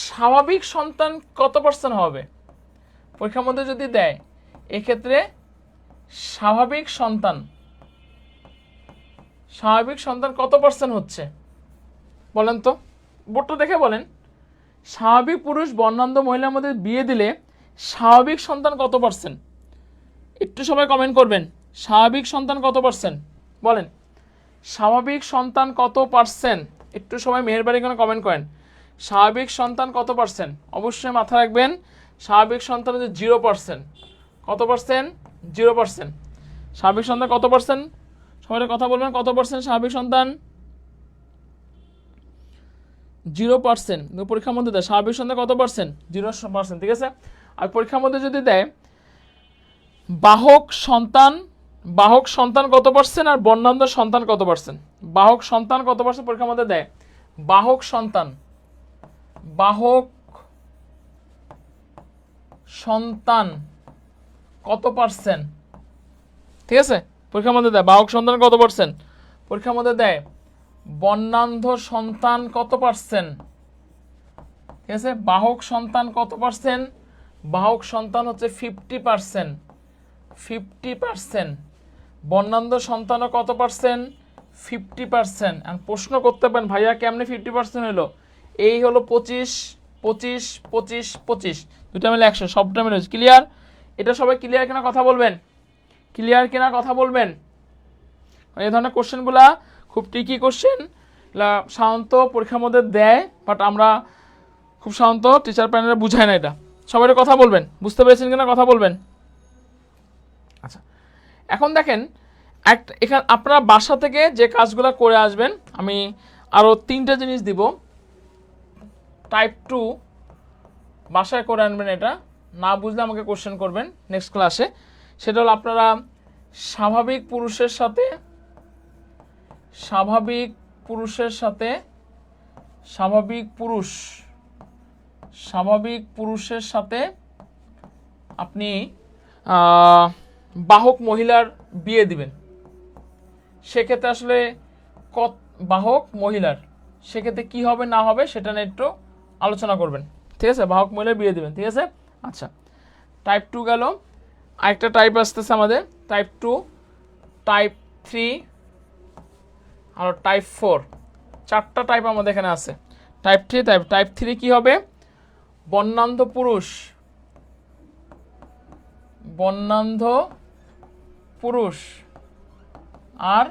স্বাভাবিক সন্তান কত পার্সেন্ট হবে পরীক্ষার মধ্যে যদি দেয়, এক্ষেত্রে স্বাভাবিক সন্তান কত পার্সেন্ট হচ্ছে বলেন তো, বোর্ডটা দেখে বলেন, স্বাভাবিক পুরুষ বর্ণান্ধ মহিলার মধ্যে বিয়ে দিলে স্বাভাবিক সন্তান কত পার্সেন্ট, একটু সবাই কমেন্ট করবেন, স্বাভাবিক সন্তান কত পার্সেন্ট বলেন, স্বাভাবিক সন্তান কত পার্সেন্ট, একটু সবাই মেহেরবানি করে কমেন্ট করেন, স্বাভাবিক সন্তান কত পার্সেন্ট, অবশ্যই মাথা রাখবেন স্বাভাবিক সন্তান হচ্ছে 0%, কত পার্সেন্ট, 0%, স্বাভাবিক সন্তান কত পার্সেন্ট, সবাই কথা বলবেন, কত পার্সেন্ট স্বাভাবিক সন্তান, 0%, পরীক্ষার মধ্যে দেয় স্বাভাবিক সন্তান কত পার্সেন্ট, 0%, ঠিক আছে? আর পরীক্ষার মধ্যে যদি দেয় বাহক সন্তান কত পার্সেন্ট আর বর্ণান্ধ সন্তান কত পার্সেন্ট, বাহক সন্তান কত পার্সেন্ট পরীক্ষার মধ্যে দেয়, বাহক সন্তান কত পার্সেন্ট, ঠিক আছে? পরীক্ষার মধ্যে দেয় বাহক সন্তান কত পার্সেন্ট, পরীক্ষার মধ্যে দেয় বর্ণান্ধ সন্তান কত পার্সেন্ট, ঠিক আছে? বাহক সন্তান কত পার্সেন্ট, বাহক সন্তান হচ্ছে 50%, বর্ণান্ধ সন্তানও কত পার্সেন্ট, 50%। আর প্রশ্ন করতে পারেন ভাইয়া কেমনে 50% হলো, এই হলো 25, দুটা মিলে 100, সবটা মিলে, ক্লিয়ার? এটা সবাই ক্লিয়ার কিনা কথা বলবেন, ক্লিয়ার কিনা কথা বলবেন? এই ধরনের কোশ্চেনগুলা খুব ট্রিকি কোশ্চেন, সাধারণত পরীক্ষার মধ্যে দেয়, বাট আমরা খুব সাধারণত টিচার প্যানেলে বুঝায় না এটা, সবাই কথা বলবেন, বুঝতে পেরেছেন কিনা কথা বলবেন? আচ্ছা, এখন দেখেন এখানে আপনারা বাসা থেকে যে কাজগুলো করে আসবেন, আমি আরও 3টা জিনিস দিব, টাইপ 2 বাসায় করে আনবেন, এটা না বুঝলে আমাকে কোশ্চেন করবেন নেক্সট ক্লাসে। সেটা হলো আপনারা স্বাভাবিক পুরুষের সাথে আপনি বাহক মহিলার বিয়ে দিবেন, সেক্ষেত্রে আসলে বাহক মহিলার সেক্ষেত্রে কি হবে না হবে সেটা নিয়ে একটু আলোচনা করবেন, ঠিক আছে? বাহক মহিলার বিয়ে দিবেন, ঠিক আছে? আচ্ছা, টাইপ 2 গেল, আরেকটা টাইপ আসতেছে আমাদের, টাইপ 2, টাইপ 3 আর টাইপ 4, 4টা টাইপ আমাদের এখানে আছে। টাইপ 3 টাইপ 3 কি হবে, বর্ণান্ধ পুরুষ আর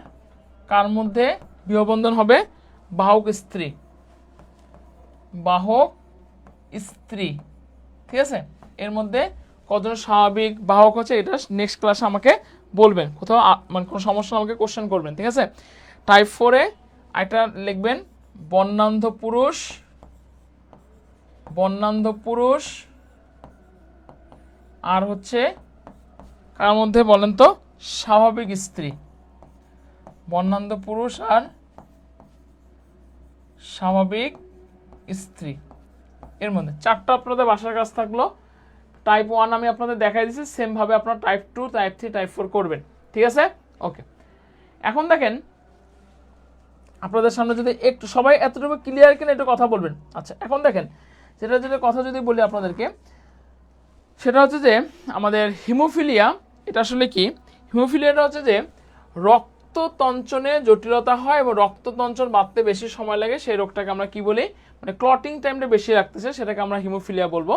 কার মধ্যে বিবাহবন্ধন হবে, বাহক স্ত্রী, ঠিক আছে? এর মধ্যে কজন স্বাভাবিক বাহক হচ্ছে এটা নেক্সট ক্লাসে আমাকে বলবেন, কোথাও মানে কোনো সমস্যা আমাকে কোশ্চেন করবেন, ঠিক আছে। টাইপ 4-এ একটা লিখবেন বর্ণান্ধ পুরুষ, বর্ণান্ধ পুরুষ আর হচ্ছে কার মধ্যে বলেন তো, স্বাভাবিক স্ত্রী, বর্ণান্ধ পুরুষ আর স্বাভাবিক স্ত্রী, এর মধ্যে 4টা আপনাদের বাসার কাজ থাকলো। টাইপ 1 আমি আপনাদের দেখাই দিচ্ছি, সেমভাবে আপনারা টাইপ 2, টাইপ 3, টাইপ 4 করবেন, ঠিক আছে। ওকে, এখন দেখেন আপনাদের সামনে যদি একটু সবাই এতটুকু ক্লিয়ার কিনা একটু কথা বলবেন। আচ্ছা, এখন দেখেন যেটা কথা যদি বলি আপনাদেরকে, সেটা হচ্ছে যে আমাদের হিমোফিলিয়া, এটা আসলে কি, হিমোফিলিয়াটা হচ্ছে যে রক্ততঞ্চনে জটিলতা হয় এবং রক্ততঞ্চন বাড়তে বেশি সময় লাগে, সেই রোগটাকে আমরা কি বলি, মানে ক্লটিং টাইমটা বেশি রাখতেছে, সেটাকে আমরা হিমোফিলিয়া বলবো।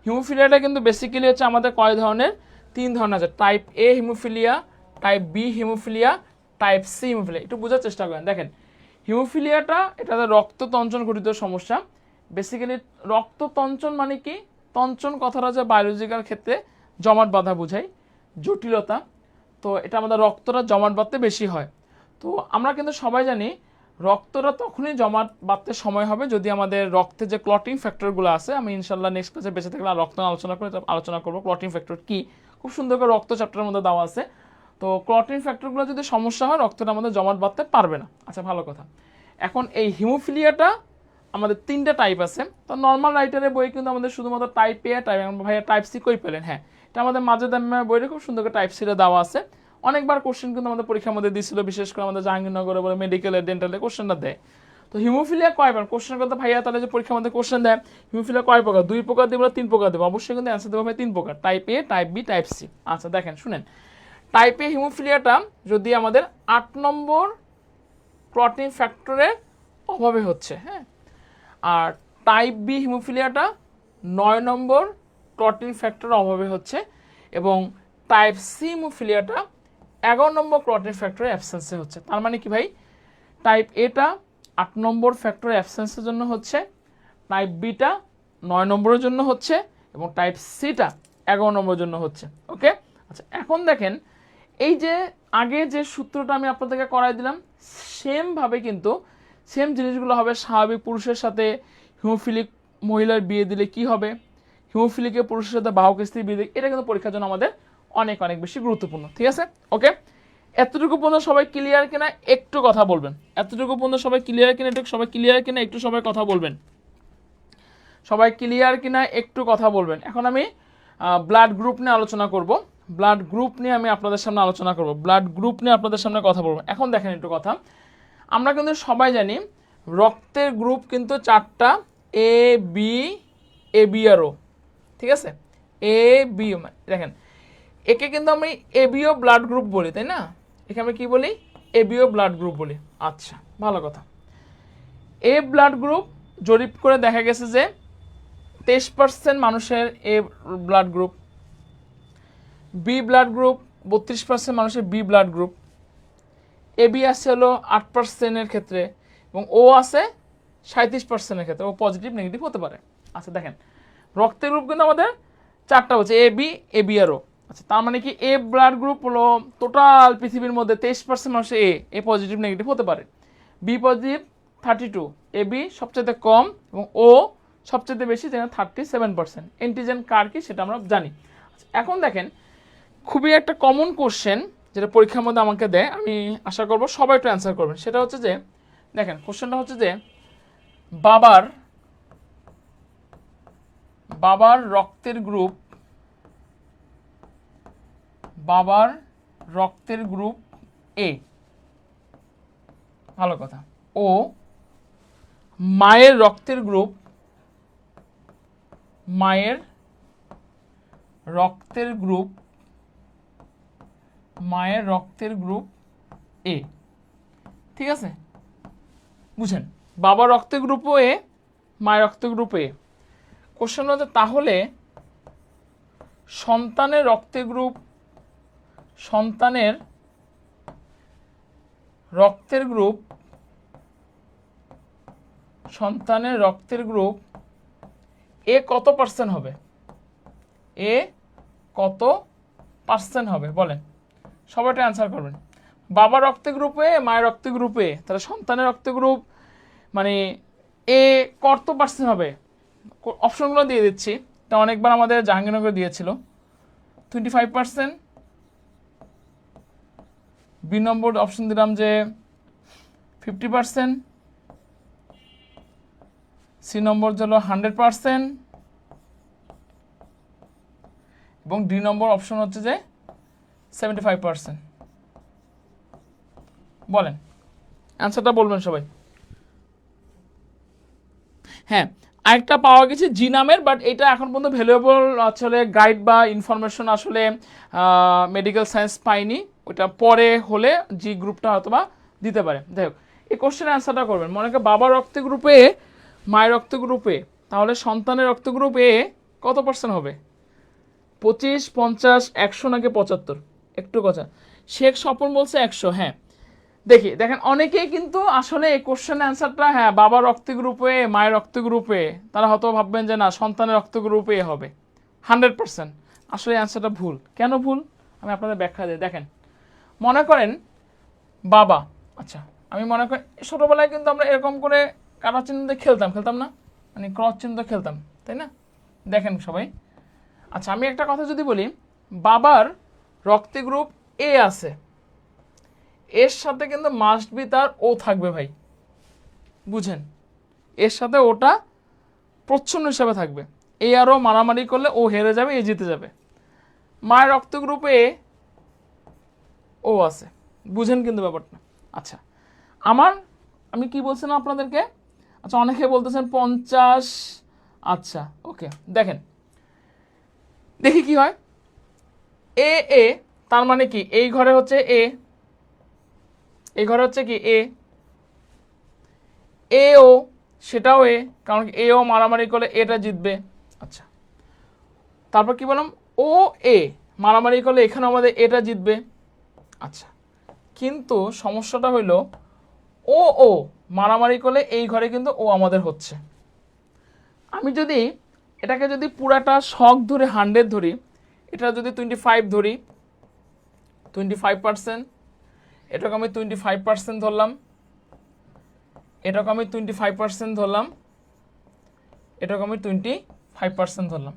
হিমোফিলিয়াটা কিন্তু বেসিক্যালি হচ্ছে আমাদের কয় ধরনের, 3 ধরনের আছে। Type A haemophilia, type B haemophilia, type C haemophilia. একটু বোঝার চেষ্টা করেন, দেখেন হিমোফিলিয়াটা এটা রক্ততঞ্চন ঘটিত সমস্যা। বেসিক্যালি রক্ততঞ্চন মানে কি, তঞ্চন কথাটা যে বায়োলজিক্যাল ক্ষেত্রে জমাট বাঁধা বোঝায়, জটিলতা। তো এটা আমাদের রক্তটা জমাট বাঁধতে বেশি হয়। তো আমরা কিন্তু সবাই জানি রক্তটা তখনই জমাট বাঁধতে সময় হবে যদি আমাদের রক্তে যে ক্লটিং ফ্যাক্টরগুলো আছে, আমি ইনশাল্লাহ নেক্সট ক্লাসে বেঁচে থাকলে রক্ত আলোচনা করবো ক্লটিং ফ্যাক্টর কি, খুব সুন্দর করে রক্ত চ্যাপ্টারের মধ্যে দেওয়া আছে। তো ক্লটিং ফ্যাক্টরগুলো যদি সমস্যা হয় রক্তটা আমাদের জমাট বাঁধতে পারবে না। আচ্ছা, ভালো কথা। এখন এই হিমোফিলিয়াটা আমাদের 3টা টাইপ আছে। তো নর্মাল রাইটারের বই কিন্তু আমাদের শুধুমাত্র টাইপ এ, ভাইয়া টাইপ সি কই পেলেন, হ্যাঁ এটা আমাদের মাঝে দামের বইটা খুব সুন্দর করে টাইপ সিটা দেওয়া আছে। অনেকবার কোশ্চেন কিন্তু আমাদের পরীক্ষার মধ্যে দিয়েছিল, বিশেষ করে আমাদের জাহাঙ্গীরনগরে বলে মেডিকেলের ডেন্টালের কোশ্চেনটা দেয়। তো হিমোফিলিয়া কয়বার কোশ্চেন করতে, ভাইয়া তাহলে যে পরীক্ষার মধ্যে কোশ্চেন দেয় হিমোফিলিয়া কয় প্রকার, 2 প্রকার দেবো 3 প্রকার দেবো, অবশ্যই কিন্তু অ্যান্সার দেবো ভাই 3 প্রকার, টাইপ এ, টাইপ বি, টাইপ সি। আচ্ছা দেখেন শুনেন, টাইপ এ হিমোফিলিয়াটা যদি আমাদের 8 নম্বর ক্লটিং ফ্যাক্টরের অভাবে হচ্ছে, হ্যাঁ, আর টাইপ বি হিমোফিলিয়াটা 9 নম্বর ক্লটিং ফ্যাক্টরের অভাবে হচ্ছে, এবং টাইপ সি হিমোফিলিয়াটা 11 নম্বর ক্লটিং ফ্যাক্টরের অ্যাবসেন্সে হচ্ছে। তার মানে কি ভাই, টাইপ এটা 8 নম্বর ফ্যাক্টরের অ্যাবসেন্সের জন্য হচ্ছে, টাইপ বিটা 9 নম্বরের জন্য হচ্ছে, এবং টাইপ সিটা 11 নম্বরের জন্য হচ্ছে। ওকে, আচ্ছা এখন দেখেন এই যে আগে যে সূত্রটা আমি আপনাদেরকে করাই দিলাম, সেমভাবে কিন্তু সেম জিনিসগুলো হবে স্বাভাবিক পুরুষের সাথে হিমোফিলিক মহিলার বিয়ে দিলে কি হবে, হিমোফিলিকে পুরুষের সাথে বাহক স্ত্রী বিয়ে দিলে, এটা কিন্তু পরীক্ষার জন্য আমাদের অনেক অনেক বেশি গুরুত্বপূর্ণ, ঠিক আছে। ওকে, এতটুকু পর্যন্ত সবাই ক্লিয়ার কিনা একটু কথা বলবেন, এতটুকু পর্যন্ত সবাই ক্লিয়ার কিনা একটু, সবাই ক্লিয়ার কিনা একটু সবাই কথা বলবেন, সবাই ক্লিয়ার কিনা একটু কথা বলবেন। এখন আমি ব্লাড গ্রুপ নিয়ে আলোচনা করব, ব্লাড গ্রুপ নিয়ে আমি আপনাদের সামনে আলোচনা করব, ব্লাড গ্রুপ নিয়ে আপনাদের সামনে কথা বলবো। এখন দেখেন একটু কথা, আমরা কিন্তু সবাই জানি রক্তের গ্রুপ কিন্তু 4টা, এ বি আর ও, ঠিক আছে। এ বি, দেখেন একে কিন্তু আমি এবিও ব্লাড গ্রুপ বলি, তাই না, একে আমি কি বলি, এবিও ব্লাড গ্রুপ বলি। আচ্ছা ভালো কথা, এ ব্লাড গ্রুপ জরিপ করে দেখা গেছে যে 23% মানুষের A blood group, B blood group 32% মানুষের বি ব্লাড গ্রুপ, এবি আছে হলো 8%-এর ক্ষেত্রে, এবং ও আছে 37%-এর ক্ষেত্রে, ও পজিটিভ নেগেটিভ হতে পারে। আচ্ছা দেখেন রক্তের গ্রুপ কিন্তু আমাদের 4টা হচ্ছে, এ বি আর ও। আচ্ছা তার মানে কি এ ব্লাড গ্রুপ হলো টোটাল পৃথিবীর মধ্যে 23% মানুষের এ পজিটিভ নেগেটিভ হতে পারে, বি পজিটিভ 32, এ বি সবচেয়ে কম, এবং ও সবচেয়ে বেশি, যেখানে 37%। অ্যান্টিজেন কার কি সেটা আমরা জানি। এখন দেখেন খুবই একটা কমন কোশ্চেন যেটা পরীক্ষার মধ্যে আমাকে দেয়, আমি আশা করব সবাই একটু অ্যান্সার করবেন। সেটা হচ্ছে যে দেখেন কোশ্চেনটা হচ্ছে যে বাবার রক্তের গ্রুপ, বাবার রক্তের গ্রুপ এ, ভালো কথা, ও মায়ের রক্তের গ্রুপ, মায়ের রক্তের গ্রুপ, মায়ের রক্তের গ্রুপ এ, ঠিক আছে, বুঝেন, বাবার রক্তের গ্রুপও এ, মায়ের রক্তের গ্রুপ এ। কোশ্চেন হচ্ছে তাহলে সন্তানের রক্তের গ্রুপ, সন্তানের রক্তের গ্রুপ, সন্তানের রক্তের গ্রুপ এ কত পার্সেন্ট হবে, এ কত পার্সেন্ট হবে বলেন, সবাইটা অ্যান্সার করবেন। বাবার রক্ত গ্রুপে, মায়ের রক্ত গ্রুপে, তাহলে সন্তানের রক্ত গ্রুপ মানে এ কত পার্সেন্ট হবে? অপশনগুলো দিয়ে দিচ্ছি, এটা অনেকবার আমাদের জাহাঙ্গীরনগর দিয়েছিল। 25%। বি নম্বর অপশন দিলাম যে 50%। সি নম্বর হলো 100%। এবং ডি নম্বর অপশন হচ্ছে যে 75%। বলেন অ্যান্সারটা বলবেন সবাই। হ্যাঁ, আরেকটা পাওয়া গেছে জি নামের, বাট এটা এখন পর্যন্ত ভ্যালুয়েবল আসলে গাইড বা ইনফরমেশন আসলে মেডিকেল সায়েন্স পাইনি, ওটা পরে হলে জি গ্রুপটা হয়তো বা দিতে পারে। যাই হোক, এই কোশ্চেনের অ্যান্সারটা করবেন। মনে করেন বাবার রক্ত গ্রুপে, মায়ের রক্ত গ্রুপে, তাহলে সন্তানের রক্ত গ্রুপে কত পার্সেন্ট হবে? 25, 50, 100 নাকি 75? একটু কথা, শেখ স্বপন বলছে 100। হ্যাঁ, দেখেন অনেকেই কিন্তু আসলে এই কোশ্চেন অ্যান্সারটা হ্যাঁ বাবার রক্ত গ্রুপে, মায়ের রক্ত গ্রুপে, তারা হয়তো ভাববেন যে না সন্তানের রক্ত গ্রুপে হবে 100%। আসলে অ্যান্সারটা ভুল। কেন ভুল আমি আপনাদের ব্যাখ্যা দিই। দেখেন মনে করেন বাবা, আচ্ছা আমি মনে করি ছোটোবেলায় কিন্তু আমরা এরকম করে কাটা চিহ্ন দিয়ে খেলতাম না, মানে ক্রস চিহ্ন দিয়ে খেলতাম, তাই না? দেখেন সবাই, আচ্ছা আমি একটা কথা যদি বলি, বাবার রক্ত গ্রুপ এ আছে, এর সাথে কিন্তু মাস্ট বি তার ও থাকবে ভাই, বুঝেন? এর সাথে ওটা প্রচ্ছন্ন হিসাবে থাকবে। এ আর ও মারামারি করলে ও হেরে যাবে, এ জিতে যাবে। মায়ের রক্ত গ্রুপে ও আছে, বুঝেন কিন্তু ব্যাপারটা। আচ্ছা আমি কি বলছিলাম আপনাদেরকে? আচ্ছা অনেকে বলতেছেন 50। আচ্ছা ওকে, দেখি কি হয়। এ তার মানে কি এই ঘরে হচ্ছে এ, এই ঘরে হচ্ছে কি এ ও, সেটাও এ, কারণ এ ও মারামারি করলে এটা জিতবে। আচ্ছা তারপর কি বললাম, ও এ মারামারি করলে এখানে আমাদের এটা জিতবে। আচ্ছা কিন্তু সমস্যাটা হইলো ও মারামারি করলে এই ঘরে কিন্তু ও আমাদের হচ্ছে। আমি যদি এটাকে যদি পুরাটা শখ ধরে 100 ধরি, এটা যদি 25 ধরি, 25%, এটাকে আমি 25% ধরলাম, এটাকে আমি 25% ধরলাম, এটাকে আমি 25% ধরলাম।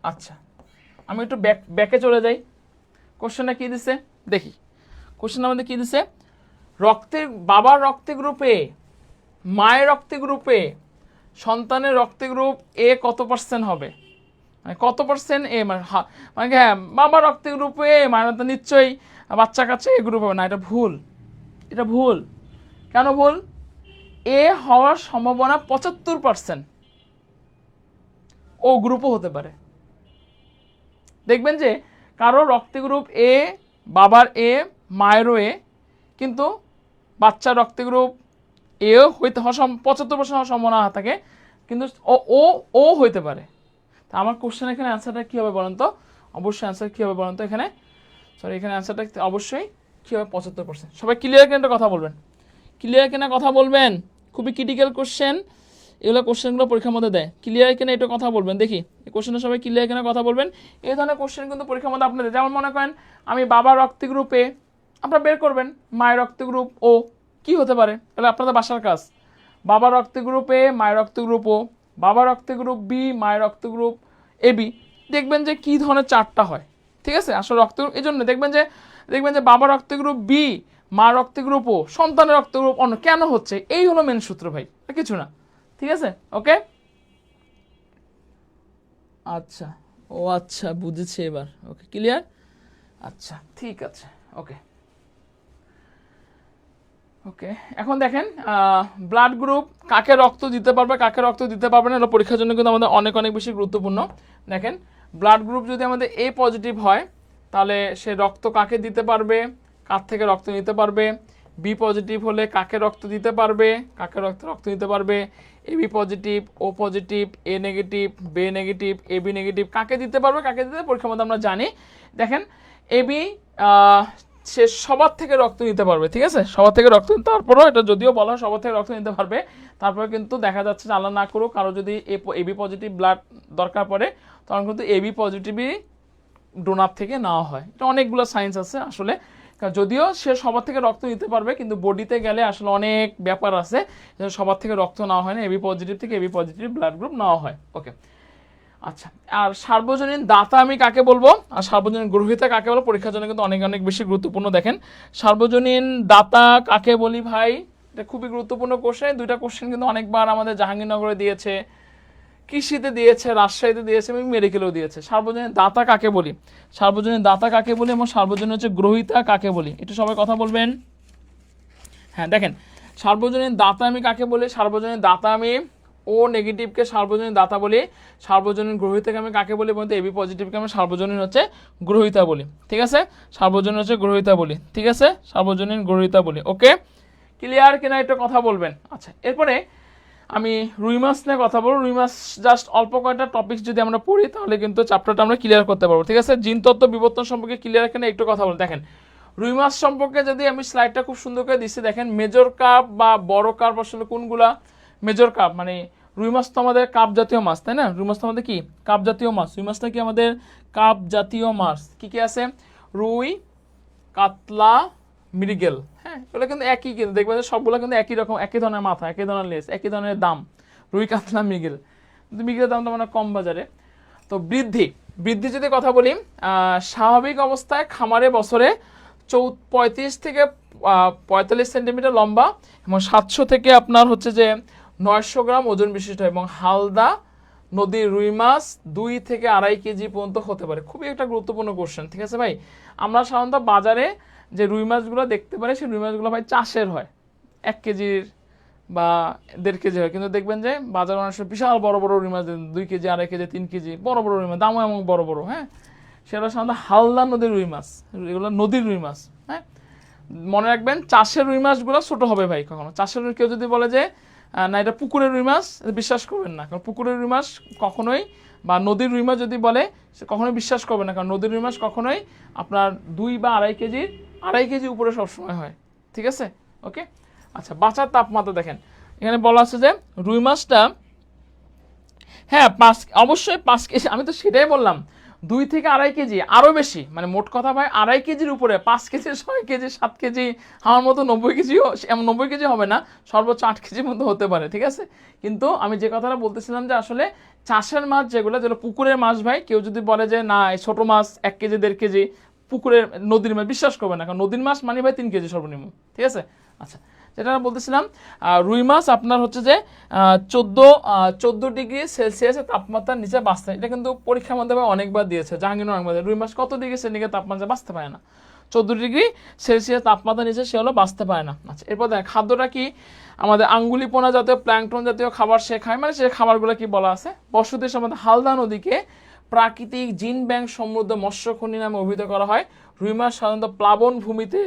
আচ্ছা আমি একটু ব্যাকে চলে যাই। কোশ্চেনটা কী দিছে দেখি। কোশ্চেন আমাদের কী দিছে, বাবার রক্ত গ্রুপে, মায়ের রক্ত গ্রুপে, সন্তানের রক্ত গ্রুপ এ কত পার্সেন্ট হবে, মানে কত পার্সেন্ট এ, মানে হ্যাঁ বাবার রক্ত গ্রুপে মানে তো নিশ্চয়ই বাচ্চা কাচ্চা এ গ্রুপ হবে না, এটা ভুল। এটা ভুল। কেন ভুল? এ হওয়ার সম্ভাবনা 75%, ও গ্রুপও হতে পারে। দেখবেন যে কারো রক্ত গ্রুপ এ, বাবার এ, মায়েরও এ, কিন্তু বাচ্চার রক্ত গ্রুপ এও হইতে 75% হওয়ার সম্ভাবনা থাকে, কিন্তু ও হইতে পারে। তা আমার কোশ্চেন এখানে অ্যান্সারটা কী হবে বলেন তো? অবশ্যই অ্যান্সার কী হবে বলেন তো? এখানে এখানে অ্যান্সারটা অবশ্যই কী হবে? 75%। সবাই ক্লিয়ার কিনা কথা বলবেন, ক্লিয়ার কিনা কথা বলবেন। খুবই ক্রিটিক্যাল কোশ্চেন, এগুলো কোশ্চেনগুলো পরীক্ষার মধ্যে দেয়। ক্লিয়ার কিনা এটা কথা বলবেন দেখি, এই কোশ্চেনটা সবাই ক্লিয়ার কিনা কথা বলবেন। এই ধরনের কোশ্চেন কিন্তু পরীক্ষার মধ্যে আপনাদের, যেমন মনে করেন আমি বাবার রক্ত গ্রুপে, আপনারা বের করবেন মায়ের রক্ত গ্রুপ ও কি হতে পারে, তাহলে আপনাদের বাসার কাজ। বাবার রক্ত গ্রুপ এ, মায়ের রক্ত গ্রুপ ও, বাবার রক্ত গ্রুপ বি, মায়ের রক্ত গ্রুপ এ বি, দেখবেন যে কী ধরনের চারটা হয়। ঠিক আছে, আসলে রক্ত এই জন্য দেখবেন যে বাবার রক্ত গ্রুপ বি, মা রক্ত গ্রুপ ও, সন্তানের রক্ত গ্রুপ অন্য কেন হচ্ছে, এই হলো মেন সূত্র ভাই, কিছু না। ঠিক আছে ওকে। আচ্ছা আচ্ছা বুঝেছি এবার, ওকে ক্লিয়ার। আচ্ছা ঠিক আছে ওকে। এখন দেখেন ব্লাড গ্রুপ কাকে রক্ত দিতে পারবে, কাকে রক্ত দিতে পারবে না, এটা পরীক্ষার জন্য কিন্তু আমাদের অনেক বেশি গুরুত্বপূর্ণ। দেখেন ব্লাড গ্রুপ যদি আমাদের এ পজিটিভ হয়, তাহলে সে রক্ত কাকে দিতে পারবে, কার থেকে রক্ত নিতে পারবে। বি পজিটিভ হলে কাকে রক্ত দিতে পারবে, কাকে রক্ত দিতে পারবে। A B positive, O positive, A negative, বে নেগেটিভ, এ বি নেগেটিভ, কাকে দিতে পারবে, কাকে দিতে পরীক্ষার মধ্যে আমরা জানি। দেখেন এ বি সে সবার থেকে রক্ত নিতে পারবে, ঠিক আছে, সবার থেকে রক্ত, তারপরেও এটা যদিও বলা হয় সবার থেকে রক্ত নিতে পারবে, তারপরে কিন্তু দেখা যাচ্ছে যে আল্লাহ না করুক কারো যদি এবি পজিটিভ ব্লাড দরকার পড়ে, তখন কিন্তু এবি পজিটিভই ডোনার থেকে নেওয়া হয়। এটা অনেকগুলো সায়েন্স আছে আসলে, যদিও সে সবার থেকে রক্ত নিতে পারবে, কিন্তু বডিতে গেলে আসলে অনেক ব্যাপার আছে, সবার থেকে রক্ত নেওয়া হয় না, এবি পজিটিভ থেকে এবি পজিটিভ ব্লাড গ্রুপ নেওয়া হয়। ওকে, আচ্ছা, আর সার্বজনীন দাতা আমি কাকে বলবো আর সার্বজনীন গ্রহীতা কাকে বলবো, পরীক্ষার জন্য কিন্তু অনেক অনেক বেশি গুরুত্বপূর্ণ। দেখেন, সার্বজনীন দাতা কাকে বলি ভাই, এটা খুবই গুরুত্বপূর্ণ কোশ্চেন। দুইটা কোশ্চেন কিন্তু অনেকবার আমাদের জাহাঙ্গীরনগরে দিয়েছে, কৃষিতে দিয়েছে, রাজশাহীতে দিয়েছে এবং মেডিকেলেও দিয়েছে। সার্বজনীন দাতা কাকে বলি, সার্বজনীন দাতা কাকে বলি এবং সার্বজনীন হচ্ছে গ্রহীতা কাকে বলি, একটু সবাই কথা বলবেন। হ্যাঁ দেখেন, সার্বজনীন দাতা আমি কাকে বলি, সার্বজনীন দাতা আমি ও নেগেটিভকে সার্বজনীন দাতা বলি, সার্বজনীন গ্রহীতাকে আমি কাকে বলি বলতে এবি পজিটিভকে আমি সার্বজনীন হচ্ছে গ্রহীতা বলি। ঠিক আছে, সার্বজনীন হচ্ছে গ্রহীতা বলি। ঠিক আছে, সার্বজনীন গ্রহীতা বলি। ওকে, ক্লিয়ার কিনা একটু কথা বলবেন। আচ্ছা, এরপরে আমি রুই মাছ নিয়ে কথা বলবো। রুই মাছ জাস্ট অল্প কয়েকটা টপিক যদি আমরা পড়ি তাহলে কিন্তু চ্যাপ্টারটা আমরা ক্লিয়ার করতে পারবো। ঠিক আছে, জিন তত্ত্ব বিবর্তন সম্পর্কে ক্লিয়ার কিনা একটু কথা বলুন। দেখেন, রুই মাছ সম্পর্কে যদি আমি স্লাইডটা খুব সুন্দর করে দিচ্ছি, দেখেন মেজর কাপ বা বড় কাপ আসলে কোনগুলা। মেজর কাপ মানে রুই মাছ তো আমাদের কাপ জাতীয় মাছ, তাই না? রুই মাছ তো আমাদের কি কাপ জাতীয় মাছ। রুই মাছটা কি আমাদের কাপ জাতীয় মাছ। কি কি আছে? রুই, কাতলা, মৃগেল। হ্যাঁ, এগুলো কিন্তু একই, কিন্তু দেখবেন সবগুলো কিন্তু একই রকম, একই ধরনের মাথা, একই ধরনের লেজ, একই ধরনের দাম। রুই, কাতলা, মৃগেল। কিন্তু মৃগেলের দামটা মানে কম বাজারে। তো বৃদ্ধি যদি কথা বলি, স্বাভাবিক অবস্থায় খামারে বছরে 35 থেকে 45 সেন্টিমিটার লম্বা এবং 700 থেকে আপনার হচ্ছে যে 900 গ্রাম ওজন বিশিষ্ট, এবং হালদা নদীর রুই মাছ 2 থেকে 2.5 কেজি পর্যন্ত হতে পারে। খুবই একটা গুরুত্বপূর্ণ কোশ্চেন। ঠিক আছে ভাই, আমরা সাধারণত বাজারে যে রুই মাছগুলো দেখতে পারি সেই রুই মাছগুলো ভাই চাষের হয়, 1 কেজির বা 1.5 কেজি হয়, কিন্তু দেখবেন যে বাজারে অনেক সময় বিশাল বড় বড় রুই মাছ 2 কেজি, 2.5 কেজি, 3 কেজি বড় বড় রুই মাছ, দামও এমন বড় বড়। হ্যাঁ, সেটা সাধারণত হালদা নদীর রুই মাছ, এগুলো নদীর রুই মাছ। হ্যাঁ, মনে রাখবেন চাষের রুই মাছগুলো ছোট হবে ভাই। কখনো চাষের রুই, কেউ যদি বলে যে না এটা পুকুরের রুই মাছ, বিশ্বাস করবেন না, কারণ পুকুরের রুই মাছ কখনোই, বা নদীর রুই মাছ যদি বলে সে কখনোই বিশ্বাস করবে না, কারণ নদীর রুই মাছ কখনোই আপনার 2 বা 2.5 কেজি উপরে সবসময় হয়। ঠিক আছে, ওকে। আচ্ছা, বাঁচার তাপমাত্রা দেখেন, এখানে বলা আছে যে রুই মাছটা, হ্যাঁ 5, অবশ্যই 5 কেজি, আমি তো সেটাই বললাম, 2 থেকে 2.5 কেজি, আরও বেশি, মানে মোট কথা ভাই 2.5 কেজির উপরে, 5 কেজি, 6 কেজি, 7 কেজি, আমার মতো 90 কেজিও, এমন 90 কেজি হবে না, সর্বোচ্চ 8 কেজির মধ্যে হতে পারে। ঠিক আছে, কিন্তু আমি যে কথাটা বলতেছিলাম যে আসলে চাষের মাছ যেগুলো পুকুরের মাছ ভাই, কেউ যদি বলে যে না এই ছোটো মাছ 1 কেজি 1.5 কেজি, পুকুরের নদীর মাছ, বিশ্বাস করবে না, কারণ নদীর মাছ মানে ভাই 3 কেজি সর্বনিম্ন। ঠিক আছে, আচ্ছা, যেটা বলতেছিলাম, রুই মাছ আপনার হচ্ছে যে 14 ডিগ্রি সেলসিয়াসের তাপমাত্রার নিচে বাঁচতে, এটা কিন্তু পরীক্ষার মধ্যে অনেকবার দিয়েছে জাহাঙ্গীরনগর অনেকবার। রুই মাছ কত ডিগ্রি সেন্টিগ্রেড তাপমাত্রা বাঁচতে পারে না? 14 ডিগ্রি সেলসিয়াস তাপমাত্রার নিচে সে হলো বাঁচতে পারে না। আচ্ছা, এরপর দেখেন খাদ্যটা কি, আমাদের আঙ্গুলিপোনা জাতীয় প্ল্যাংটন জাতীয় খাবার সে খায়, মানে সে খাবারগুলো কি বলা আছে। বসতির সময় হালদা নদীকে প্রাকৃতিক জিন ব্যাংক সমৃদ্ধ মৎস্যখনি নামে অভিহিত করা হয়। রুই মাছ সাধারণত প্লাবন ভূমিতে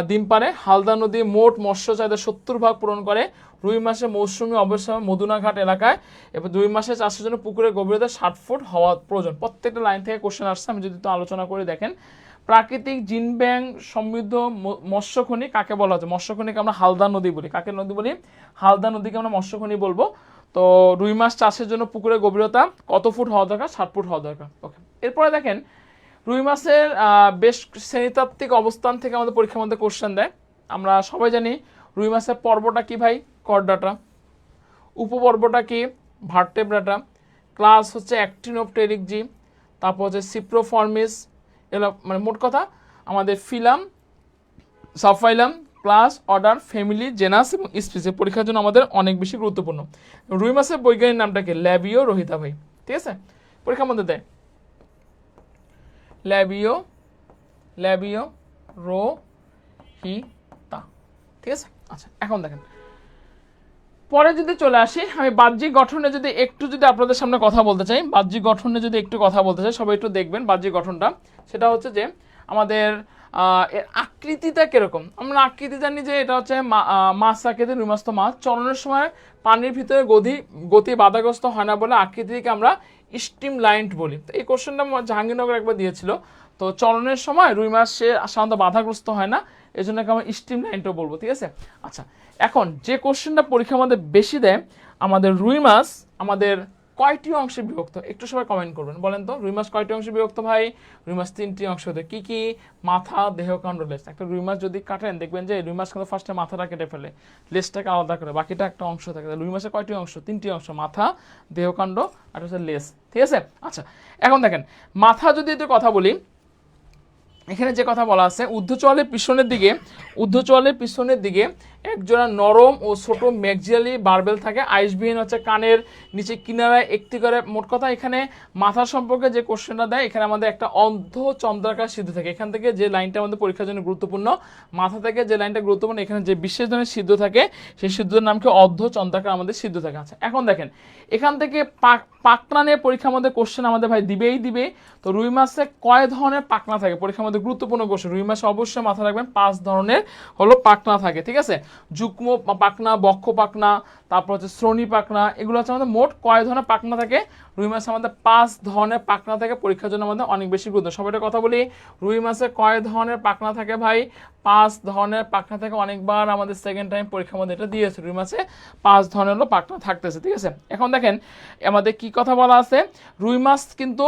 ডিম পারে। হালদা নদী মোট মৎস্য চাহিদা 70% পূরণ করে। রুই মাসে মৌসুমী অবস্থায় মদুনাঘাট এলাকায়, এবং রুই মাসে চাষের জন্য পুকুরের গভীরতা 60 ফুট হওয়া প্রয়োজন। প্রত্যেকটা লাইন থেকে কোশ্চেন আসছে, আমি যদি তো আলোচনা করে দেখেন, প্রাকৃতিক জিন ব্যাংক সমৃদ্ধ মৎস্যখনি কাকে বলা হচ্ছে? মৎস্যখনিকে আমরা হালদা নদী বলি। কাকে নদী বলি? হালদা নদীকে আমরা মৎস্যখনি বলবো। তো রুই মাছ চাষের জন্য পুকুরের গভীরতা কত ফুট হওয়া দরকার? 60 ফুট হওয়া দরকার। ওকে, এরপরে দেখেন রুই মাছের বেশ শ্রেণীতাত্ত্বিক অবস্থান থেকে আমাদের পরীক্ষার মধ্যে কোশ্চেন দেয়। আমরা সবাই জানি রুই মাছের পর্বটা কি ভাই? কর্ডাটা। উপপর্বটা কি? ভার্টেব্রাটা। ক্লাস হচ্ছে অ্যাক্টিনোপটেরিকজি, তারপর হচ্ছে সিপ্রোফর্মিস। এগুলো মানে মোট কথা আমাদের phylum, subphylum, class, order, family, genus এবং স্পিসিস পরীক্ষার জন্য আমাদের অনেক বেশি গুরুত্বপূর্ণ। রুই মাছের বৈজ্ঞানিক নামটা কি? ল্যাবিও রোহিতা ভাই। ঠিক আছে, পরীক্ষার মধ্যে দেয় ল্যাবিও রোহিতা। ঠিক আছে, আচ্ছা, এখন দেখেন পরে যদি চলে আসি, আমি বাহ্যিক গঠনে যদি একটু আপনাদের সামনে কথা বলতে চাই, বাহ্যিক গঠনে যদি একটু কথা বলতে চাই, সবাই একটু দেখবেন বাহ্যিক গঠনটা। সেটা হচ্ছে যে আমাদের এর আকৃতিটা কিরকম। আমরা আকৃতি জানি যে এটা হচ্ছে মাছ আকৃতি, রুই মাছ তো মাছ। চলনের সময় পানির ভিতরে গতি বাধাগ্রস্ত হয় না বলে আকৃতিকে আমরা স্টিম লাইন্ড বলি। তো এই কোশ্চেনটা জাহাঙ্গীরনগর একবার দিয়েছিল। তো চলনের সময় রুই মাছ সে সাধারণত বাধাগ্রস্ত হয় না, এই জন্য আমরা স্টিম লাইনটাও বলবো। ঠিক আছে, আচ্ছা, এখন যে কোশ্চেনটা পরীক্ষার মধ্যে বেশি দেয়, আমাদের রুই মাছ আমাদের কয়টি অংশে বিভক্ত? একটু সবাই কমেন্ট করবেন, বলেন তো রুই মাছ কয়টি অংশে বিভক্ত ভাই? রুই মাছ 3টি অংশ হতে, কি কি? মাথা, দেহকাণ্ড, লেজ। একটা রুই মাছ যদি কাটেন দেখবেন যে রুই মাছ কিন্তু ফার্স্টে মাথাটা কেটে ফেলে, লেজটাকে আলাদা করে, বাকিটা একটা অংশ থাকে। রুই মাছের কয়টি অংশ? 3টি অংশ, মাথা, দেহকাণ্ড আর হচ্ছে লেজ, ঠিক আছে? আচ্ছা, এখন দেখেন মাথা যদি একটু কথা বলি, এখানে যে কথা বলা আছে, ঊর্ধ্বচোয়ালের পিছনের দিকে একজোড়া নরম ও ছোট ম্যাক্সিলারি বারবেল থাকে, আইসবিহীন হচ্ছে কানের নিচে কিনারায় একটি করে। মোট কথা এখানে মাথা সম্পর্কে যে কোশ্চেনটা দেয়, এখানে আমাদের একটা অর্ধ চন্দ্রাকার সিদ্ধ থাকে। এখান থেকে যে লাইনটা আমাদের পরীক্ষার জন্য গুরুত্বপূর্ণ, মাথা থেকে যে লাইনটা গুরুত্বপূর্ণ, এখানে যে বিশেষ ধরনের সিদ্ধ থাকে সেই সিদ্ধের নাম কি? অর্ধ চন্দ্রাকার আমাদের সিদ্ধ থাকে। আচ্ছা, এখন দেখেন এখান থেকে পাকনা নিয়ে পরীক্ষার মধ্যে কোশ্চেন আমাদের ভাই দিবে। তো রুই মাছে কয় ধরনের পাকনা থাকে? পরীক্ষার মধ্যে গুরুত্বপূর্ণ কোশ্চেন। রুই মাছে অবশ্যই মাথা রাখবেন 5 ধরনের হলো পাকনা থাকে, ঠিক আছে? যুগ্ম পাকনা, বক্ষ পাকনা, তারপর হচ্ছে শ্রোণী পাকনা, এগুলো হচ্ছে আমাদের মোট কয় ধরনের পাকনা থাকে? রুই মাছে আমাদের 5 ধরনের পাকনা থাকে। পরীক্ষার জন্য আমাদের অনেক বেশি গুরুত্ব। সবাইটা কথা বলি, রুই মাছে কয় ধরনের পাকনা থাকে ভাই? 5 ধরনের পাকনা থাকে। অনেকবার আমাদের সেকেন্ড টাইম পরীক্ষার মধ্যে এটা দিয়েছে, রুই মাছে 5 ধরনের হলো পাকনা থাকতেছে, ঠিক আছে? এখন দেখেন আমাদের কি কথা বলা আছে, রুই মাছ কিন্তু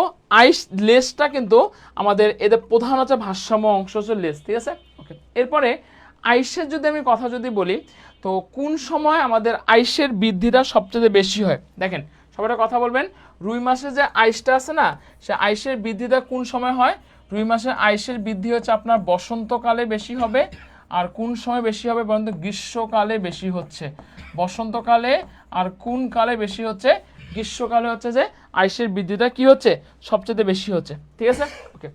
লেজটা কিন্তু আমাদের এদের প্রধান হচ্ছে ভারসাম্য অংশ হচ্ছে লেজ, ঠিক আছে? ওকে, এরপরে আইসের যদি আমি কথা যদি বলি, তো কোন সময় আমাদের আইসের বৃদ্ধিটা সবচেয়ে বেশি হয়? দেখেন সবাই কথা বলবেন, রুই মাছের যে আইসটা আছে না, সে আইসের বৃদ্ধিটা কোন সময় হয়? রুই মাছের আইসের বৃদ্ধি হচ্ছে আপনার বসন্তকালে বেশি হবে। আর কোন সময় বেশি হবে বলেন তো? গ্রীষ্মকালে বেশি হচ্ছে। বসন্তকালে আর কোন কালে বেশি হচ্ছে? গ্রীষ্মকালে হচ্ছে যে আইসের বৃদ্ধিটা কি হচ্ছে? সবচেয়ে বেশি হচ্ছে, ঠিক আছে? ওকে,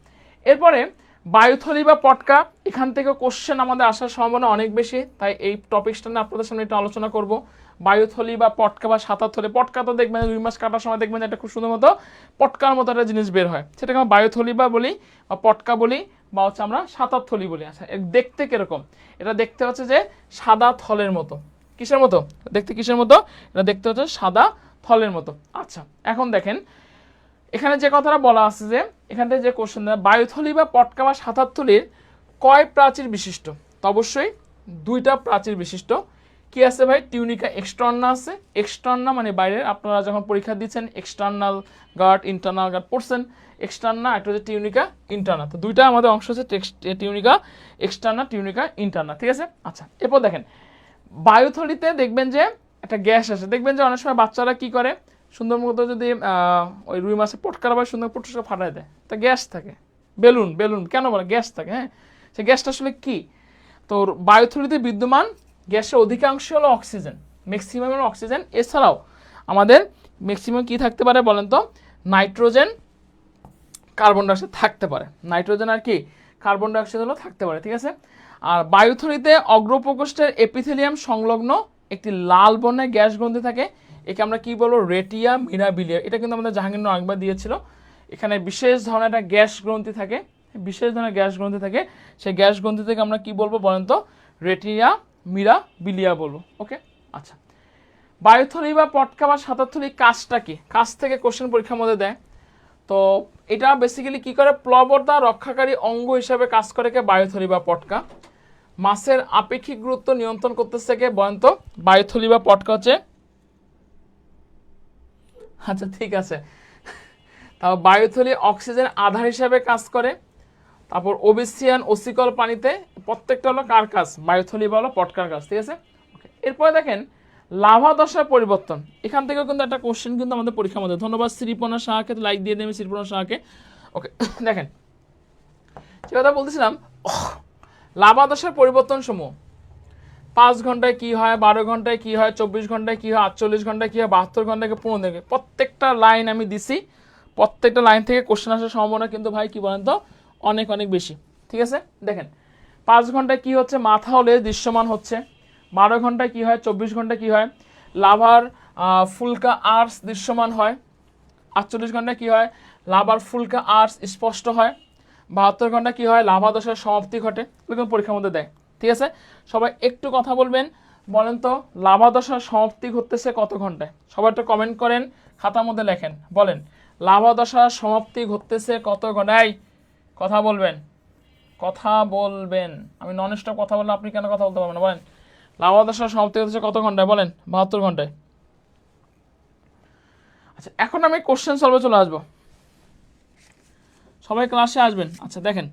এরপরে বায়ুথলি বা পটকা, এখান থেকে কোশ্চেন আমাদের আসার সম্ভাবনা অনেক বেশি, তাই এই টপিকসটা নিয়ে আপনাদের সামনে একটু আলোচনা করব। বায়ুথলি বা পটকা বা সাঁতার থলি। পটকা তো দেখবেন রুই মাছ কাটার সময় দেখবেন একটা খুব সুন্দর মতো পটকার মতো একটা জিনিস বের হয়, সেটাকে আমরা বায়ুথলি বা বলি, বা পটকা বলি, বা হচ্ছে আমরা সাঁতার থলি বলি। আচ্ছা, দেখতে কিরকম? এটা দেখতে হচ্ছে যে সাদা থলের মতো। কিসের মতো দেখতে? কিসের মতো? এটা দেখতে হচ্ছে সাদা থলের মতো। আচ্ছা, এখন দেখেন এখানে যে কথাটা বলা আছে, যে এখান থেকে যে কোশ্চেন দেয়, বায়ুথলি বা পটকা বা সাঁতার থলির কয় প্রাচীর বিশিষ্ট? তো অবশ্যই 2টা প্রাচীর বিশিষ্ট। কি আছে ভাই? টিউনিকা এক্সটার্না আছে। এক্সটার্না মানে বাইরের, আপনারা যখন পরীক্ষা দিচ্ছেন এক্সটার্নাল গার্ড, ইন্টারনাল গার্ড পড়ছেন। এক্সটার্না একটা হচ্ছে টিউনিকা ইন্টারনা। তো 2টা আমাদের অংশ হচ্ছে টিউনিকা এক্সটার্না, টিউনিকা ইন্টারনা, ঠিক আছে? আচ্ছা, এরপর দেখেন বায়ুথলিতে দেখবেন যে একটা গ্যাস আছে। দেখবেন যে অনেক সময় বাচ্চারা কি করে, সুন্দর মতো যদি ওই রুই মাছের পটকার আবার সুন্দর পটকা ফাটাই দেয়, তা গ্যাস থাকে। বেলুন কেন বলে? গ্যাস থাকে, হ্যাঁ। সে গ্যাসটা আসলে কি? তো বায়ুথলিতে বিদ্যমান গ্যাসের অধিকাংশ হলো অক্সিজেন, ম্যাক্সিমাম হলো অক্সিজেন। এছাড়াও আমাদের ম্যাক্সিমাম কি থাকতে পারে বলেন তো? নাইট্রোজেন, কার্বন ডাইঅক্সাইড থাকতে পারে। নাইট্রোজেন আর কি কার্বন ডাইঅক্সাইড হলো থাকতে পারে, ঠিক আছে? আর বায়ুথলিতে অগ্রপ্রকোষ্ঠের এপিথেলিয়াম সংলগ্ন একটি লাল বর্ণের গ্যাস গ্রন্থি থাকে। একে আমরা কি বলবো? রেটিয়া মিরাবিলিয়া। এটা কিন্তু আমাদের জাহাঙ্গীর আরেকবার দিয়েছিল। এখানে বিশেষ ধরনের একটা গ্যাস গ্রন্থি থাকে, সেই গ্যাস গ্রন্থি থেকে আমরা কি বলবো বলেন তো? রেটিয়া মিরাবিলিয়া বলবো। ওকে, আচ্ছা, বায়ুথলি বা পটকা বা সাঁতার থলি কাজটা কি? কাজ থেকে কোশ্চেন পরীক্ষার মধ্যে দেয়। তো এটা বেসিক্যালি কি করে? প্লবতা রক্ষাকারী অঙ্গ হিসাবে কাজ করে কে? বায়ুথলি বা পটকা। মাছের আপেক্ষিক গুরুত্ব নিয়ন্ত্রণ করতেছে কে বলেন তো? বায়ুথলি বা পটকা হচ্ছে। আচ্ছা, ঠিক আছে, তাও বায়ুথলি অক্সিজেন আধার হিসাবে কাজ করে। তারপর ওবেসিয়ান ওসিকল পানিতে, প্রত্যেকটা হলো কার কাজ? বায়ুথলি বা হলো পটকার কাজ, ঠিক আছে? ওকে, এরপরে দেখেন লাভা দশার পরিবর্তন। এখান থেকেও কিন্তু একটা কোশ্চেন কিন্তু আমাদের পরীক্ষার মধ্যে। ধন্যবাদ শ্রীপনা শাহকে, লাইক দিয়ে দেবে শ্রীপনা শাহকে। ওকে, দেখেন যে কথা বলতেছিলাম, লাভা দশার পরিবর্তন সমূহ 5 ঘন্টায় কি হয়, 12 ঘন্টায় কি হয়, 24 ঘন্টায় কি হয়, 48 ঘন্টায় কি হয়, 72 ঘন্টায় 15 দিনে, প্রত্যেকটা লাইন আমি দিছি। প্রত্যেকটা লাইন থেকে কোশ্চেন আসার সম্ভাবনা কিন্তু ভাই কি বলেন তো? অনেক অনেক বেশি, ঠিক আছে? দেখেন 5 ঘন্টায় কি হচ্ছে? মাথা হলে দৃশ্যমান হচ্ছে। 12 ঘন্টায় কি হয়, 24 ঘন্টায় কি হয়? লাভার ফুলকা আর্স দৃশ্যমান হয়। 48 ঘন্টায় কি হয়? লাভার ফুলকা আর্স স্পষ্ট হয়। 72 ঘন্টায় কি হয়? লাভা দশার সমাপ্তি ঘটে। এরকম পরীক্ষার মধ্যে দেয়, ঠিক আছে? সবাই একটু কথা বলবেন, বলেন তো লাভা দশার সমাপ্তি ঘটতেছে কত ঘন্টায়? সবাই একটু কমেন্ট করেন, খাতার মধ্যে লেখেন, বলেন লাভা দশার সমাপ্তি ঘটতেছে কত ঘন্টায়? কথা বলবেন, আমি নন স্টপ কথা বললে আপনি কেন কথা বলতে পারবেন না? বলেন লাভা দশার সমাপ্তি ঘটতেছে কত ঘন্টায়? বলেন 72 ঘন্টায়। আচ্ছা, এখন আমি কোশ্চেন সলভে চলে আসবো, সবাই ক্লাসে আসবেন। আচ্ছা দেখেন,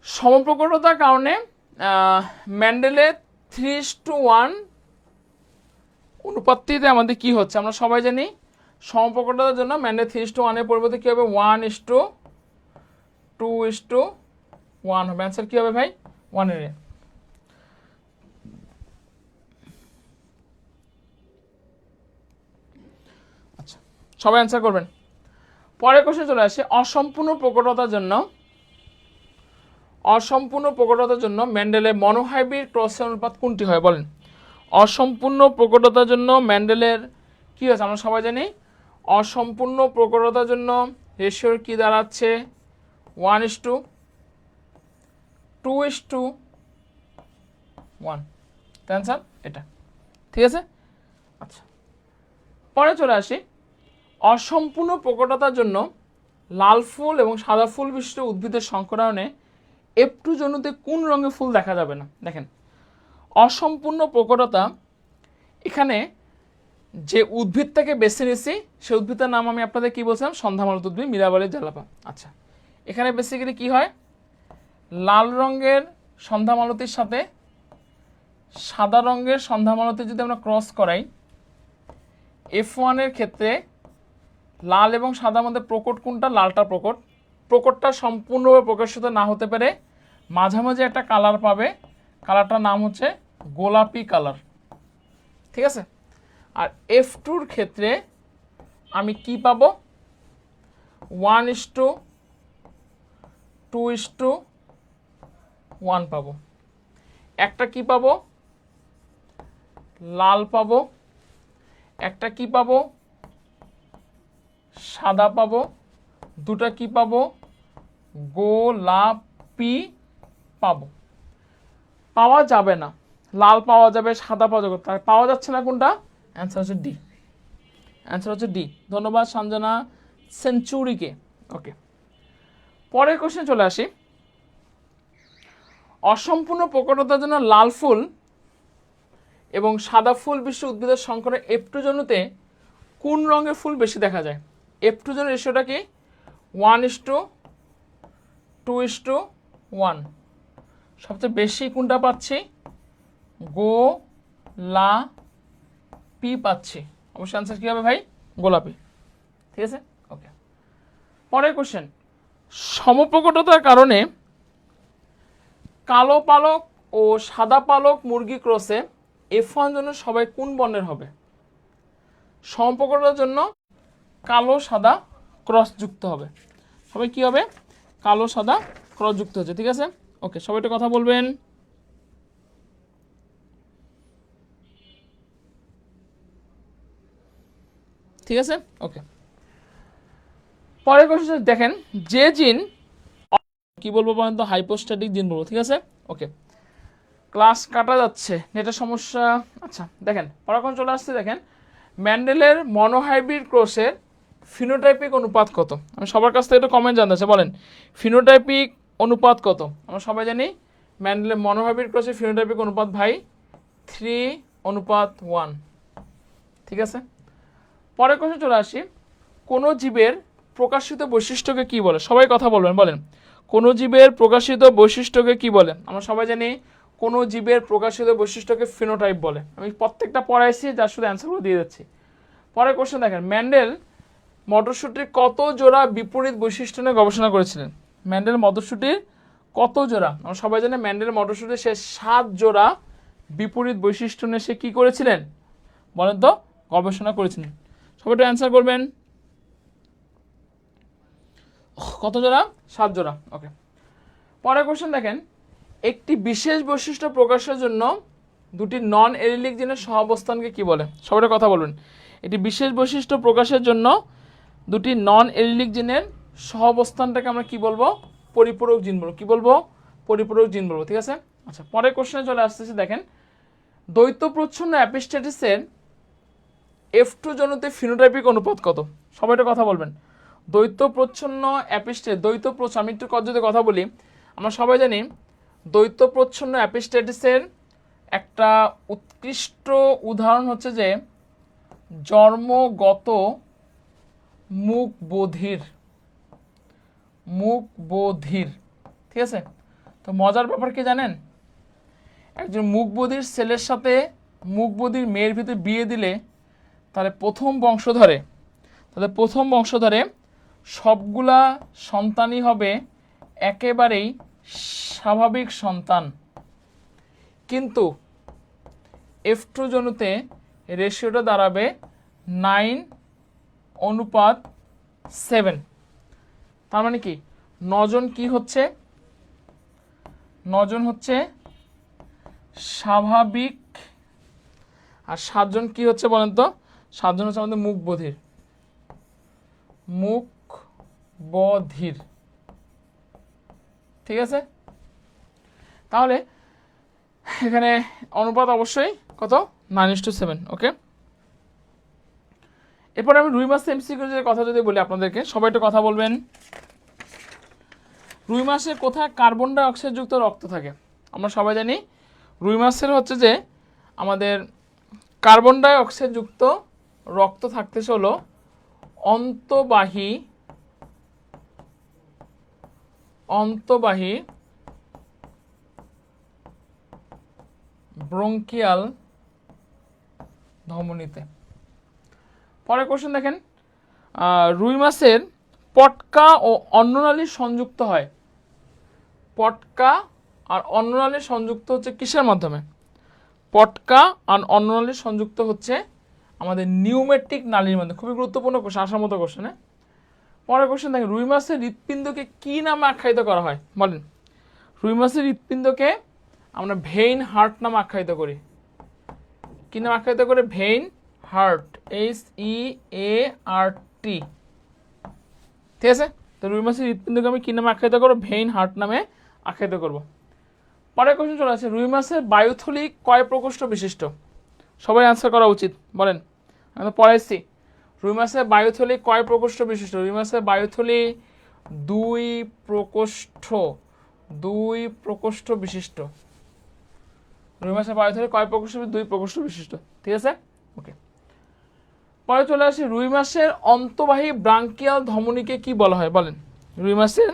সমপ্রকটতার কারণে ম্যান্ডেলের 3:1 অনুপাতটিতে আমাদের কি হচ্ছে আমরা সবাই জানি। সমপ্রকটতার জন্য ম্যান্ডেল 3:1 এর পরিবর্তে কি হবে 1:2:1 হবে। অ্যান্সার কি হবে ভাই 1 এর। আচ্ছা, সবাই অ্যান্সার করবেন। পরের কোশ্চেন চলে আসে, অসম্পূর্ণ প্রকটতার জন্য ম্যান্ডেলের মনোহাইব্রিড ক্রসের অনুপাত কোনটি হয় বলেন। অসম্পূর্ণ প্রকটতার জন্য ম্যান্ডেলের কি হয়েছে আমরা সবাই জানি। অসম্পূর্ণ প্রকটতার জন্য রেশিওর কি দাঁড়াচ্ছে 1:2:1। অ্যান্সার এটা, ঠিক আছে। আচ্ছা, পরে চলে আসি, অসম্পূর্ণ প্রকটতার জন্য লাল ফুল এবং সাদা ফুল বিশিষ্ট উদ্ভিদের সংকরায়নে F2 জনুতে কোন রঙের ফুল দেখা যাবে না। দেখেন, অসম্পূর্ণ প্রকটতা, এখানে যে উদ্ভিদটাকে বেছে নিয়েছি সেই উদ্ভিদের নাম আমি আপনাদের কি বলছিলাম, সন্ধ্যামালতি উদ্ভিদ, মিরাবালি জালাপা। আচ্ছা, এখানে বেসিক্যালি কি হয়, লাল রঙের সন্ধ্যামালতির সাথে সাদা রঙের সন্ধ্যামালতি যদি আমরা ক্রস করাই, F1 এর ক্ষেত্রে লাল এবং সাদার মধ্যে প্রকট কোনটা, লালটা প্রকট। প্রকটটা সম্পূর্ণভাবে প্রকাশিত না হতে পারে, মাঝামাঝি একটা কালার পাবে, কালারটার নাম হচ্ছে গোলাপি কালার, ঠিক আছে। আর F2 এর ক্ষেত্রে আমি কি পাবো 1:2:1 পাবো। একটা কি পাবো লাল পাবো, একটা কি পাবো সাদা পাবো, দুটা কি পাবো গোলাপি পাবো। পাওয়া যাবে না, লাল পাওয়া যাবে, সাদা পাওয়া যাবে, তাই পাওয়া যাচ্ছে না কোনটা, অ্যান্সার হচ্ছে ডি। অ্যান্সার হচ্ছে ডি। ধন্যবাদ সঞ্জনা সেঞ্চুরিকে। ওকে, পরের কোশ্চেন চলে আসি, অসম্পূর্ণ প্রকটতার জন্য লাল ফুল এবং সাদা ফুল বিশিষ্ট উদ্ভিদের সংকরে F2 জনুতে কোন রঙের ফুল বেশি দেখা যায়। F2 জনের রেশিওটা কি 1:2:1। সবচেয়ে বেশি কোনটা পাচ্ছি, গোলাপি পাচ্ছি। অবশ্যই অ্যান্সার কী হবে ভাই, গোলাপি, ঠিক আছে। ওকে, পরের কোশ্চেন, সমপ্রকটতার কারণে কালো পালক ও সাদা পালক মুরগি ক্রসে F1 জন্য সবাই কোন বর্ণের হবে। সমপ্রকটতার জন্য কালো সাদা ক্রস যুক্ত হবে, সবাই কি হবে কালো সাদা ক্রস যুক্ত হচ্ছে, ঠিক আছে। ওকে, সবাই একটা কথা বলবেন। ঠিক আছে, ওকে। পরের কোশ্চেন দেখেন, যে জিন কি বলবো বলেন তো, হাইপোস্ট্যাটিক জিন বলবো, ঠিক আছে। ওকে, ক্লাস কাটা যাচ্ছে, নেটের সমস্যা। আচ্ছা দেখেন, পরক্ষণ চলে আসছে, দেখেন ম্যান্ডেলের মনোহাইব্রিড ক্রসের ফিনোটাইপিক অনুপাত কত। আমি সবার কাছ থেকে একটু কমেন্ট জানতে চাই, বলেন ফিনোটাইপিক অনুপাত কত। আমরা সবাই জানি ম্যান্ডেলের মনোহাইব্রিড ক্রসের ফিনোটাইপিক অনুপাত ভাই 3:1, ঠিক আছে। পরের কোশ্চেন চলে আসি, কোনো জীবের প্রকাশিত বৈশিষ্ট্যকে কি বলে, সবাই কথা বলবেন, বলেন কোনো জীবের প্রকাশিত বৈশিষ্ট্যকে কি বলে। আমরা সবাই জানি কোনো জীবের প্রকাশিত বৈশিষ্ট্যকে ফিনোটাইপ বলে। আমি প্রত্যেকটা পড়াইছি, যার শুধু অ্যান্সারগুলো দিয়ে যাচ্ছি। পরের কোশ্চেন দেখেন, ম্যান্ডেল মটরশুঁটির কত জোড়া বিপরীত বৈশিষ্ট্য নিয়ে গবেষণা করেছিলেন। ম্যান্ডেল মটরশুঁটির কত জোড়া, আমরা সবাই জানি ম্যান্ডেল মটরশুঁটির সে 7 জোড়া বিপরীত বৈশিষ্ট্য নিয়ে সে কী করেছিলেন বলেন তো, গবেষণা করেছিলেন। সবাই একটু অ্যান্সার করবেন, কত জোড়া, 7 জোড়া। ওকে, পরের কোশ্চেন দেখেন, একটি বিশেষ বৈশিষ্ট্য প্রকাশের জন্য দুটি নন এরিলিক জিনের সহাবস্থানকে কি বলে। সবাই কথা বলবেন, একটি বিশেষ বৈশিষ্ট্য প্রকাশের জন্য দুটি নন এরিলিক জিনের সহাবস্থানটাকে আমরা কি বলবো, পরিপূরক জিন বলবো। কি বলবো, পরিপূরক জিন বলবো, ঠিক আছে। আচ্ছা, পরের কোশ্চেনে চলে আসতেছি, দেখেন দ্বৈত প্রচ্ছন্ন অ্যাপিস্ট্যাটিসের F2 জনুতে ফিনোটাইপিক অনুপাত কত। সবাই একটা কথা বলবেন, দ্বৈত প্রচ্ছন্ন অ্যাপিস্ট্যাটিস, আমি একটু যদি কথা বলি, আমরা সবাই জানি দ্বৈত প্রচ্ছন্ন অ্যাপিস্ট্যাটিসের একটা উৎকৃষ্ট উদাহরণ হচ্ছে যে জন্মগত মুখ বধির, ঠিক আছে। তো মজার ব্যাপার কি জানেন, একজন মুখ বধির ছেলের সাথে মুখ বধির মেয়ের ভিতরে বিয়ে দিলে তাহলে প্রথম বংশধরে সবগুলা সন্তানই হবে একেবারেই স্বাভাবিক সন্তান, কিন্তু F2 জনুতে রেশিওটা দাঁড়াবে 9:7। তার মানে কি 9 জন কি হচ্ছে, 9 জন হচ্ছে স্বাভাবিক, আর 7 জন কি হচ্ছে বলেন তো, 7 জন হচ্ছে আমাদের মুখ বধির, ঠিক আছে। তাহলে এখানে অনুপাত অবশ্যই কত, 9:7। ওকে, এরপরে আমি রুই মাছের এমসিকিউর কথা যদি বলি আপনাদেরকে, সবাই একটু কথা বলবেন। রুই মাছের কোথায় কার্বন ডাই অক্সাইড যুক্ত রক্ত থাকে? আমরা সবাই জানি রুই মাছের হচ্ছে যে আমাদের কার্বন ডাই অক্সাইড যুক্ত রক্ত থাকতেছে হলো অন্তবাহী ব্রঙ্কিয়াল ধমনীতে। পরের কোশ্চেন দেখেন, রুই মাছের পটকা ও অন্ননালী সংযুক্ত হয়। পটকা আর অন্ননালী সংযুক্ত হচ্ছে কিসের মাধ্যমে? পটকা আর অন্ননালী সংযুক্ত হচ্ছে আমাদের নিউমেটিক নালীর মধ্যে। খুবই গুরুত্বপূর্ণ কোশ্চেন, আসার মতো কোশ্চেন। হ্যাঁ, পরের কোশ্চেন দেখেন, রুই মাছের হৃৎপিণ্ডকে কি নামে আখ্যায়িত করা হয় বলেন? রুই মাছের হৃৎপিণ্ডকে আমরা ভেইন হার্ট নামে আখ্যায়িত করি। কি নামে আখ্যায়িত করে? ভেইন হার্ট, HEART, ঠিক আছে। তো রুই মাছের হৃৎপিণ্ডকে আমি কি নামে আখ্যায়িত করবো? ভেইন হার্ট নামে আখ্যায়িত করব। পরের কোশ্চেন চলে আসছে, রুই মাছের বায়ুথলি কয় প্রকোষ্ঠ বিশিষ্ট? সবাই আনসার করা উচিত, বলেন। আমি তো পড়াইছি, রুই মাছের বায়ুথলি কয় প্রকোষ্ঠ বিশিষ্ট? রুই মাছের বায়ুথলি 2 প্রকোষ্ঠ বিশিষ্ট। রুই মাছের বায়ুথলি কয় প্রকোষ্ঠ? 2 প্রকোষ্ঠ বিশিষ্ট, ঠিক আছে। ওকে, পরে চলে আসি, রুই মাছের অন্তবাহী ব্রাঙ্কিয়াল ধমনীকে কি বলা হয় বলেন? রুই মাছের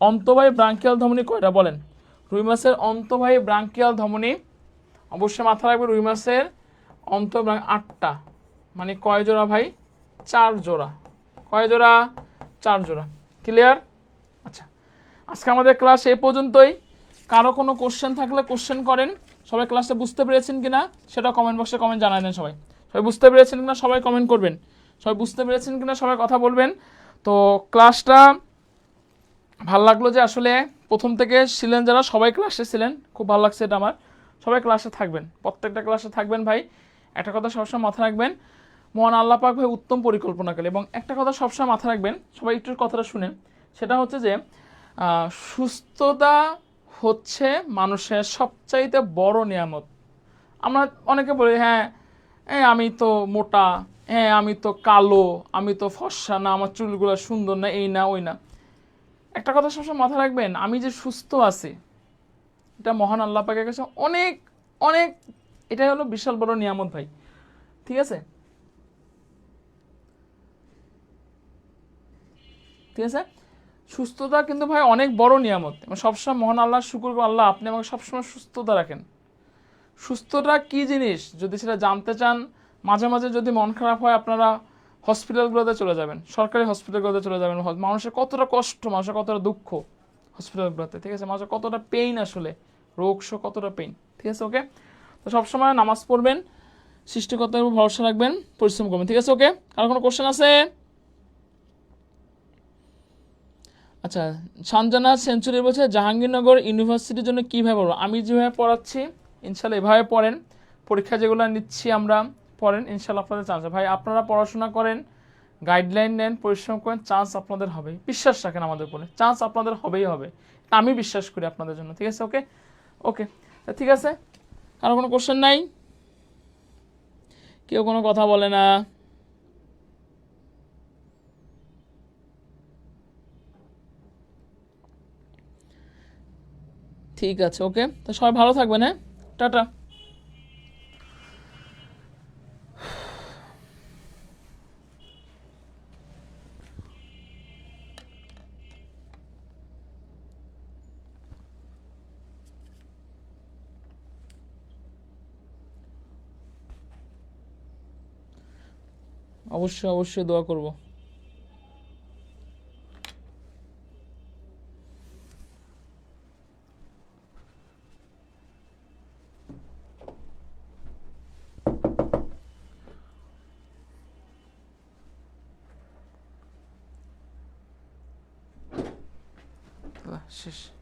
অন্তবাহী ব্রাঙ্কিয়াল ধমনী কয়টা বলেন? রুই মাছের অন্তবাহী ব্রাঙ্কিয়াল ধমনী অবশ্যই মাথা রাখবে, রুই মাছের 8টা। মানে কয় জোড়া ভাই? 4 জোড়া। কয় জোড়া? 4 জোড়া। ক্লিয়ার? আচ্ছা, আজকে আমাদের ক্লাস এ পর্যন্তই। কারো কোনো কোশ্চেন থাকলে কোশ্চেন করেন। সবাই ক্লাসটা বুঝতে পেরেছেন কিনা সেটা কমেন্ট বক্সে কমেন্ট জানাই দেন। সবাই বুঝতে পেরেছেন কিনা সবাই কমেন্ট করবেন। সবাই বুঝতে পেরেছেন কিনা সবাই কথা বলবেন। তো ক্লাসটা ভালো লাগলো যে আসলে প্রথম থেকে ছিলেন যারা, সবাই ক্লাসে ছিলেন, খুব ভালো লাগছে এটা আমার। সবাই ক্লাসে থাকবেন, প্রত্যেকটা ক্লাসে থাকবেন ভাই। একটা কথা সবসময় মাথায় রাখবেন, মহান আল্লাহ পাক ভাই উত্তম পরিকল্পনা করে। এবং একটা কথা সবসময় মাথায় রাখবেন, সবাই একটু কথাটা শুনেন, সেটা হচ্ছে যে সুস্থতা হচ্ছে মানুষের সবচাইতে বড় নিয়ামত। আমরা অনেকে বলি হ্যাঁ আমি তো মোটা, হ্যাঁ আমি তো কালো, আমি তো ফর্সা না, আমার চুলগুলো সুন্দর না, এই না ওই না। একটা কথা সবসময় মাথায় রাখবেন, আমি যে সুস্থ আছি এটা মহান আল্লাহ পাকের কাছে অনেক অনেক, এটাই হলো বিশাল বড় নিয়ামত ভাই, ঠিক আছে। ঠিক আছে, সুস্থতা কিন্তু ভাই অনেক বড় নিয়ামত। সবসময় মহান আল্লাহর শুকর, আল্লাহ আপনি আমাকে সবসময় সুস্থতা রাখেন। সুস্থতা কি জিনিস যদি সেটা জানতে চান, মাঝে মাঝে যদি মন খারাপ হয় আপনারা হসপিটালগুলোতে চলে যাবেন, সরকারি হসপিটালগুলোতে চলে যাবেন। মানুষের কতটা কষ্ট, মানুষের কতটা দুঃখ হসপিটালগুলোতে, ঠিক আছে, মানুষের কতটা পেইন, আসলে রোগ শোক কতটা পেইন, ঠিক আছে। ওকে, তো সবসময় নামাজ পড়বেন, সৃষ্টিকর্তার উপর ভরসা রাখবেন, পরিশ্রম করবেন, ঠিক আছে। ওকে, আর কোনো কোশ্চেন আছে? আচ্ছা, সানজানা সেঞ্চুরি বলছে জাহাঙ্গীরনগর ইউনিভার্সিটির জন্য কীভাবে পড়বো? আমি যেভাবে পড়াচ্ছি ইনশাল্লাহ এভাবে পড়েন, পরীক্ষা যেগুলো নিচ্ছি আমরা পড়েন, ইনশাল্লাহ আপনাদের চান্স হবে। ভাই আপনারা পড়াশোনা করেন, গাইডলাইন নেন, পরিশ্রম করেন, চান্স আপনাদের হবে। বিশ্বাস রাখেন আমাদের উপরে, চান্স আপনাদের হবেই হবে, আমি বিশ্বাস করি আপনাদের জন্য, ঠিক আছে। ওকে ওকে, ঠিক আছে। কারো কোনো কোশ্চেন নাই? কেউ কোনো কথা বলে না? ঠিক আছে, ওকে, তো সবাই ভালো থাকবেন। হ্যাঁ, টাটা। অবশ্যই অবশ্যই দোয়া করব। শেষ।